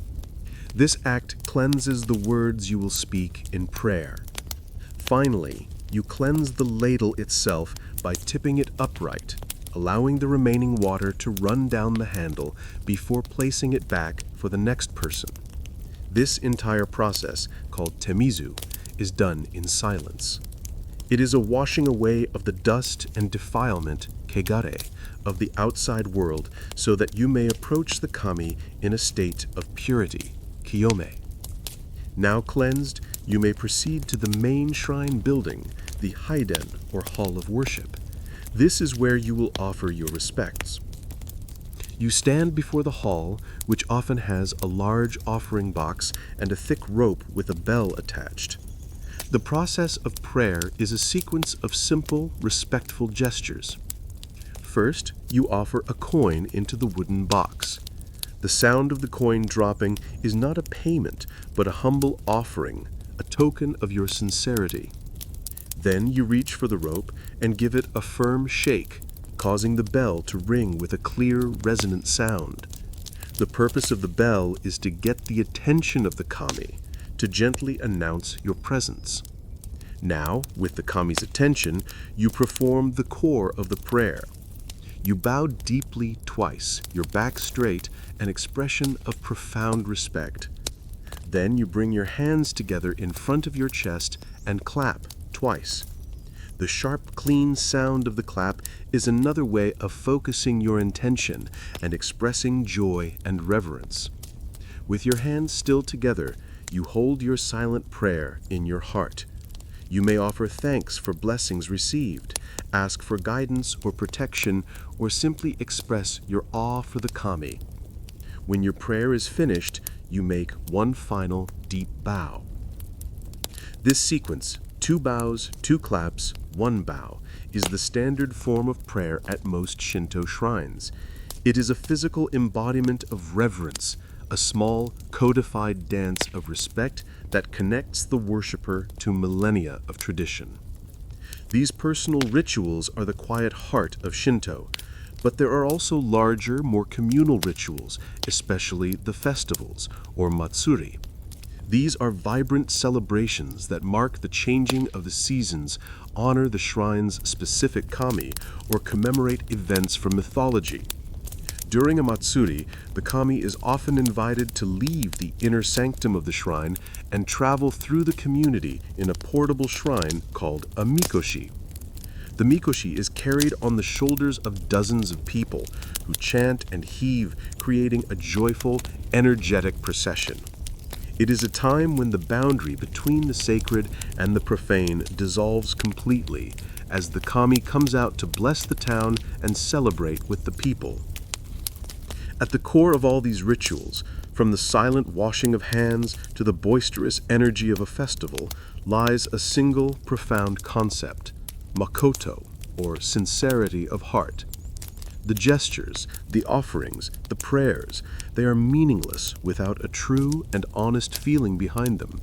This act cleanses the words you will speak in prayer. Finally, you cleanse the ladle itself by tipping it upright, allowing the remaining water to run down the handle before placing it back for the next person. This entire process, called temizu, is done in silence. It is a washing away of the dust and defilement, kegare, of the outside world so that you may approach the kami in a state of purity, kiyome. Now cleansed, you may proceed to the main shrine building, the haiden, or hall of worship. This is where you will offer your respects. You stand before the hall, which often has a large offering box and a thick rope with a bell attached. The process of prayer is a sequence of simple, respectful gestures. First, you offer a coin into the wooden box. The sound of the coin dropping is not a payment, but a humble offering, a token of your sincerity. Then you reach for the rope and give it a firm shake, causing the bell to ring with a clear, resonant sound. The purpose of the bell is to get the attention of the kami, to gently announce your presence. Now, with the kami's attention, you perform the core of the prayer. You bow deeply twice, your back straight, an expression of profound respect. Then you bring your hands together in front of your chest and clap twice. The sharp, clean sound of the clap is another way of focusing your intention and expressing joy and reverence. With your hands still together, you hold your silent prayer in your heart. You may offer thanks for blessings received, ask for guidance or protection, or simply express your awe for the kami. When your prayer is finished, you make one final deep bow. This sequence, 2 bows, 2 claps, 1 bow, is the standard form of prayer at most Shinto shrines. It is a physical embodiment of reverence, a small, codified dance of respect that connects the worshiper to millennia of tradition. These personal rituals are the quiet heart of Shinto, but there are also larger, more communal rituals, especially the festivals, or matsuri. These are vibrant celebrations that mark the changing of the seasons, honor the shrine's specific kami, or commemorate events from mythology. During a matsuri, the kami is often invited to leave the inner sanctum of the shrine and travel through the community in a portable shrine called a mikoshi. The mikoshi is carried on the shoulders of dozens of people who chant and heave, creating a joyful, energetic procession. It is a time when the boundary between the sacred and the profane dissolves completely, as the kami comes out to bless the town and celebrate with the people. At the core of all these rituals, from the silent washing of hands to the boisterous energy of a festival, lies a single profound concept, makoto, or sincerity of heart. The gestures, the offerings, the prayers, they are meaningless without a true and honest feeling behind them.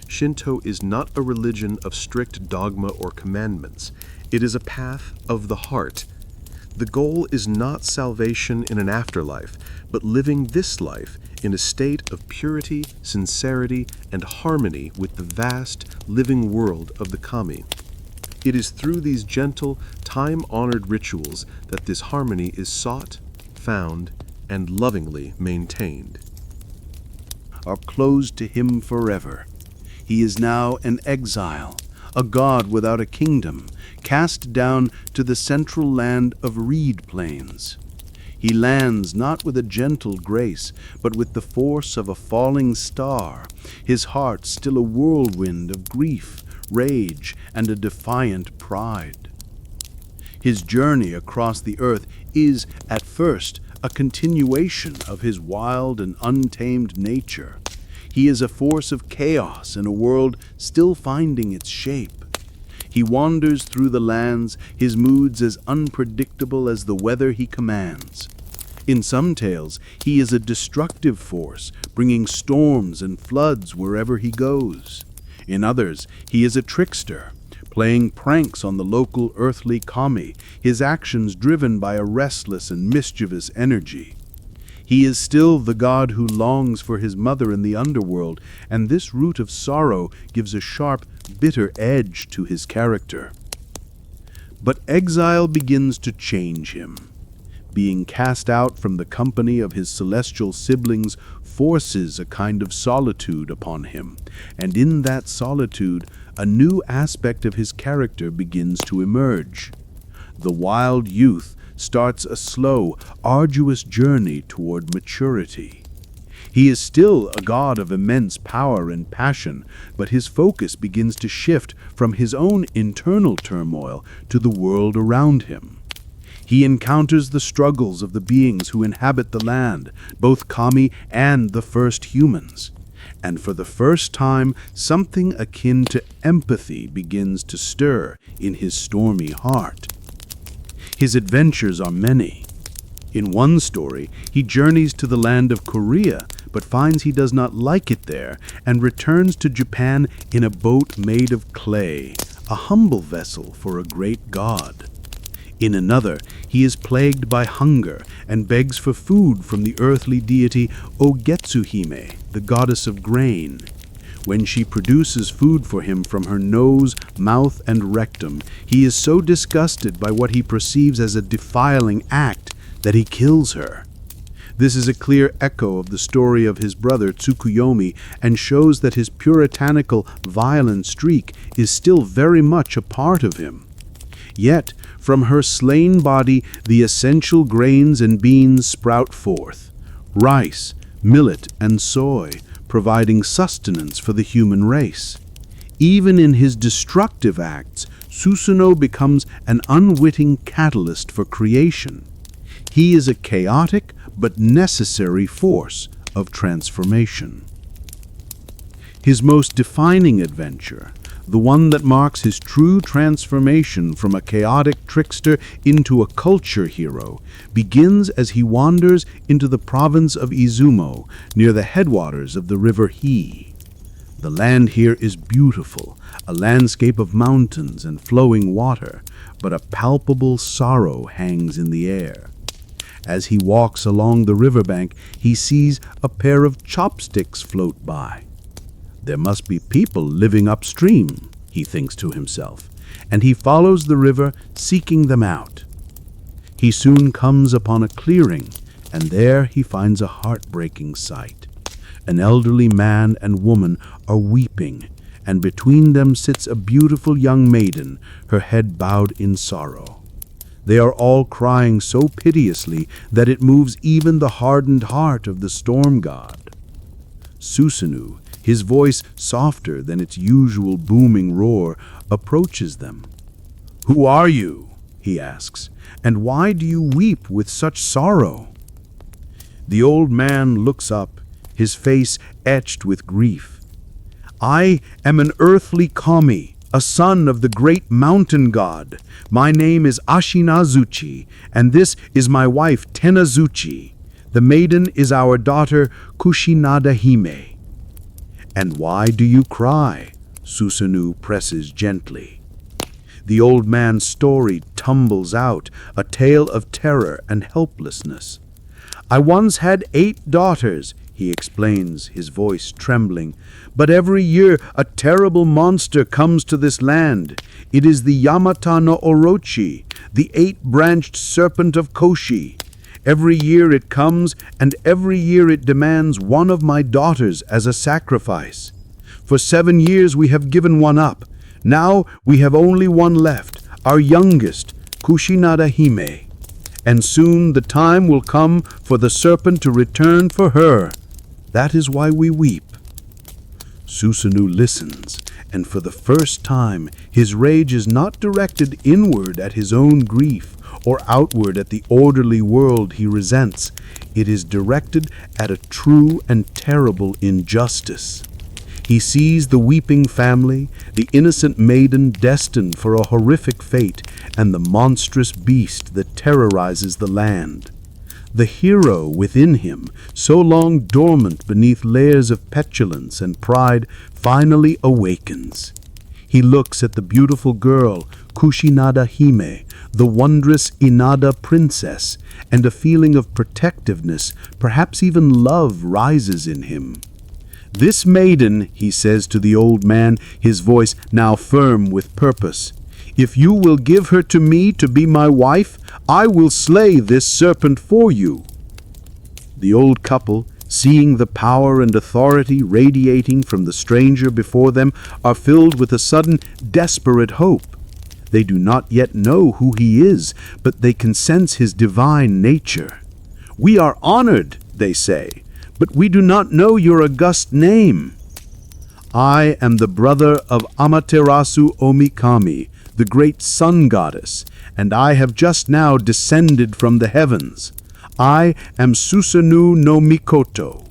Shinto is not a religion of strict dogma or commandments. It is a path of the heart. The goal is not salvation in an afterlife, but living this life in a state of purity, sincerity, and harmony with the vast, living world of the kami. It is through these gentle, time-honored rituals that this harmony is sought, found, and lovingly maintained. Are closed to him forever. He is now an exile, a god without a kingdom, cast down to the central land of reed plains. He lands not with a gentle grace, but with the force of a falling star, his heart still a whirlwind of grief, rage, and a defiant pride. His journey across the earth is, at first, a continuation of his wild and untamed nature. He is a force of chaos in a world still finding its shape. He wanders through the lands, his moods as unpredictable as the weather he commands. In some tales, he is a destructive force, bringing storms and floods wherever he goes. In others, he is a trickster, playing pranks on the local earthly kami, his actions driven by a restless and mischievous energy. He is still the god who longs for his mother in the underworld, and this root of sorrow gives a sharp, bitter edge to his character. But exile begins to change him. Being cast out from the company of his celestial siblings forces a kind of solitude upon him, and in that solitude, a new aspect of his character begins to emerge. The wild youth starts a slow, arduous journey toward maturity. He is still a god of immense power and passion, but his focus begins to shift from his own internal turmoil to the world around him. He encounters the struggles of the beings who inhabit the land, both kami and the first humans. And for the first time, something akin to empathy begins to stir in his stormy heart. His adventures are many. In one story, he journeys to the land of Korea, but finds he does not like it there, and returns to Japan in a boat made of clay, a humble vessel for a great god. In another, he is plagued by hunger and begs for food from the earthly deity Ogetsuhime, the goddess of grain. When she produces food for him from her nose, mouth, and rectum, he is so disgusted by what he perceives as a defiling act that he kills her. This is a clear echo of the story of his brother Tsukuyomi and shows that his puritanical, violent streak is still very much a part of him. Yet, from her slain body, the essential grains and beans sprout forth: rice, millet, and soy, providing sustenance for the human race. Even in his destructive acts, Susanoo becomes an unwitting catalyst for creation. He is a chaotic but necessary force of transformation. His most defining adventure, the one that marks his true transformation from a chaotic trickster into a culture hero, begins as he wanders into the province of Izumo, near the headwaters of the river Hii. The land here is beautiful, a landscape of mountains and flowing water, but a palpable sorrow hangs in the air. As he walks along the riverbank, he sees a pair of chopsticks float by. There must be people living upstream, he thinks to himself, and he follows the river, seeking them out. He soon comes upon a clearing, and there he finds a heartbreaking sight. An elderly man and woman are weeping, and between them sits a beautiful young maiden, her head bowed in sorrow. They are all crying so piteously that it moves even the hardened heart of the storm god. Susanoo, his voice softer than its usual booming roar, approaches them. "Who are you?" he asks, "and why do you weep with such sorrow?" The old man looks up, his face etched with grief. "I am an earthly kami, a son of the great mountain god. My name is Ashinazuchi, and this is my wife Tenazuchi. The maiden is our daughter Kushinada Hime." "And why do you cry?" Susanoo presses gently. The old man's story tumbles out, a tale of terror and helplessness. "I once had 8 daughters," he explains, his voice trembling, "but every year a terrible monster comes to this land. It is the Yamata no Orochi, the 8-branched serpent of Koshi. Every year it comes, and every year it demands one of my daughters as a sacrifice. For 7 years we have given one up, Now we have only one left, our youngest, Kushinada Hime. And soon the time will come for the serpent to return for her. That is why we weep." Susanoo listens, and for the first time his rage is not directed inward at his own grief or outward at the orderly world he resents. It is directed at a true and terrible injustice. He sees the weeping family, the innocent maiden destined for a horrific fate, and the monstrous beast that terrorizes the land. The hero within him, so long dormant beneath layers of petulance and pride, finally awakens. He looks at the beautiful girl, Kushinada Hime, the wondrous Inada princess, and a feeling of protectiveness, perhaps even love, rises in him. "This maiden," he says to the old man, his voice now firm with purpose, "if you will give her to me to be my wife, I will slay this serpent for you." The old couple, seeing the power and authority radiating from the stranger before them, are filled with a sudden, desperate hope. They do not yet know who he is, but they can sense his divine nature. "We are honored," they say, "but we do not know your august name." "I am the brother of Amaterasu Omikami, the great sun goddess, and I have just now descended from the heavens. I am Susanoo no Mikoto."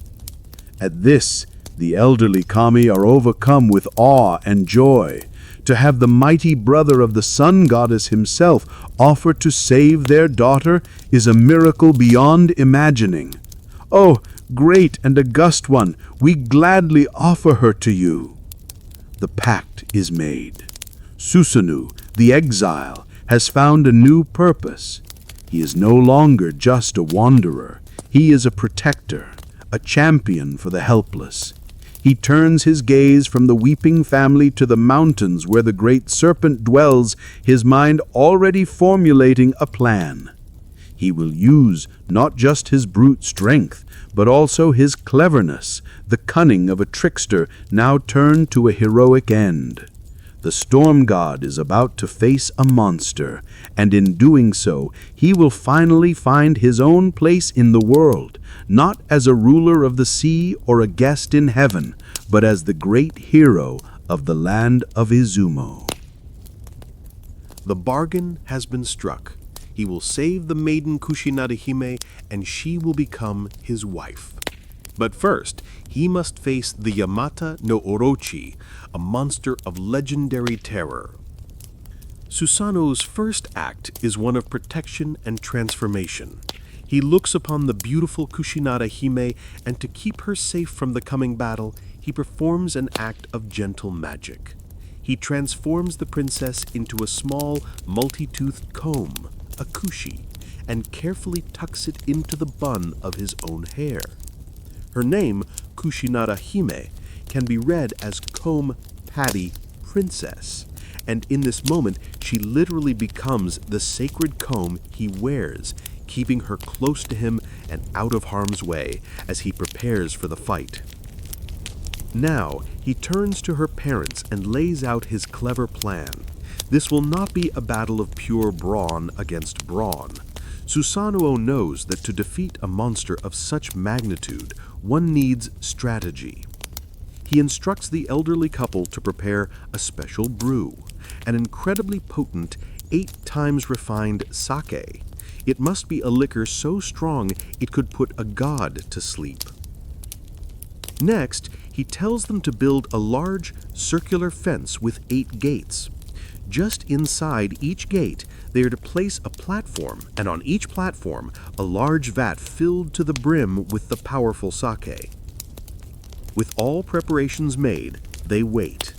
At this, the elderly kami are overcome with awe and joy. To have the mighty brother of the sun goddess himself offer to save their daughter is a miracle beyond imagining. "Oh, great and august one, we gladly offer her to you." The pact is made. Susanoo, the exile, has found a new purpose. He is no longer just a wanderer. He is a protector, a champion for the helpless. He turns his gaze from the weeping family to the mountains where the great serpent dwells, his mind already formulating a plan. He will use not just his brute strength, but also his cleverness, the cunning of a trickster now turned to a heroic end. The storm god is about to face a monster, and in doing so, he will finally find his own place in the world, not as a ruler of the sea or a guest in heaven, but as the great hero of the land of Izumo. The bargain has been struck. He will save the maiden Kushinada Hime, and she will become his wife. But first, he must face the Yamata no Orochi, a monster of legendary terror. Susanoo's first act is one of protection and transformation. He looks upon the beautiful Kushinada Hime, and to keep her safe from the coming battle, he performs an act of gentle magic. He transforms the princess into a small, multi-toothed comb, a kushi, and carefully tucks it into the bun of his own hair. Her name, Kushinada Hime, can be read as Comb Patty Princess, and in this moment she literally becomes the sacred comb he wears, keeping her close to him and out of harm's way as he prepares for the fight. Now he turns to her parents and lays out his clever plan. This will not be a battle of pure brawn against brawn. Susanoo knows that to defeat a monster of such magnitude, one needs strategy. He instructs the elderly couple to prepare a special brew, an incredibly potent, 8 times refined sake. It must be a liquor so strong it could put a god to sleep. Next, he tells them to build a large circular fence with 8 gates. Just inside each gate, they are to place a platform, and on each platform, a large vat filled to the brim with the powerful sake. With all preparations made, they wait.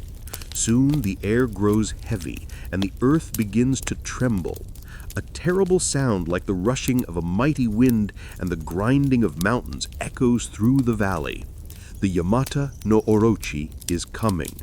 Soon the air grows heavy, and the earth begins to tremble. A terrible sound like the rushing of a mighty wind and the grinding of mountains echoes through the valley. The Yamata no Orochi is coming.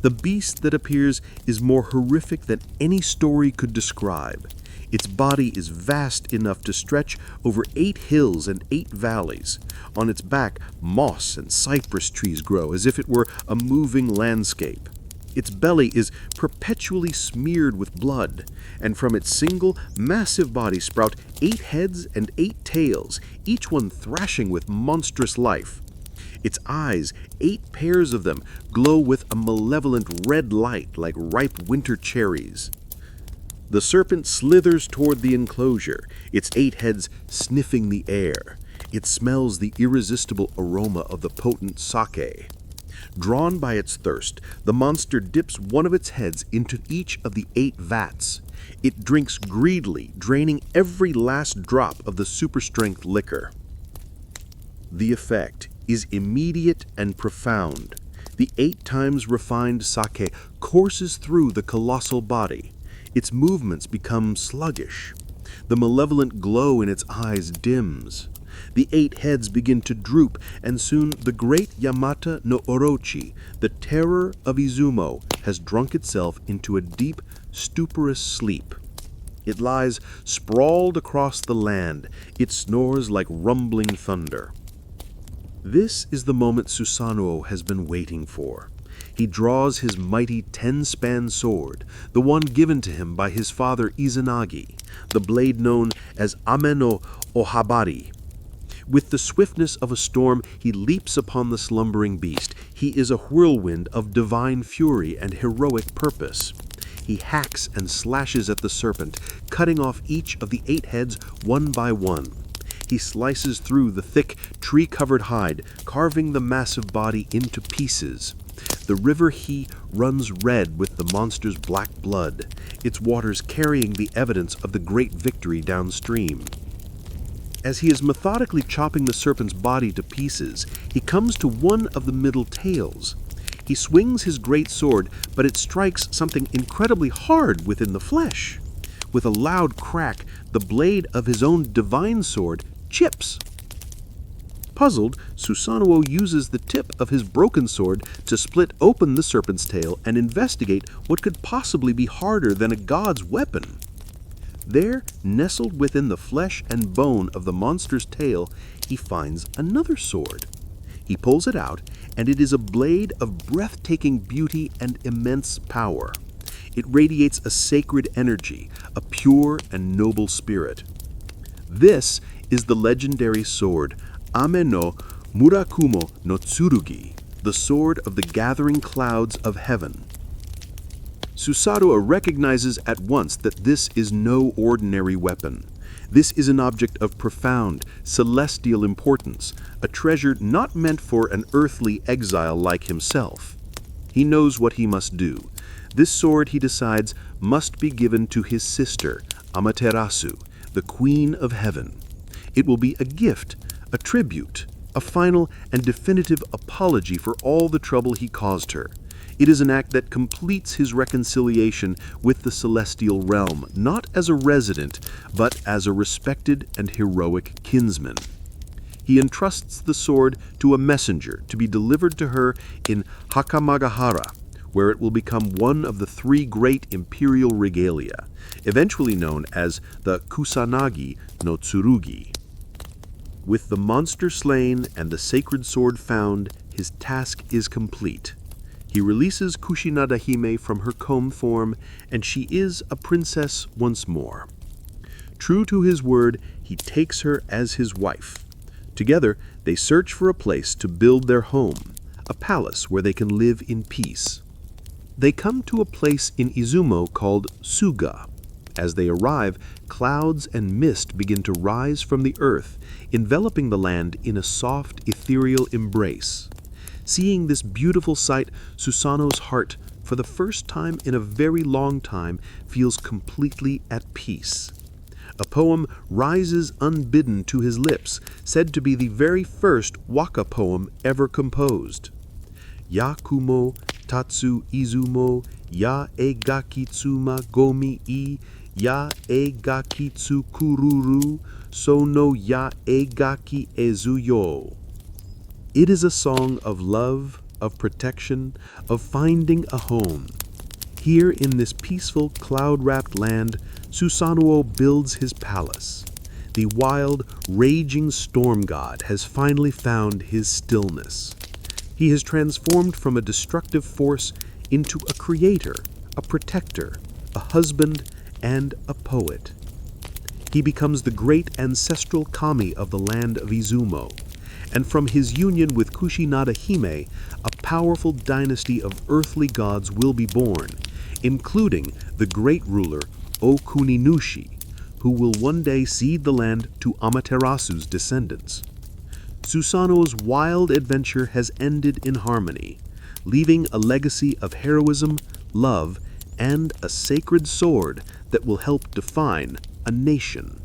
The beast that appears is more horrific than any story could describe. Its body is vast enough to stretch over 8 hills and 8 valleys. On its back, moss and cypress trees grow as if it were a moving landscape. Its belly is perpetually smeared with blood, and from its single, massive body sprout 8 heads and 8 tails, each one thrashing with monstrous life. Its eyes, 8 pairs of them, glow with a malevolent red light like ripe winter cherries. The serpent slithers toward the enclosure, its 8 heads sniffing the air. It smells the irresistible aroma of the potent sake. Drawn by its thirst, the monster dips one of its heads into each of the 8 vats. It drinks greedily, draining every last drop of the super-strength liquor. The effect is immediate and profound. The 8 times refined sake courses through the colossal body. Its movements become sluggish. The malevolent glow in its eyes dims. The 8 heads begin to droop, and soon the great Yamata no Orochi, the terror of Izumo, has drunk itself into a deep, stuporous sleep. It lies sprawled across the land. It snores like rumbling thunder. This is the moment Susanoo has been waiting for. He draws his mighty 10-span sword, the one given to him by his father Izanagi, the blade known as Ame no Ohabari. With the swiftness of a storm, he leaps upon the slumbering beast. He is a whirlwind of divine fury and heroic purpose. He hacks and slashes at the serpent, cutting off each of the 8 heads one by one. He slices through the thick, tree-covered hide, carving the massive body into pieces. The river He runs red with the monster's black blood, its waters carrying the evidence of the great victory downstream. As he is methodically chopping the serpent's body to pieces, he comes to one of the middle tails. He swings his great sword, but it strikes something incredibly hard within the flesh. With a loud crack, the blade of his own divine sword chips. Puzzled, Susanoo uses the tip of his broken sword to split open the serpent's tail and investigate what could possibly be harder than a god's weapon. There, nestled within the flesh and bone of the monster's tail, he finds another sword. He pulls it out, and it is a blade of breathtaking beauty and immense power. It radiates a sacred energy, a pure and noble spirit. This is the legendary sword Ame no Murakumo no Tsurugi, the sword of the gathering clouds of heaven. Susanoo recognizes at once that this is no ordinary weapon. This is an object of profound, celestial importance, a treasure not meant for an earthly exile like himself. He knows what he must do. This sword, he decides, must be given to his sister, Amaterasu, the Queen of Heaven. It will be a gift, a tribute, a final and definitive apology for all the trouble he caused her. It is an act that completes his reconciliation with the celestial realm, not as a resident, but as a respected and heroic kinsman. He entrusts the sword to a messenger to be delivered to her in Hakamagahara, where it will become one of the 3 great imperial regalia, eventually known as the Kusanagi no Tsurugi. With the monster slain and the sacred sword found, his task is complete. He releases Kushinada Hime from her comb form, and she is a princess once more. True to his word, he takes her as his wife. Together, they search for a place to build their home, a palace where they can live in peace. They come to a place in Izumo called Suga. As they arrive, clouds and mist begin to rise from the earth, enveloping the land in a soft, ethereal embrace. Seeing this beautiful sight, Susanoo's heart, for the first time in a very long time, feels completely at peace. A poem rises unbidden to his lips, said to be the very first waka poem ever composed. Yakumo tatsu izumo ya e gakitsuma gomi I ya e gakitsu kururu so no ya e gaki ezuyo. It is a song of love, of protection, of finding a home. Here in this peaceful, cloud-wrapped land, Susanoo builds his palace. The wild, raging storm god has finally found his stillness. He has transformed from a destructive force into a creator, a protector, a husband, and a poet. He becomes the great ancestral kami of the land of Izumo, and from his union with Kushinada Hime, a powerful dynasty of earthly gods will be born, including the great ruler Okuninushi, who will one day cede the land to Amaterasu's descendants. Susanoo's wild adventure has ended in harmony, leaving a legacy of heroism, love, and a sacred sword that will help define a nation.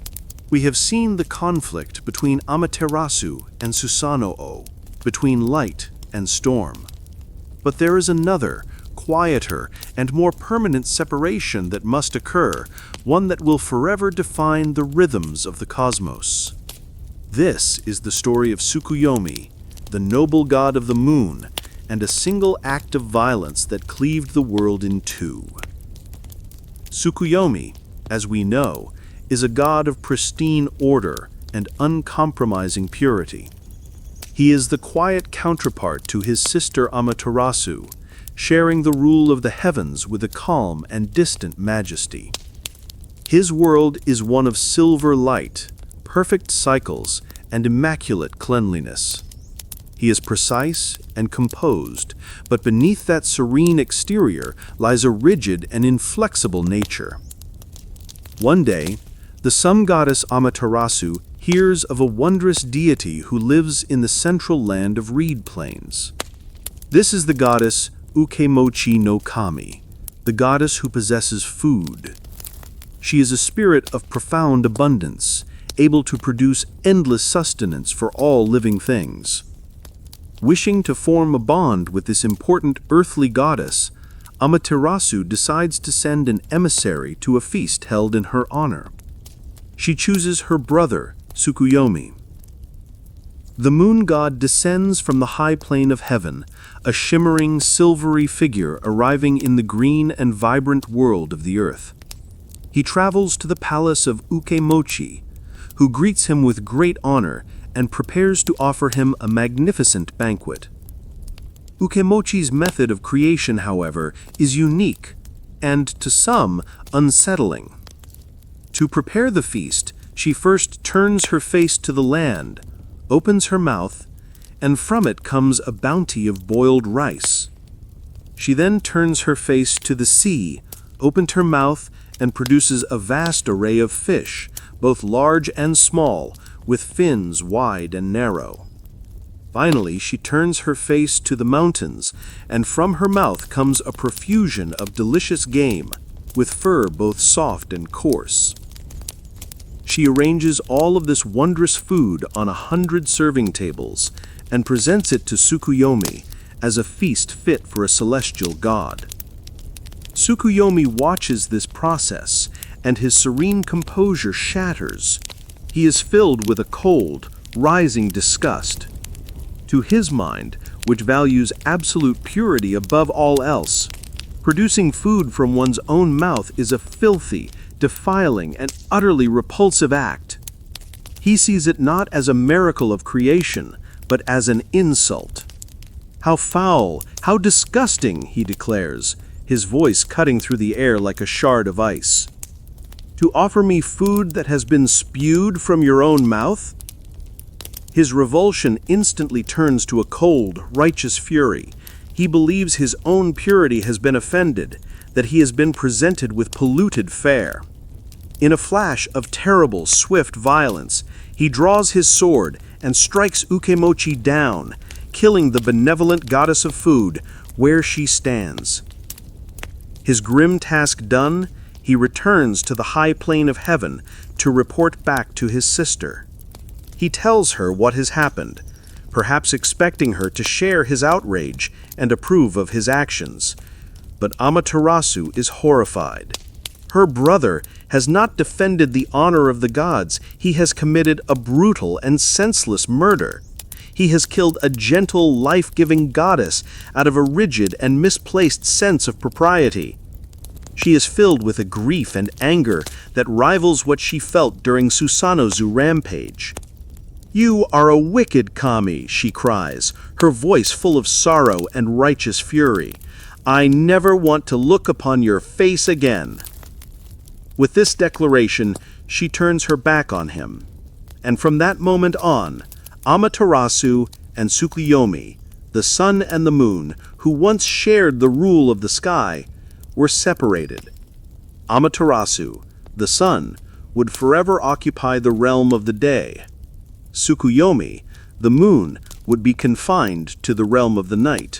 We have seen the conflict between Amaterasu and Susanoo, between light and storm. But there is another, quieter, and more permanent separation that must occur, one that will forever define the rhythms of the cosmos. This is the story of Tsukuyomi, the noble god of the moon, and a single act of violence that cleaved the world in two. Tsukuyomi, as we know, is a god of pristine order and uncompromising purity. He is the quiet counterpart to his sister Amaterasu, sharing the rule of the heavens with a calm and distant majesty. His world is one of silver light, perfect cycles, and immaculate cleanliness. He is precise and composed, but beneath that serene exterior lies a rigid and inflexible nature. One day, the sun goddess Amaterasu hears of a wondrous deity who lives in the central land of reed plains. This is the goddess Ukemochi no Kami, the goddess who possesses food. She is a spirit of profound abundance, able to produce endless sustenance for all living things. Wishing to form a bond with this important earthly goddess, Amaterasu decides to send an emissary to a feast held in her honor. She chooses her brother, Tsukuyomi. The moon god descends from the high plane of heaven, a shimmering, silvery figure arriving in the green and vibrant world of the earth. He travels to the palace of Ukemochi, who greets him with great honor and prepares to offer him a magnificent banquet. Ukemochi's method of creation, however, is unique and, to some, unsettling. To prepare the feast, she first turns her face to the land, opens her mouth, and from it comes a bounty of boiled rice. She then turns her face to the sea, opens her mouth, and produces a vast array of fish, both large and small, with fins wide and narrow. Finally, she turns her face to the mountains, and from her mouth comes a profusion of delicious game, with fur both soft and coarse. She arranges all of this wondrous food on 100 serving tables and presents it to Tsukuyomi as a feast fit for a celestial god. Tsukuyomi watches this process, and his serene composure shatters. He is filled with a cold, rising disgust. To his mind, which values absolute purity above all else, producing food from one's own mouth is a filthy, defiling, and utterly repulsive act. He sees it not as a miracle of creation, but as an insult. "How foul, how disgusting," he declares, his voice cutting through the air like a shard of ice. "To offer me food that has been spewed from your own mouth?" His revulsion instantly turns to a cold, righteous fury. He believes his own purity has been offended, that he has been presented with polluted fare. In a flash of terrible, swift violence, he draws his sword and strikes Ukemochi down, killing the benevolent goddess of food where she stands. His grim task done, he returns to the high plane of heaven to report back to his sister. He tells her what has happened, perhaps expecting her to share his outrage and approve of his actions. But Amaterasu is horrified. Her brother has not defended the honor of the gods. He has committed a brutal and senseless murder. He has killed a gentle, life-giving goddess out of a rigid and misplaced sense of propriety. She is filled with a grief and anger that rivals what she felt during Susanoo's rampage. "You are a wicked kami," she cries, her voice full of sorrow and righteous fury. I never want to look upon your face again." With this declaration, she turns her back on him. And from that moment on, Amaterasu and Tsukuyomi, the sun and the moon, who once shared the rule of the sky, were separated. Amaterasu, the sun, would forever occupy the realm of the day. Tsukuyomi, the moon, would be confined to the realm of the night.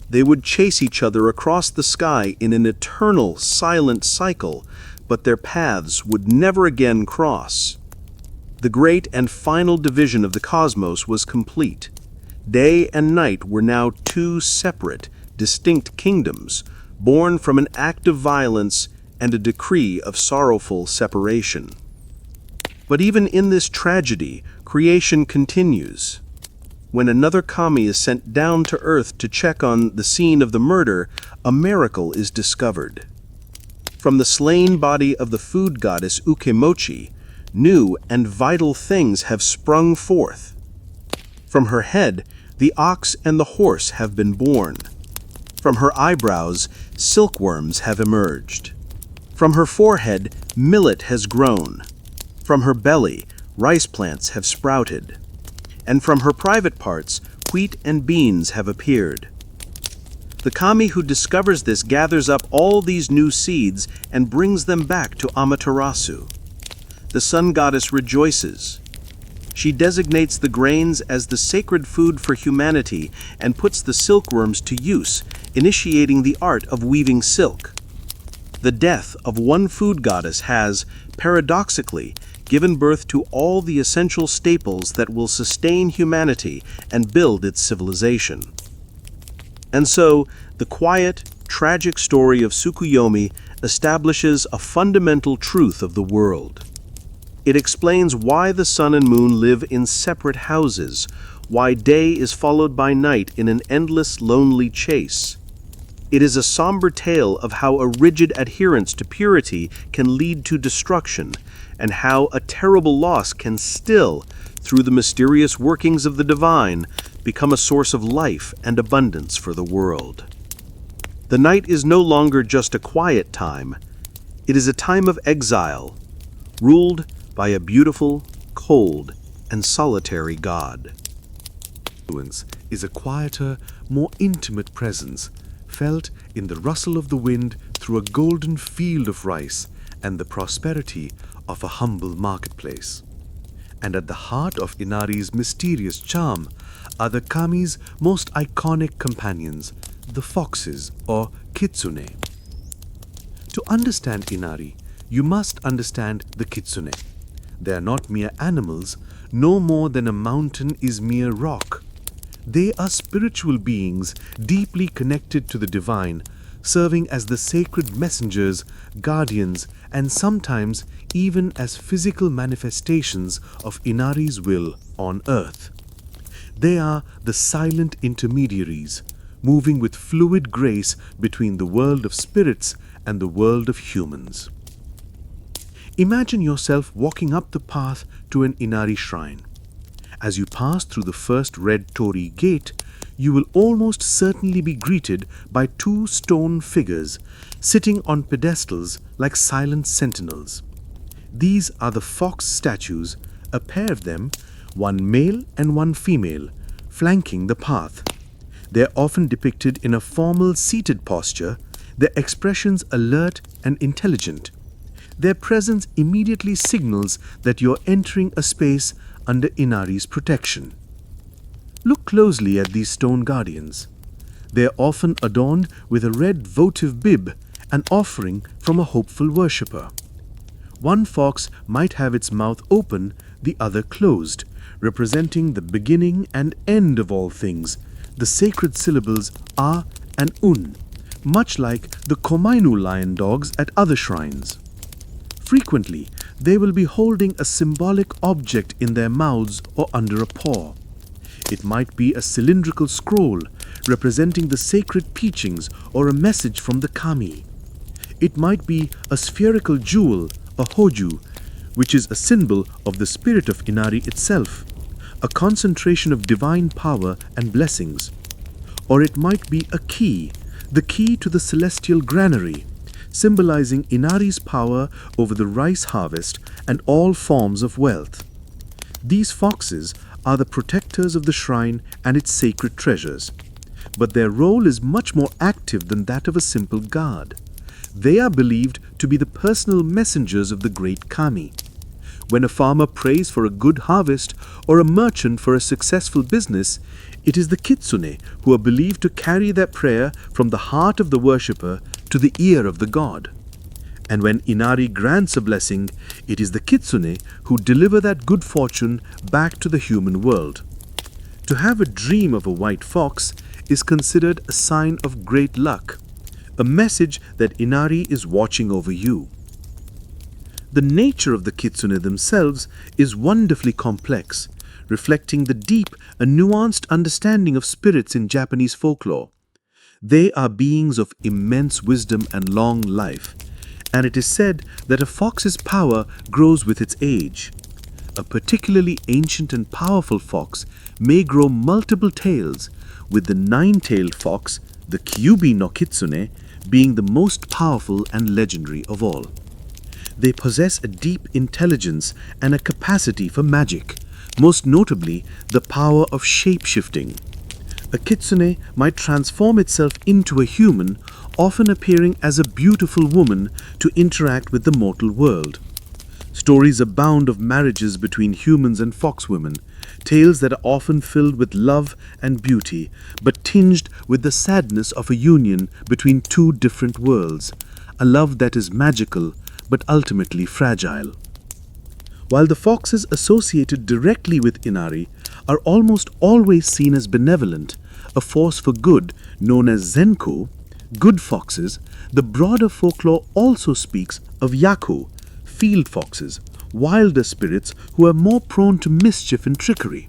They would chase each other across the sky in an eternal, silent cycle, but their paths would never again cross. The great and final division of the cosmos was complete. Day and night were now two separate, distinct kingdoms, born from an act of violence and a decree of sorrowful separation. But even in this tragedy, creation continues. When another kami is sent down to earth to check on the scene of the murder, a miracle is discovered. From the slain body of the food goddess Ukemochi, new and vital things have sprung forth. From her head, the ox and the horse have been born. From her eyebrows, silkworms have emerged. From her forehead, millet has grown. From her belly, rice plants have sprouted. And from her private parts, wheat and beans have appeared. The kami who discovers this gathers up all these new seeds and brings them back to Amaterasu. The sun goddess rejoices. She designates the grains as the sacred food for humanity and puts the silkworms to use, initiating the art of weaving silk. The death of one food goddess has, paradoxically, given birth to all the essential staples that will sustain humanity and build its civilization. And so, the quiet, tragic story of Tsukuyomi establishes a fundamental truth of the world. It explains why the sun and moon live in separate houses, why day is followed by night in an endless, lonely chase. It is a somber tale of how a rigid adherence to purity can lead to destruction, and how a terrible loss can still, through the mysterious workings of the divine, become a source of life and abundance for the world. The night is no longer just a quiet time. It is a time of exile, ruled by a beautiful, cold, and solitary god. Influence is a quieter, more intimate presence, felt in the rustle of the wind through a golden field of rice and the prosperity of a humble marketplace. And at the heart of Inari's mysterious charm are the kami's most iconic companions, the foxes or kitsune. To understand Inari, you must understand the kitsune. They are not mere animals, no more than a mountain is mere rock. They are spiritual beings deeply connected to the divine, serving as the sacred messengers, guardians, and sometimes even as physical manifestations of Inari's will on earth. They are the silent intermediaries, moving with fluid grace between the world of spirits and the world of humans. Imagine yourself walking up the path to an Inari shrine. As you pass through the first red torii gate, you will almost certainly be greeted by two stone figures sitting on pedestals like silent sentinels. These are the fox statues, a pair of them, one male and one female, flanking the path. They are often depicted in a formal seated posture, their expressions alert and intelligent. Their presence immediately signals that you are entering a space under Inari's protection. Look closely at these stone guardians. They are often adorned with a red votive bib, an offering from a hopeful worshipper. One fox might have its mouth open, the other closed, representing the beginning and end of all things, the sacred syllables A and Un, much like the Komainu lion dogs at other shrines. Frequently, they will be holding a symbolic object in their mouths or under a paw. It might be a cylindrical scroll representing the sacred teachings or a message from the kami. It might be a spherical jewel, a hoju, which is a symbol of the spirit of Inari itself, a concentration of divine power and blessings. Or it might be a key, the key to the celestial granary, symbolizing Inari's power over the rice harvest and all forms of wealth. These foxes are the protectors of the shrine and its sacred treasures, but their role is much more active than that of a simple guard. They are believed to be the personal messengers of the great kami. When a farmer prays for a good harvest or a merchant for a successful business, it is the kitsune who are believed to carry that prayer from the heart of the worshipper to the ear of the god. And when Inari grants a blessing, it is the kitsune who deliver that good fortune back to the human world. To have a dream of a white fox is considered a sign of great luck, a message that Inari is watching over you. The nature of the kitsune themselves is wonderfully complex, reflecting the deep and nuanced understanding of spirits in Japanese folklore. They are beings of immense wisdom and long life, and it is said that a fox's power grows with its age. A particularly ancient and powerful fox may grow multiple tails, with the nine-tailed fox, the Kyubi no Kitsune, being the most powerful and legendary of all. They possess a deep intelligence and a capacity for magic, most notably the power of shape-shifting. A kitsune might transform itself into a human, often appearing as a beautiful woman to interact with the mortal world. Stories abound of marriages between humans and foxwomen, tales that are often filled with love and beauty, but tinged with the sadness of a union between two different worlds, a love that is magical but ultimately fragile. While the foxes associated directly with Inari are almost always seen as benevolent, a force for good known as Zenko, good foxes, the broader folklore also speaks of Yaku, field foxes, wilder spirits who are more prone to mischief and trickery.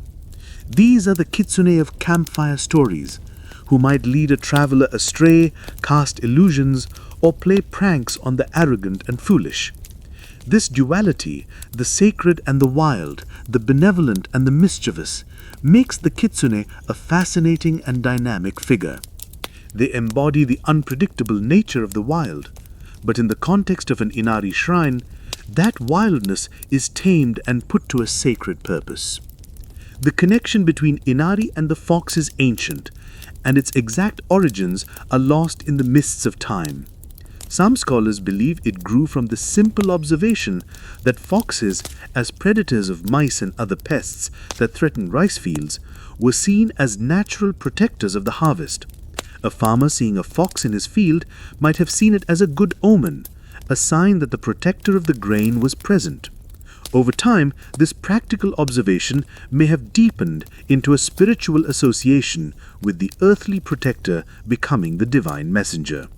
These are the kitsune of campfire stories, who might lead a traveler astray, cast illusions, or play pranks on the arrogant and foolish. This duality, the sacred and the wild, the benevolent and the mischievous, makes the kitsune a fascinating and dynamic figure. They embody the unpredictable nature of the wild, but in the context of an Inari shrine, that wildness is tamed and put to a sacred purpose. The connection between Inari and the fox is ancient, and its exact origins are lost in the mists of time. Some scholars believe it grew from the simple observation that foxes, as predators of mice and other pests that threaten rice fields, were seen as natural protectors of the harvest. A farmer seeing a fox in his field might have seen it as a good omen, a sign that the protector of the grain was present. Over time, this practical observation may have deepened into a spiritual association, with the earthly protector becoming the divine messenger.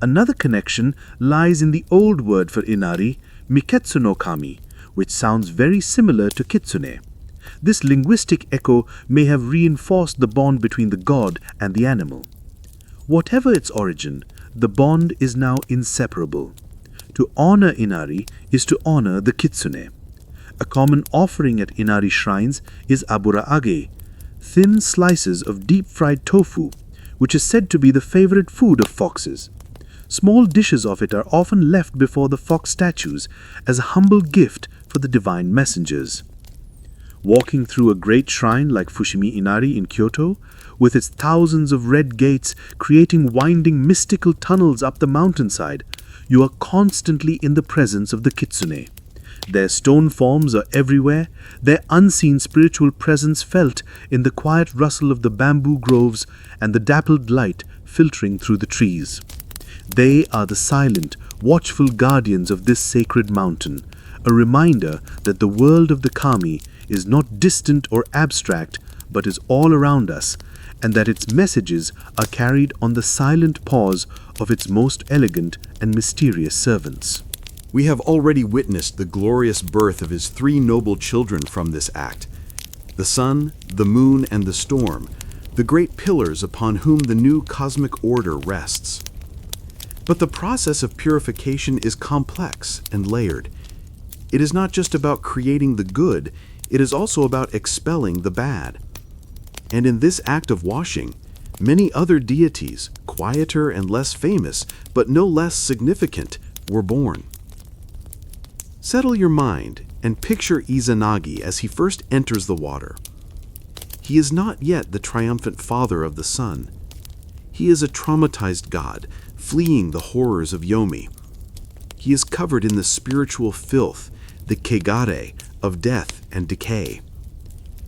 Another connection lies in the old word for Inari, Miketsu no Kami, which sounds very similar to kitsune. This linguistic echo may have reinforced the bond between the god and the animal. Whatever its origin, the bond is now inseparable. To honor Inari is to honor the kitsune. A common offering at Inari shrines is abura-age, thin slices of deep-fried tofu, which is said to be the favorite food of foxes. Small dishes of it are often left before the fox statues as a humble gift for the divine messengers. Walking through a great shrine like Fushimi Inari in Kyoto, with its thousands of red gates creating winding mystical tunnels up the mountainside, you are constantly in the presence of the kitsune. Their stone forms are everywhere, their unseen spiritual presence felt in the quiet rustle of the bamboo groves and the dappled light filtering through the trees. They are the silent, watchful guardians of this sacred mountain, a reminder that the world of the kami is not distant or abstract, but is all around us, and that its messages are carried on the silent paws of its most elegant and mysterious servants. We have already witnessed the glorious birth of his three noble children from this act: the sun, the moon, and the storm, the great pillars upon whom the new cosmic order rests. But the process of purification is complex and layered. It is not just about creating the good, it is also about expelling the bad. And in this act of washing, Many other deities, quieter and less famous, but no less significant, were born. Settle your mind and picture Izanagi as he first enters the water. He is not yet the triumphant father of the sun. He is a traumatized god, fleeing the horrors of Yomi. He is covered in the spiritual filth, the kegare, of death and decay.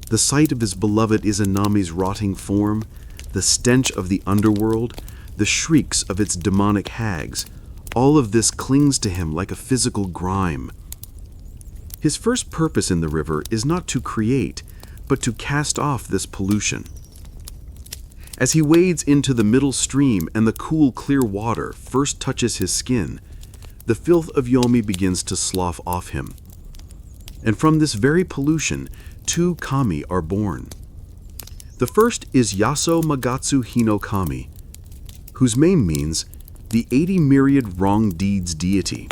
The sight of his beloved Izanami's rotting form, the stench of the underworld, the shrieks of its demonic hags, all of this clings to him like a physical grime. His first purpose in the river is not to create, but to cast off this pollution. As he wades into the middle stream and the cool, clear water first touches his skin, the filth of Yomi begins to slough off him. And from this very pollution, two kami are born. The first is Yaso Magatsu Hino Kami, whose name means the 80 myriad wrong deeds deity.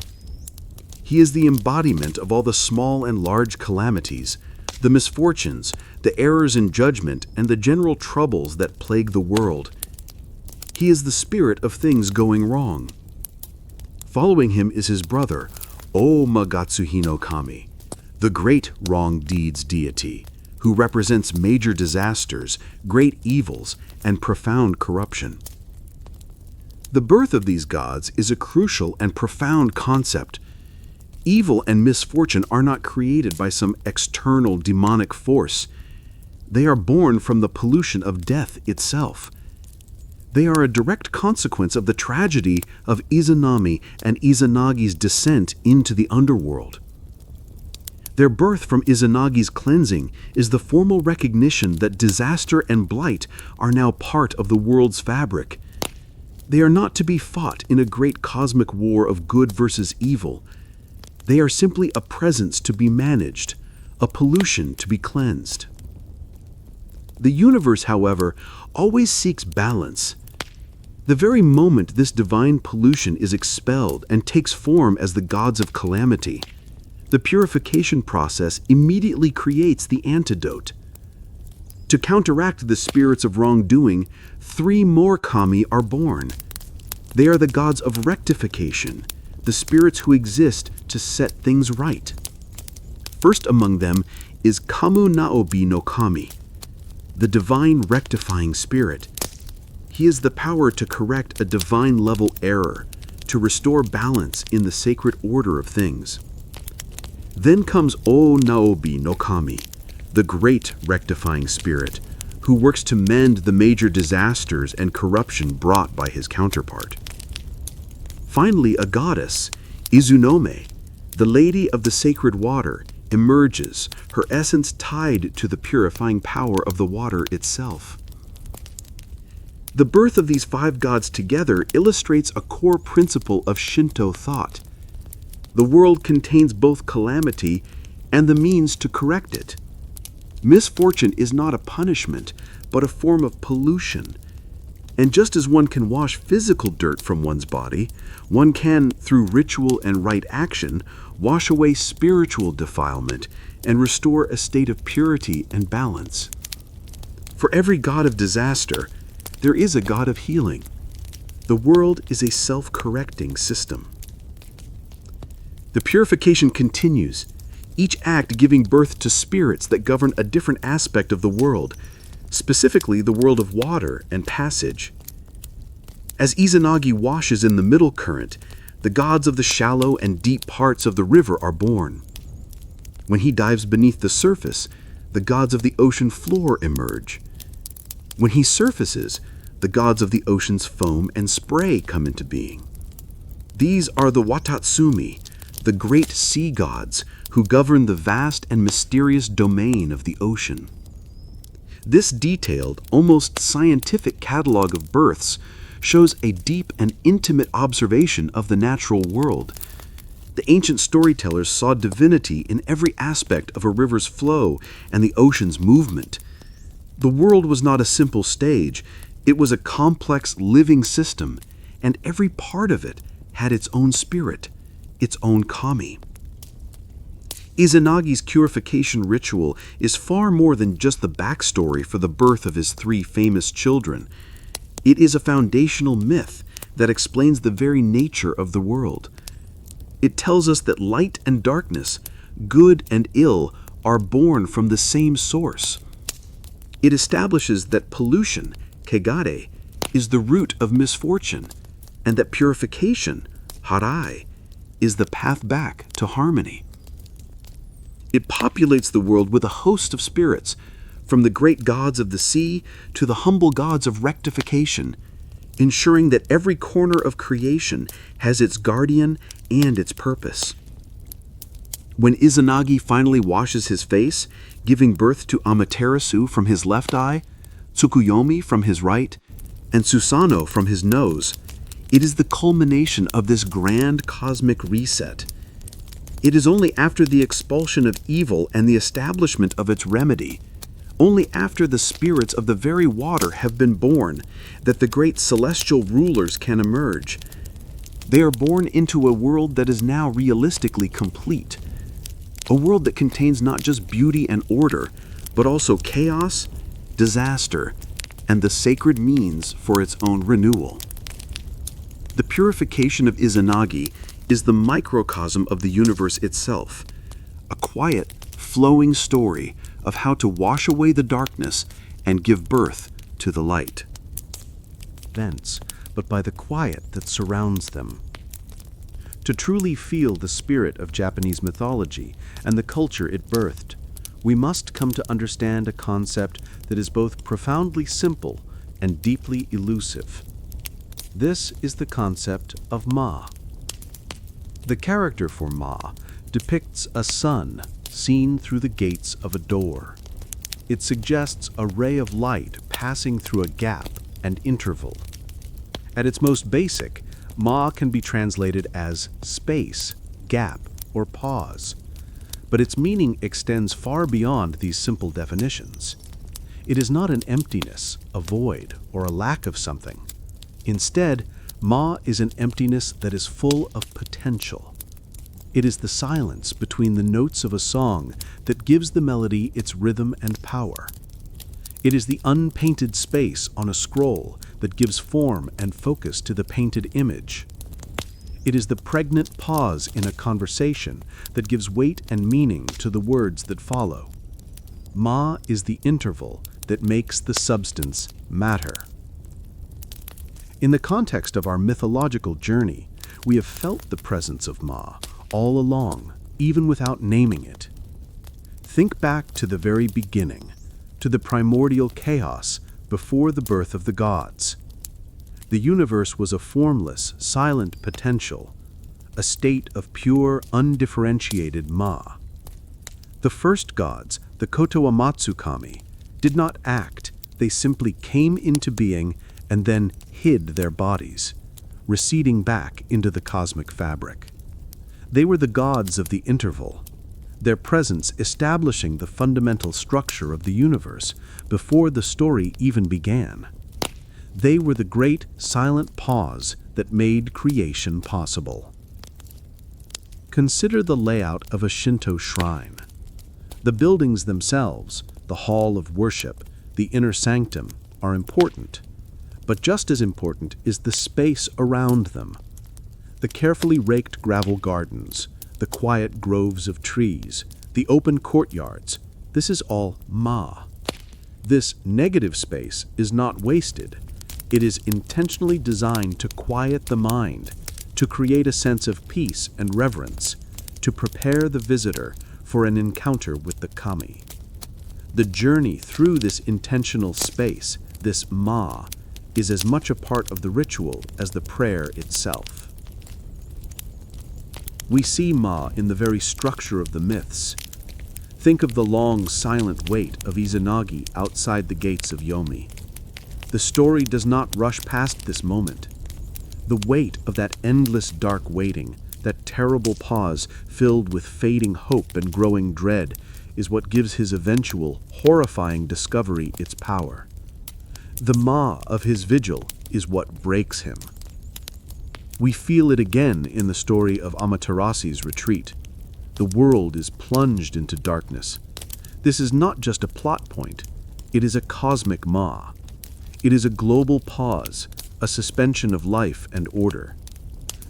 He is the embodiment of all the small and large calamities, the misfortunes, the errors in judgment, and the general troubles that plague the world. He is the spirit of things going wrong. Following him is his brother, O Magatsu Hino Kami, the great wrong deeds deity, who represents major disasters, great evils, and profound corruption. The birth of these gods is a crucial and profound concept. Evil and misfortune are not created by some external demonic force. They are born from the pollution of death itself. They are a direct consequence of the tragedy of Izanami and Izanagi's descent into the underworld. Their birth from Izanagi's cleansing is the formal recognition that disaster and blight are now part of the world's fabric. They are not to be fought in a great cosmic war of good versus evil. They are simply a presence to be managed, a pollution to be cleansed. The universe, however, always seeks balance. The very moment this divine pollution is expelled and takes form as the gods of calamity, the purification process immediately creates the antidote. To counteract the spirits of wrongdoing, 3 more kami are born. They are the gods of rectification, the spirits who exist to set things right. First among them is Kamu Naobi no Kami, the divine rectifying spirit. He is the power to correct a divine level error, to restore balance in the sacred order of things. Then comes O Naobi no Kami, the great rectifying spirit, who works to mend the major disasters and corruption brought by his counterpart. Finally, a goddess, Izunome, the lady of the sacred water, emerges, her essence tied to the purifying power of the water itself. The birth of these 5 gods together illustrates a core principle of Shinto thought. The world contains both calamity and the means to correct it. Misfortune is not a punishment, but a form of pollution. And just as one can wash physical dirt from one's body, one can, through ritual and right action, wash away spiritual defilement and restore a state of purity and balance. For every god of disaster, there is a god of healing. The world is a self-correcting system. The purification continues, each act giving birth to spirits that govern a different aspect of the world, specifically the world of water and passage. As Izanagi washes in the middle current, the gods of the shallow and deep parts of the river are born. When he dives beneath the surface, the gods of the ocean floor emerge. When he surfaces, the gods of the ocean's foam and spray come into being. These are the Watatsumi, the great sea gods who govern the vast and mysterious domain of the ocean. This detailed, almost scientific catalog of births shows a deep and intimate observation of the natural world. The ancient storytellers saw divinity in every aspect of a river's flow and the ocean's movement. The world was not a simple stage, it was a complex living system, and every part of it had its own spirit, its own kami. Izanagi's purification ritual is far more than just the backstory for the birth of his 3 famous children. It is a foundational myth that explains the very nature of the world. It tells us that light and darkness, good and ill, are born from the same source. It establishes that pollution, kegare, is the root of misfortune, and that purification, harai, is the path back to harmony. It populates the world with a host of spirits, from the great gods of the sea to the humble gods of rectification, ensuring that every corner of creation has its guardian and its purpose. When Izanagi finally washes his face, giving birth to Amaterasu from his left eye, Tsukuyomi from his right, and Susanoo from his nose, it is the culmination of this grand cosmic reset. It is only after the expulsion of evil and the establishment of its remedy, only after the spirits of the very water have been born, that the great celestial rulers can emerge. They are born into a world that is now realistically complete, a world that contains not just beauty and order, but also chaos, disaster, and the sacred means for its own renewal. The purification of Izanagi is the microcosm of the universe itself, a quiet, flowing story of how to wash away the darkness and give birth to the light. Events, but by the quiet that surrounds them. To truly feel the spirit of Japanese mythology and the culture it birthed, we must come to understand a concept that is both profoundly simple and deeply elusive. This is the concept of Ma. The character for Ma depicts a sun seen through the gates of a door. It suggests a ray of light passing through a gap and interval. At its most basic, Ma can be translated as space, gap, or pause. But its meaning extends far beyond these simple definitions. It is not an emptiness, a void, or a lack of something. Instead, Ma is an emptiness that is full of potential. It is the silence between the notes of a song that gives the melody its rhythm and power. It is the unpainted space on a scroll that gives form and focus to the painted image. It is the pregnant pause in a conversation that gives weight and meaning to the words that follow. Ma is the interval that makes the substance matter. In the context of our mythological journey, we have felt the presence of Ma all along, even without naming it. Think back to the very beginning, to the primordial chaos before the birth of the gods. The universe was a formless, silent potential, a state of pure, undifferentiated Ma. The first gods, the Koto Amatsu Kami, did not act, they simply came into being and then hid their bodies, receding back into the cosmic fabric. They were the gods of the interval, their presence establishing the fundamental structure of the universe before the story even began. They were the great silent pause that made creation possible. Consider the layout of a Shinto shrine. The buildings themselves, the hall of worship, the inner sanctum, are important. But just as important is the space around them. The carefully raked gravel gardens, the quiet groves of trees, the open courtyards, this is all Ma. This negative space is not wasted. It is intentionally designed to quiet the mind, to create a sense of peace and reverence, to prepare the visitor for an encounter with the Kami. The journey through this intentional space, this Ma, is as much a part of the ritual as the prayer itself. We see Ma in the very structure of the myths. Think of the long, silent wait of Izanagi outside the gates of Yomi. The story does not rush past this moment. The weight of that endless dark waiting, that terrible pause filled with fading hope and growing dread, is what gives his eventual, horrifying discovery its power. The Ma of his vigil is what breaks him. We feel it again in the story of Amaterasu's retreat. The world is plunged into darkness. This is not just a plot point, it is a cosmic Ma. It is a global pause, a suspension of life and order.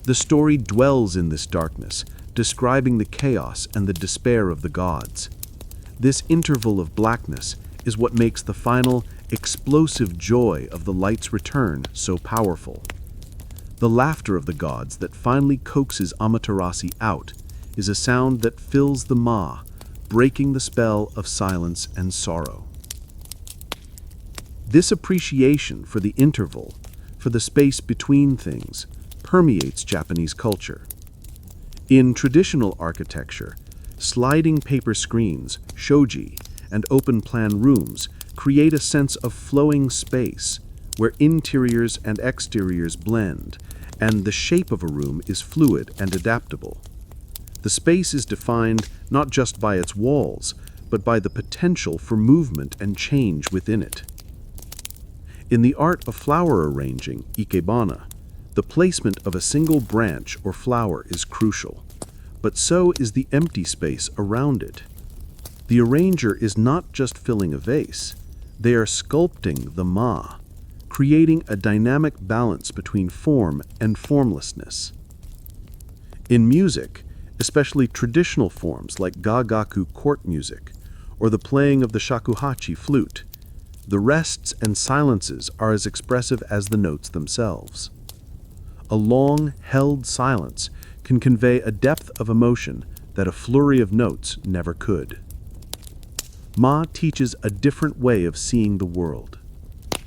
The story dwells in this darkness, describing the chaos and the despair of the gods. This interval of blackness is what makes the final, explosive joy of the light's return so powerful. The laughter of the gods that finally coaxes Amaterasu out is a sound that fills the Ma, breaking the spell of silence and sorrow. This appreciation for the interval, for the space between things, permeates Japanese culture. In traditional architecture, sliding paper screens, shoji, and open-plan rooms create a sense of flowing space where interiors and exteriors blend, and the shape of a room is fluid and adaptable. The space is defined not just by its walls, but by the potential for movement and change within it. In the art of flower arranging, ikebana, the placement of a single branch or flower is crucial, but so is the empty space around it. The arranger is not just filling a vase, they are sculpting the Ma, creating a dynamic balance between form and formlessness. In music, especially traditional forms like gagaku court music, or the playing of the shakuhachi flute, the rests and silences are as expressive as the notes themselves. A long, held silence can convey a depth of emotion that a flurry of notes never could. Ma teaches a different way of seeing the world.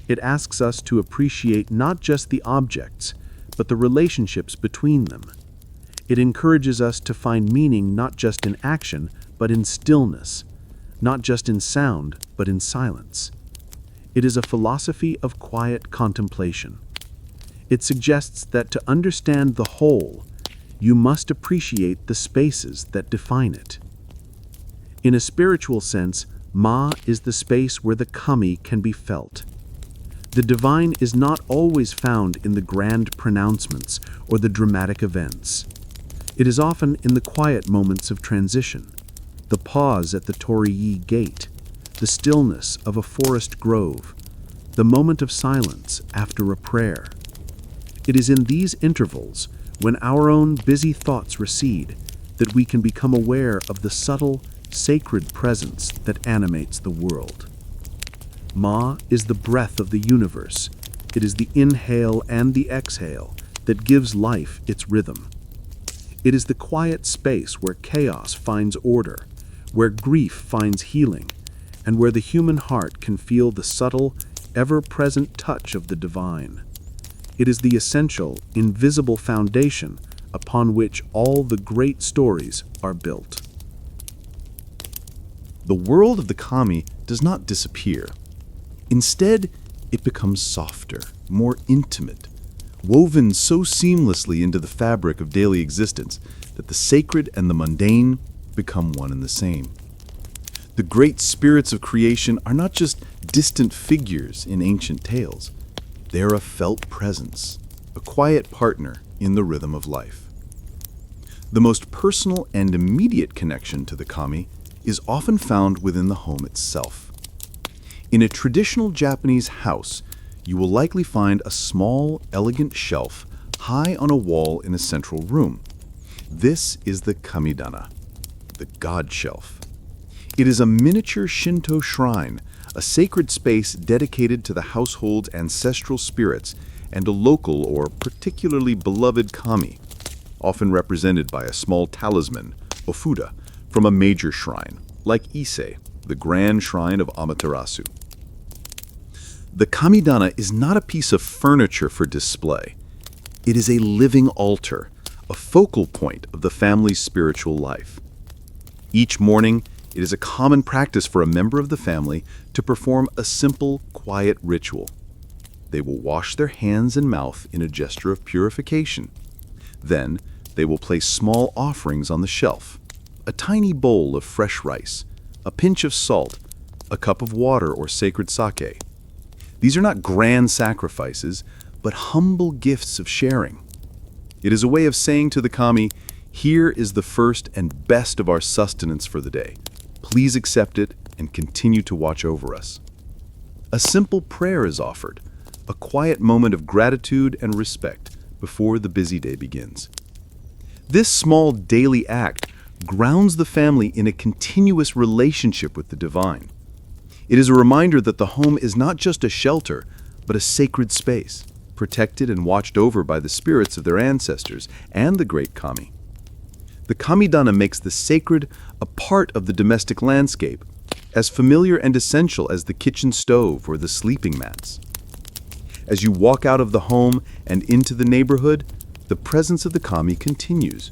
It asks us to appreciate not just the objects, but the relationships between them. It encourages us to find meaning not just in action, but in stillness, not just in sound, but in silence. It is a philosophy of quiet contemplation. It suggests that to understand the whole, you must appreciate the spaces that define it. In a spiritual sense, Ma is the space where the kami can be felt. The divine is not always found in the grand pronouncements or the dramatic events. It is often in the quiet moments of transition, the pause at the torii gate, the stillness of a forest grove, the moment of silence after a prayer. It is in these intervals, when our own busy thoughts recede, that we can become aware of the subtle, sacred presence that animates the world. Ma is the breath of the universe. It is the inhale and the exhale that gives life its rhythm. It is the quiet space where chaos finds order, where grief finds healing, and where the human heart can feel the subtle, ever-present touch of the divine. It is the essential, invisible foundation upon which all the great stories are built. The world of the kami does not disappear. Instead, it becomes softer, more intimate, woven so seamlessly into the fabric of daily existence that the sacred and the mundane become one and the same. The great spirits of creation are not just distant figures in ancient tales. They are a felt presence, a quiet partner in the rhythm of life. The most personal and immediate connection to the kami is often found within the home itself. In a traditional Japanese house, you will likely find a small, elegant shelf high on a wall in a central room. This is the kamidana, the god shelf. It is a miniature Shinto shrine, a sacred space dedicated to the household's ancestral spirits and a local or particularly beloved kami, often represented by a small talisman, ofuda, from a major shrine, like Ise, the grand shrine of Amaterasu. The kamidana is not a piece of furniture for display. It is a living altar, a focal point of the family's spiritual life. Each morning, it is a common practice for a member of the family to perform a simple, quiet ritual. They will wash their hands and mouth in a gesture of purification. Then, they will place small offerings on the shelf: a tiny bowl of fresh rice, a pinch of salt, a cup of water or sacred sake. These are not grand sacrifices, but humble gifts of sharing. It is a way of saying to the kami, "Here is the first and best of our sustenance for the day. Please accept it and continue to watch over us." A simple prayer is offered, a quiet moment of gratitude and respect before the busy day begins. This small daily act grounds the family in a continuous relationship with the divine. It is a reminder that the home is not just a shelter, but a sacred space, protected and watched over by the spirits of their ancestors and the great kami. The kamidana makes the sacred a part of the domestic landscape, as familiar and essential as the kitchen stove or the sleeping mats. As you walk out of the home and into the neighborhood, the presence of the kami continues.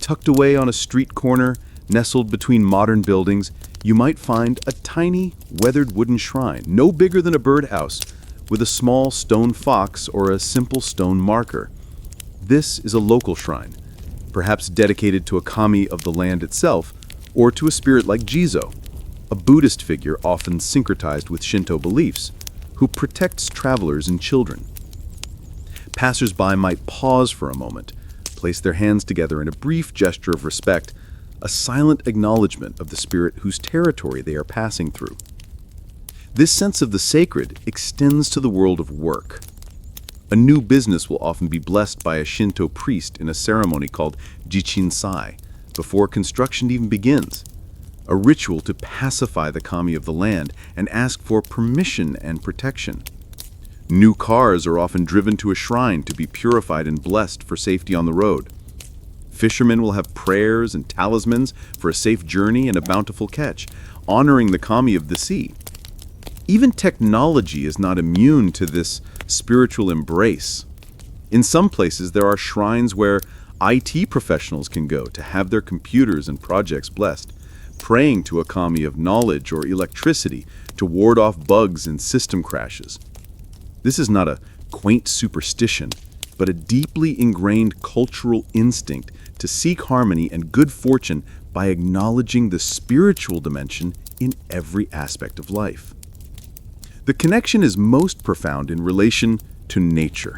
Tucked away on a street corner, nestled between modern buildings, you might find a tiny, weathered wooden shrine, no bigger than a birdhouse, with a small stone fox or a simple stone marker. This is a local shrine, perhaps dedicated to a kami of the land itself, or to a spirit like Jizo, a Buddhist figure often syncretized with Shinto beliefs, who protects travelers and children. Passers-by might pause for a moment, place their hands together in a brief gesture of respect, a silent acknowledgement of the spirit whose territory they are passing through. This sense of the sacred extends to the world of work. A new business will often be blessed by a Shinto priest in a ceremony called jichinsai, before construction even begins, a ritual to pacify the kami of the land and ask for permission and protection. New cars are often driven to a shrine to be purified and blessed for safety on the road. Fishermen will have prayers and talismans for a safe journey and a bountiful catch, honoring the kami of the sea. Even technology is not immune to this spiritual embrace. In some places, there are shrines where IT professionals can go to have their computers and projects blessed, praying to a kami of knowledge or electricity to ward off bugs and system crashes. This is not a quaint superstition, but a deeply ingrained cultural instinct to seek harmony and good fortune by acknowledging the spiritual dimension in every aspect of life. The connection is most profound in relation to nature.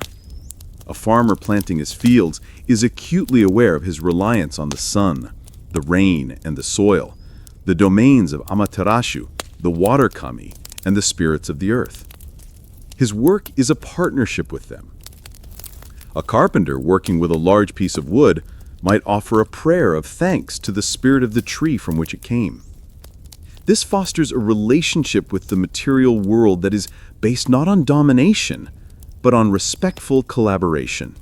A farmer planting his fields is acutely aware of his reliance on the sun, the rain, and the soil, the domains of Amaterasu, the water kami, and the spirits of the earth. His work is a partnership with them. A carpenter working with a large piece of wood might offer a prayer of thanks to the spirit of the tree from which it came. This fosters a relationship with the material world that is based not on domination, but on respectful collaboration.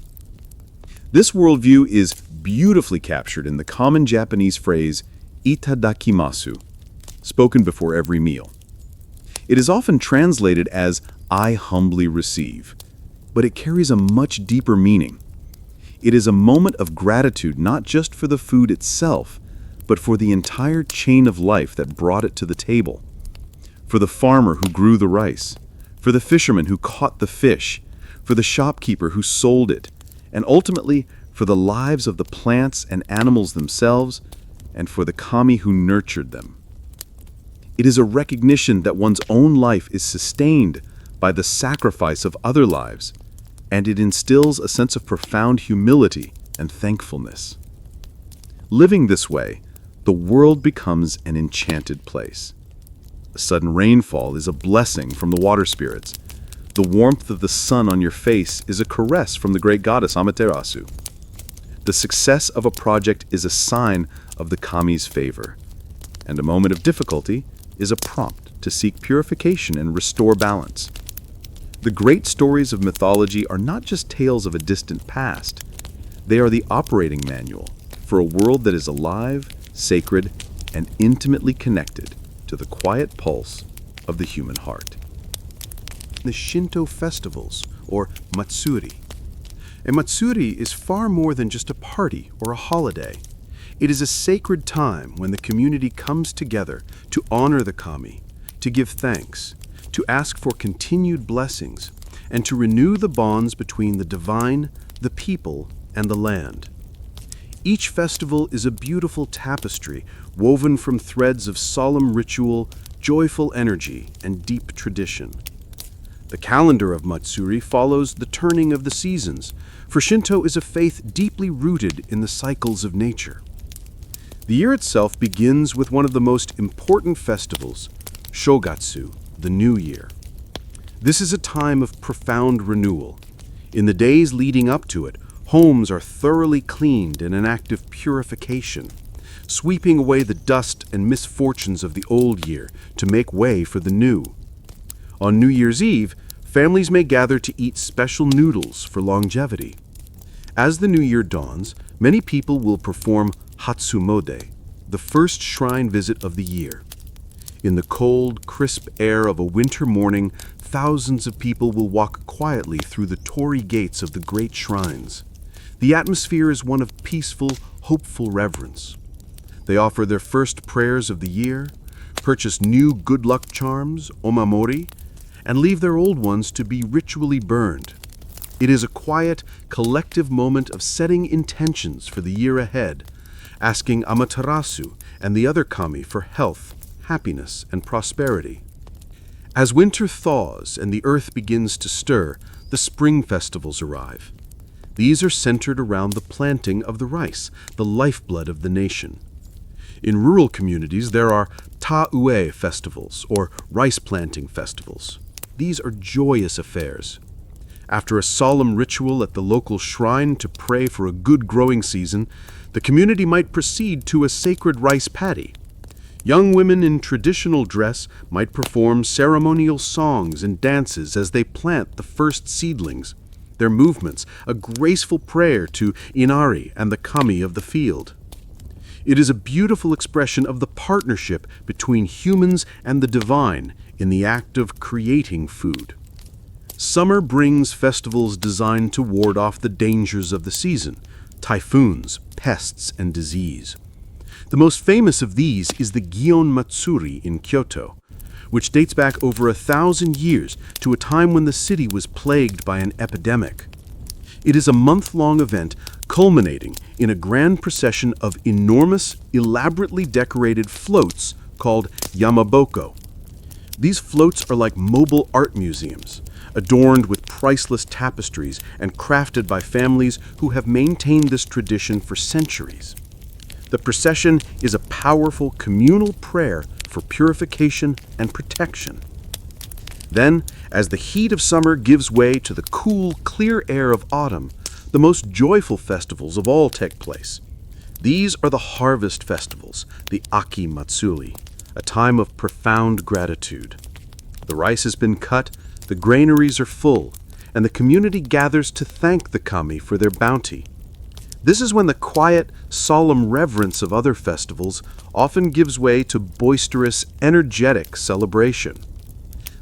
This worldview is beautifully captured in the common Japanese phrase itadakimasu, spoken before every meal. It is often translated as "I humbly receive," but it carries a much deeper meaning. It is a moment of gratitude not just for the food itself, but for the entire chain of life that brought it to the table. For the farmer who grew the rice, for the fisherman who caught the fish, for the shopkeeper who sold it, and ultimately for the lives of the plants and animals themselves, and for the kami who nurtured them. It is a recognition that one's own life is sustained by the sacrifice of other lives, and it instills a sense of profound humility and thankfulness. Living this way, the world becomes an enchanted place. A sudden rainfall is a blessing from the water spirits. The warmth of the sun on your face is a caress from the great goddess Amaterasu. The success of a project is a sign of the kami's favor, and a moment of difficulty is a prompt to seek purification and restore balance. The great stories of mythology are not just tales of a distant past. They are the operating manual for a world that is alive, sacred, and intimately connected to the quiet pulse of the human heart. The Shinto festivals, or Matsuri. A Matsuri is far more than just a party or a holiday. It is a sacred time when the community comes together to honor the kami, to give thanks, to ask for continued blessings, and to renew the bonds between the divine, the people, and the land. Each festival is a beautiful tapestry woven from threads of solemn ritual, joyful energy, and deep tradition. The calendar of Matsuri follows the turning of the seasons, for Shinto is a faith deeply rooted in the cycles of nature. The year itself begins with one of the most important festivals, Shogatsu, the New Year. This is a time of profound renewal. In the days leading up to it, homes are thoroughly cleaned in an act of purification, sweeping away the dust and misfortunes of the old year to make way for the new. On New Year's Eve, families may gather to eat special noodles for longevity. As the new year dawns, many people will perform Hatsumode, the first shrine visit of the year. In the cold, crisp air of a winter morning, thousands of people will walk quietly through the torii gates of the great shrines. The atmosphere is one of peaceful, hopeful reverence. They offer their first prayers of the year, purchase new good luck charms, omamori, and leave their old ones to be ritually burned. It is a quiet, collective moment of setting intentions for the year ahead, asking Amaterasu and the other kami for health, happiness, and prosperity. As winter thaws and the earth begins to stir, the spring festivals arrive. These are centered around the planting of the rice, the lifeblood of the nation. In rural communities, there are ta'ue festivals, or rice planting festivals. These are joyous affairs. After a solemn ritual at the local shrine to pray for a good growing season, the community might proceed to a sacred rice paddy. Young women in traditional dress might perform ceremonial songs and dances as they plant the first seedlings, their movements a graceful prayer to Inari and the kami of the field. It is a beautiful expression of the partnership between humans and the divine in the act of creating food. Summer brings festivals designed to ward off the dangers of the season, typhoons, pests, and disease. The most famous of these is the Gion Matsuri in Kyoto, which dates back over 1,000 years to a time when the city was plagued by an epidemic. It is a month-long event culminating in a grand procession of enormous, elaborately decorated floats called yamaboko. These floats are like mobile art museums, adorned with priceless tapestries and crafted by families who have maintained this tradition for centuries. The procession is a powerful communal prayer for purification and protection. Then, as the heat of summer gives way to the cool, clear air of autumn, the most joyful festivals of all take place. These are the harvest festivals, the Aki Matsuri, a time of profound gratitude. The rice has been cut, the granaries are full, and the community gathers to thank the kami for their bounty. This is when the quiet, solemn reverence of other festivals often gives way to boisterous, energetic celebration.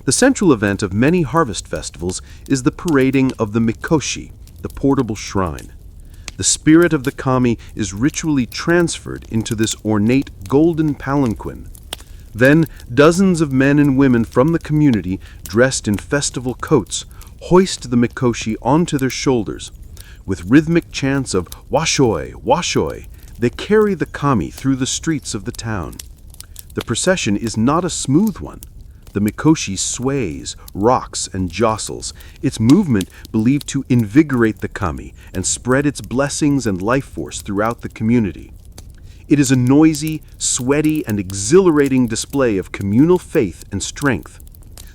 The central event of many harvest festivals is the parading of the mikoshi, the portable shrine. The spirit of the kami is ritually transferred into this ornate golden palanquin. Then, dozens of men and women from the community, dressed in festival coats, hoist the mikoshi onto their shoulders. With rhythmic chants of washoi, washoi, they carry the kami through the streets of the town. The procession is not a smooth one. The mikoshi sways, rocks, and jostles, its movement believed to invigorate the kami and spread its blessings and life force throughout the community. It is a noisy, sweaty, and exhilarating display of communal faith and strength.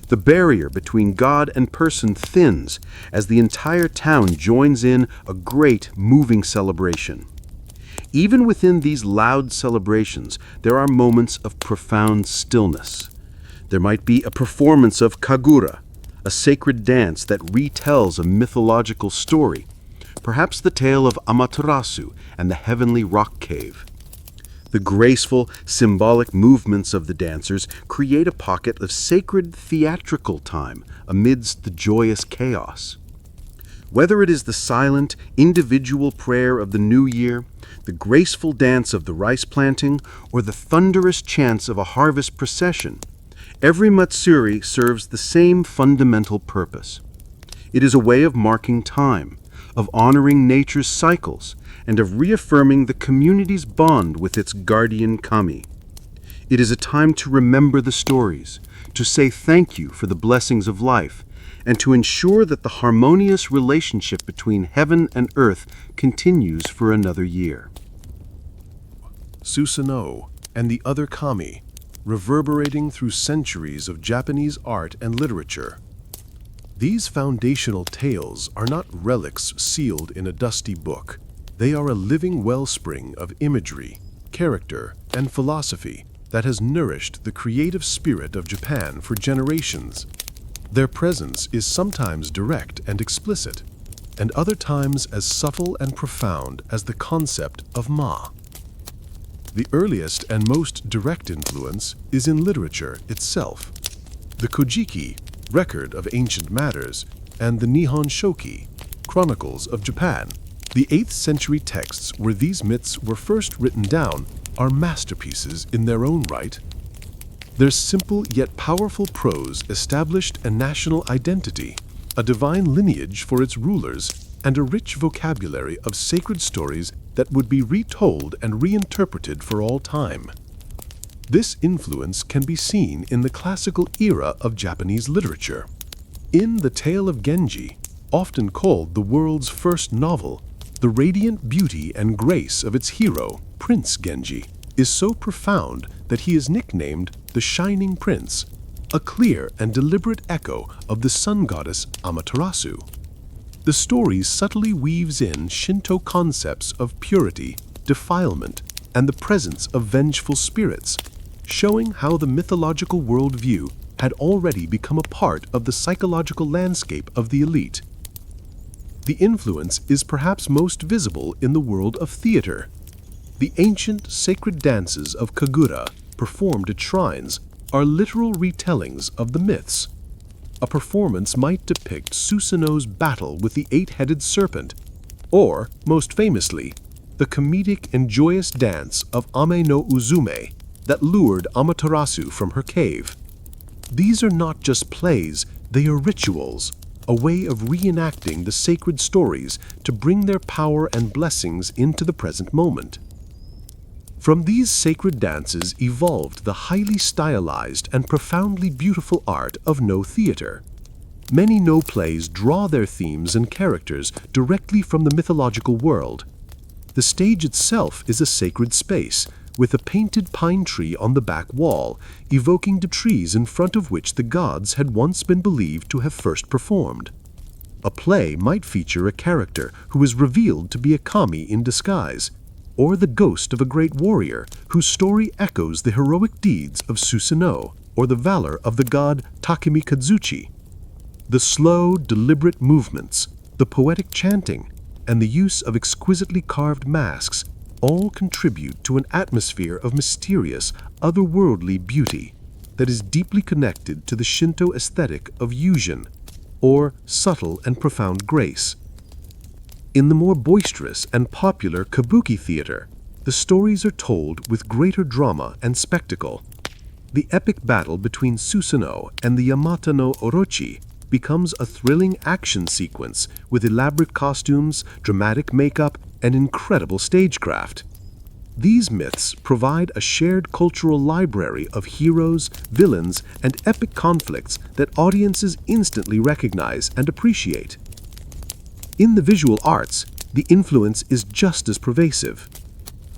The barrier between God and person thins as the entire town joins in a great, moving celebration. Even within these loud celebrations, there are moments of profound stillness. There might be a performance of kagura, a sacred dance that retells a mythological story, perhaps the tale of Amaterasu and the heavenly rock cave. The graceful, symbolic movements of the dancers create a pocket of sacred theatrical time amidst the joyous chaos. Whether it is the silent, individual prayer of the new year, the graceful dance of the rice planting, or the thunderous chants of a harvest procession, every Matsuri serves the same fundamental purpose. It is a way of marking time, of honoring nature's cycles, and of reaffirming the community's bond with its guardian kami. It is a time to remember the stories, to say thank you for the blessings of life, and to ensure that the harmonious relationship between heaven and earth continues for another year. Susanoo and the other kami, reverberating through centuries of Japanese art and literature. These foundational tales are not relics sealed in a dusty book. They are a living wellspring of imagery, character, and philosophy that has nourished the creative spirit of Japan for generations. Their presence is sometimes direct and explicit, and other times as subtle and profound as the concept of Ma. The earliest and most direct influence is in literature itself. The Kojiki, record of ancient matters, and the Nihon Shoki, chronicles of Japan, the 8th century texts where these myths were first written down, are masterpieces in their own right. Their simple yet powerful prose established a national identity, a divine lineage for its rulers, and a rich vocabulary of sacred stories that would be retold and reinterpreted for all time. This influence can be seen in the classical era of Japanese literature. In The Tale of Genji, often called the world's first novel, the radiant beauty and grace of its hero, Prince Genji, is so profound that he is nicknamed the Shining Prince, a clear and deliberate echo of the sun goddess Amaterasu. The story subtly weaves in Shinto concepts of purity, defilement, and the presence of vengeful spirits, showing how the mythological worldview had already become a part of the psychological landscape of the elite. The influence is perhaps most visible in the world of theater. The ancient sacred dances of Kagura, performed at shrines, are literal retellings of the myths. A performance might depict Susanoo's battle with the 8-headed serpent, or, most famously, the comedic and joyous dance of Ame no Uzume that lured Amaterasu from her cave. These are not just plays, they are rituals, a way of reenacting the sacred stories to bring their power and blessings into the present moment. From these sacred dances evolved the highly stylized and profoundly beautiful art of No theater. Many No plays draw their themes and characters directly from the mythological world. The stage itself is a sacred space, with a painted pine tree on the back wall, evoking the trees in front of which the gods had once been believed to have first performed. A play might feature a character who is revealed to be a kami in disguise, or the ghost of a great warrior whose story echoes the heroic deeds of Susanoo, or the valor of the god Takemi Kazuchi. The slow, deliberate movements, the poetic chanting, and the use of exquisitely carved masks all contribute to an atmosphere of mysterious, otherworldly beauty that is deeply connected to the Shinto aesthetic of yujin, or subtle and profound grace. In the more boisterous and popular kabuki theater, the stories are told with greater drama and spectacle. The epic battle between Susanoo and the Yamata no Orochi becomes a thrilling action sequence with elaborate costumes, dramatic makeup, and incredible stagecraft. These myths provide a shared cultural library of heroes, villains, and epic conflicts that audiences instantly recognize and appreciate. In the visual arts, the influence is just as pervasive.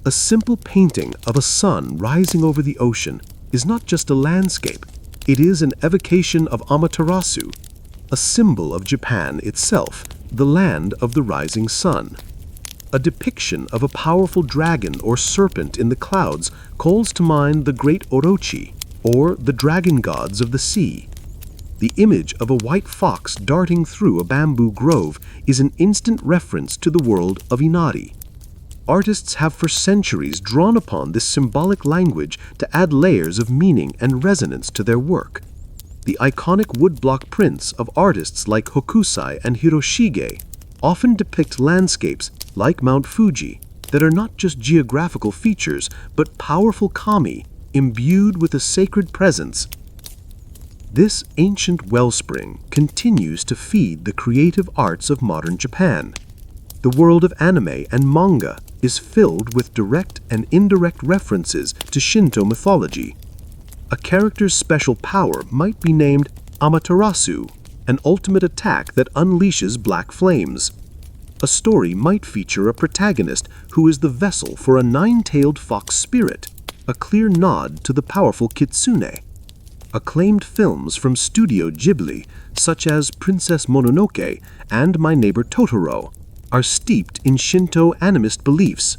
A simple painting of a sun rising over the ocean is not just a landscape, it is an evocation of Amaterasu, a symbol of Japan itself, the land of the rising sun. A depiction of a powerful dragon or serpent in the clouds calls to mind the great Orochi, or the dragon gods of the sea. The image of a white fox darting through a bamboo grove is an instant reference to the world of Inari. Artists have for centuries drawn upon this symbolic language to add layers of meaning and resonance to their work. The iconic woodblock prints of artists like Hokusai and Hiroshige often depict landscapes like Mount Fuji that are not just geographical features but powerful kami imbued with a sacred presence. This ancient wellspring continues to feed the creative arts of modern Japan. The world of anime and manga is filled with direct and indirect references to Shinto mythology. A character's special power might be named Amaterasu, an ultimate attack that unleashes black flames. A story might feature a protagonist who is the vessel for a nine-tailed fox spirit, a clear nod to the powerful kitsune. Acclaimed films from Studio Ghibli, such as Princess Mononoke and My Neighbor Totoro, are steeped in Shinto animist beliefs.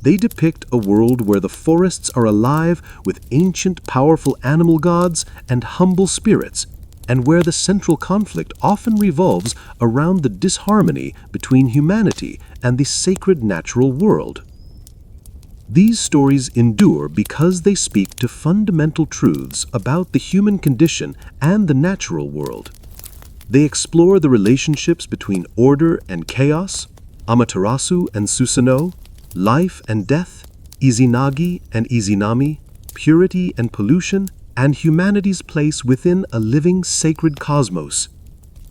They depict a world where the forests are alive with ancient, powerful animal gods and humble spirits, and where the central conflict often revolves around the disharmony between humanity and the sacred natural world. These stories endure because they speak to fundamental truths about the human condition and the natural world. They explore the relationships between order and chaos, Amaterasu and Susanoo, life and death, Izanagi and Izanami, purity and pollution, and humanity's place within a living sacred cosmos.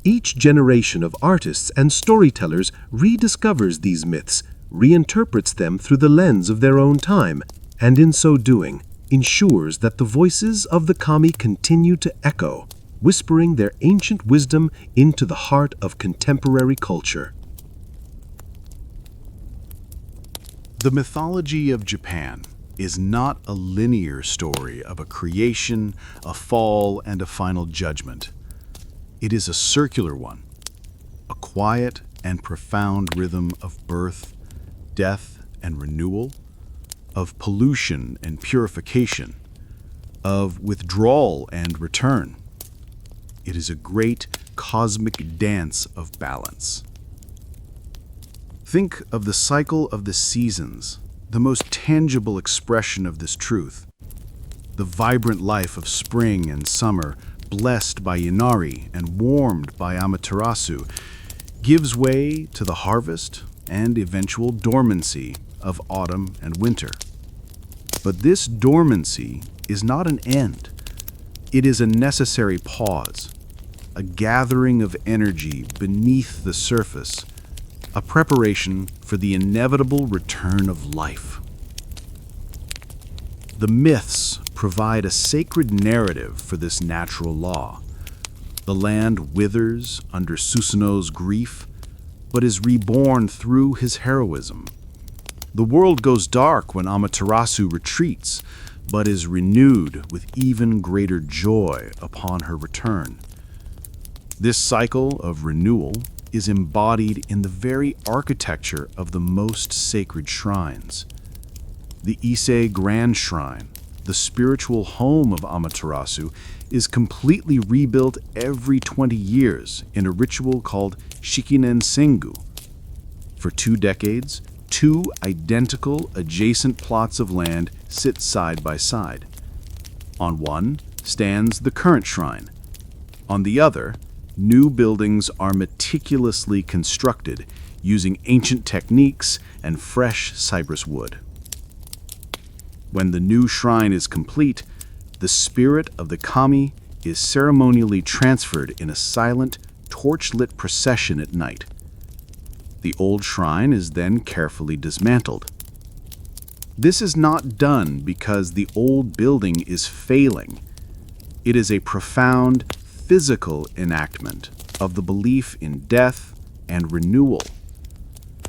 Each generation of artists and storytellers rediscovers these myths, reinterprets them through the lens of their own time, and in so doing, ensures that the voices of the kami continue to echo, whispering their ancient wisdom into the heart of contemporary culture. The mythology of Japan is not a linear story of a creation, a fall, and a final judgment. It is a circular one, a quiet and profound rhythm of birth, death, and renewal, of pollution and purification, of withdrawal and return. It is a great cosmic dance of balance. Think of the cycle of the seasons, the most tangible expression of this truth. The vibrant life of spring and summer, blessed by Inari and warmed by Amaterasu, gives way to the harvest and eventual dormancy of autumn and winter. But this dormancy is not an end. It is a necessary pause, a gathering of energy beneath the surface, a preparation for the inevitable return of life. The myths provide a sacred narrative for this natural law. The land withers under Susanoo's grief, but is reborn through his heroism. The world goes dark when Amaterasu retreats, but is renewed with even greater joy upon her return. This cycle of renewal is embodied in the very architecture of the most sacred shrines. The Ise Grand Shrine, the spiritual home of Amaterasu, is completely rebuilt every 20 years in a ritual called Shikinen Sengu. For 2 decades, 2 identical adjacent plots of land sit side by side. On one stands the current shrine. On the other, new buildings are meticulously constructed using ancient techniques and fresh cypress wood. When the new shrine is complete, the spirit of the kami is ceremonially transferred in a silent, torch-lit procession at night. The old shrine is then carefully dismantled. This is not done because the old building is failing. It is a profound, physical enactment of the belief in death and renewal.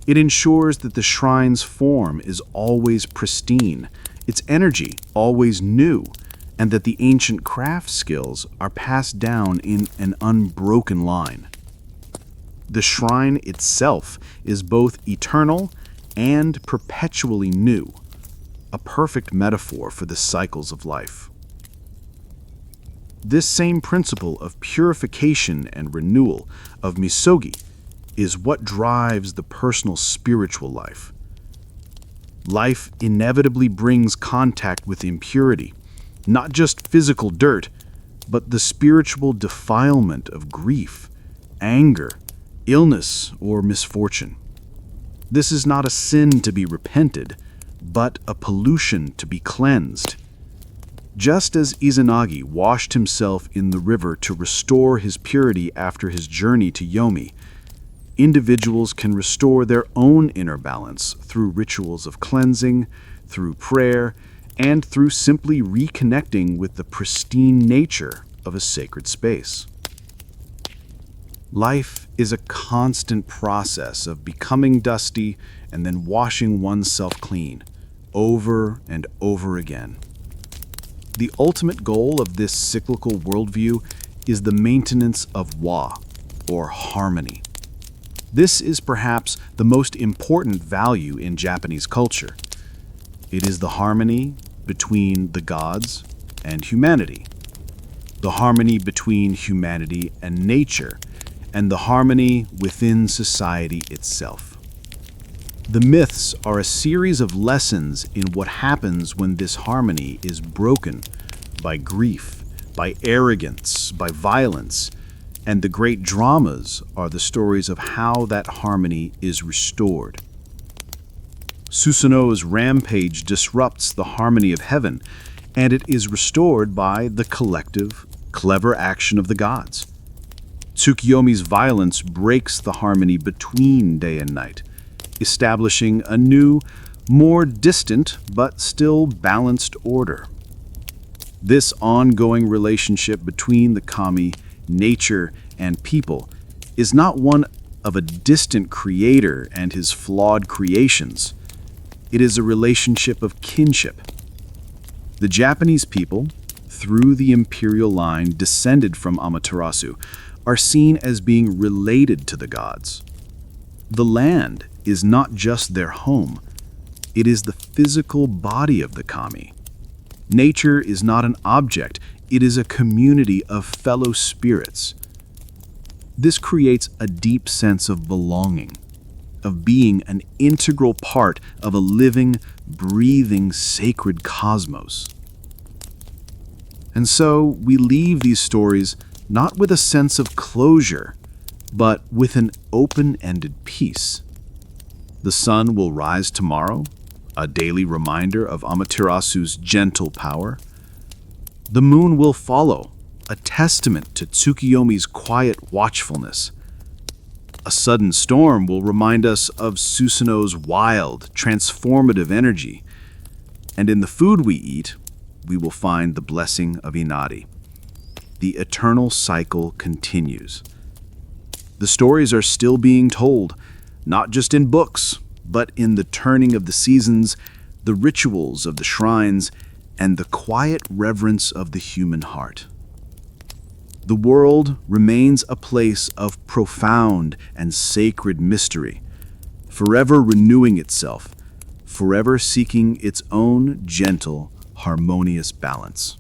It ensures that the shrine's form is always pristine, its energy always new, and that the ancient craft skills are passed down in an unbroken line. The shrine itself is both eternal and perpetually new, a perfect metaphor for the cycles of life. This same principle of purification and renewal of misogi is what drives the personal spiritual life. Life inevitably brings contact with impurity, not just physical dirt, but the spiritual defilement of grief, anger, illness, or misfortune. This is not a sin to be repented, but a pollution to be cleansed. Just as Izanagi washed himself in the river to restore his purity after his journey to Yomi, individuals can restore their own inner balance through rituals of cleansing, through prayer, and through simply reconnecting with the pristine nature of a sacred space. Life is a constant process of becoming dusty and then washing oneself clean, over and over again. The ultimate goal of this cyclical worldview is the maintenance of wa, or harmony. This is perhaps the most important value in Japanese culture. It is the harmony between the gods and humanity, the harmony between humanity and nature, and the harmony within society itself. The myths are a series of lessons in what happens when this harmony is broken by grief, by arrogance, by violence, and the great dramas are the stories of how that harmony is restored. Susanoo's rampage disrupts the harmony of heaven, and it is restored by the collective, clever action of the gods. Tsukiyomi's violence breaks the harmony between day and night, establishing a new, more distant but still balanced order. This ongoing relationship between the kami, nature, and people is not one of a distant creator and his flawed creations. It is a relationship of kinship. The Japanese people, through the imperial line descended from Amaterasu, are seen as being related to the gods. The land is not just their home, it is the physical body of the kami. Nature is not an object, it is a community of fellow spirits. This creates a deep sense of belonging, of being an integral part of a living, breathing, sacred cosmos. And so we leave these stories not with a sense of closure, but with an open-ended peace. The sun will rise tomorrow, a daily reminder of Amaterasu's gentle power. The moon will follow, a testament to Tsukiyomi's quiet watchfulness. A sudden storm will remind us of Susanoo's wild, transformative energy. And in the food we eat, we will find the blessing of Inari. The eternal cycle continues. The stories are still being told, not just in books, but in the turning of the seasons, the rituals of the shrines, and the quiet reverence of the human heart. The world remains a place of profound and sacred mystery, forever renewing itself, forever seeking its own gentle, harmonious balance.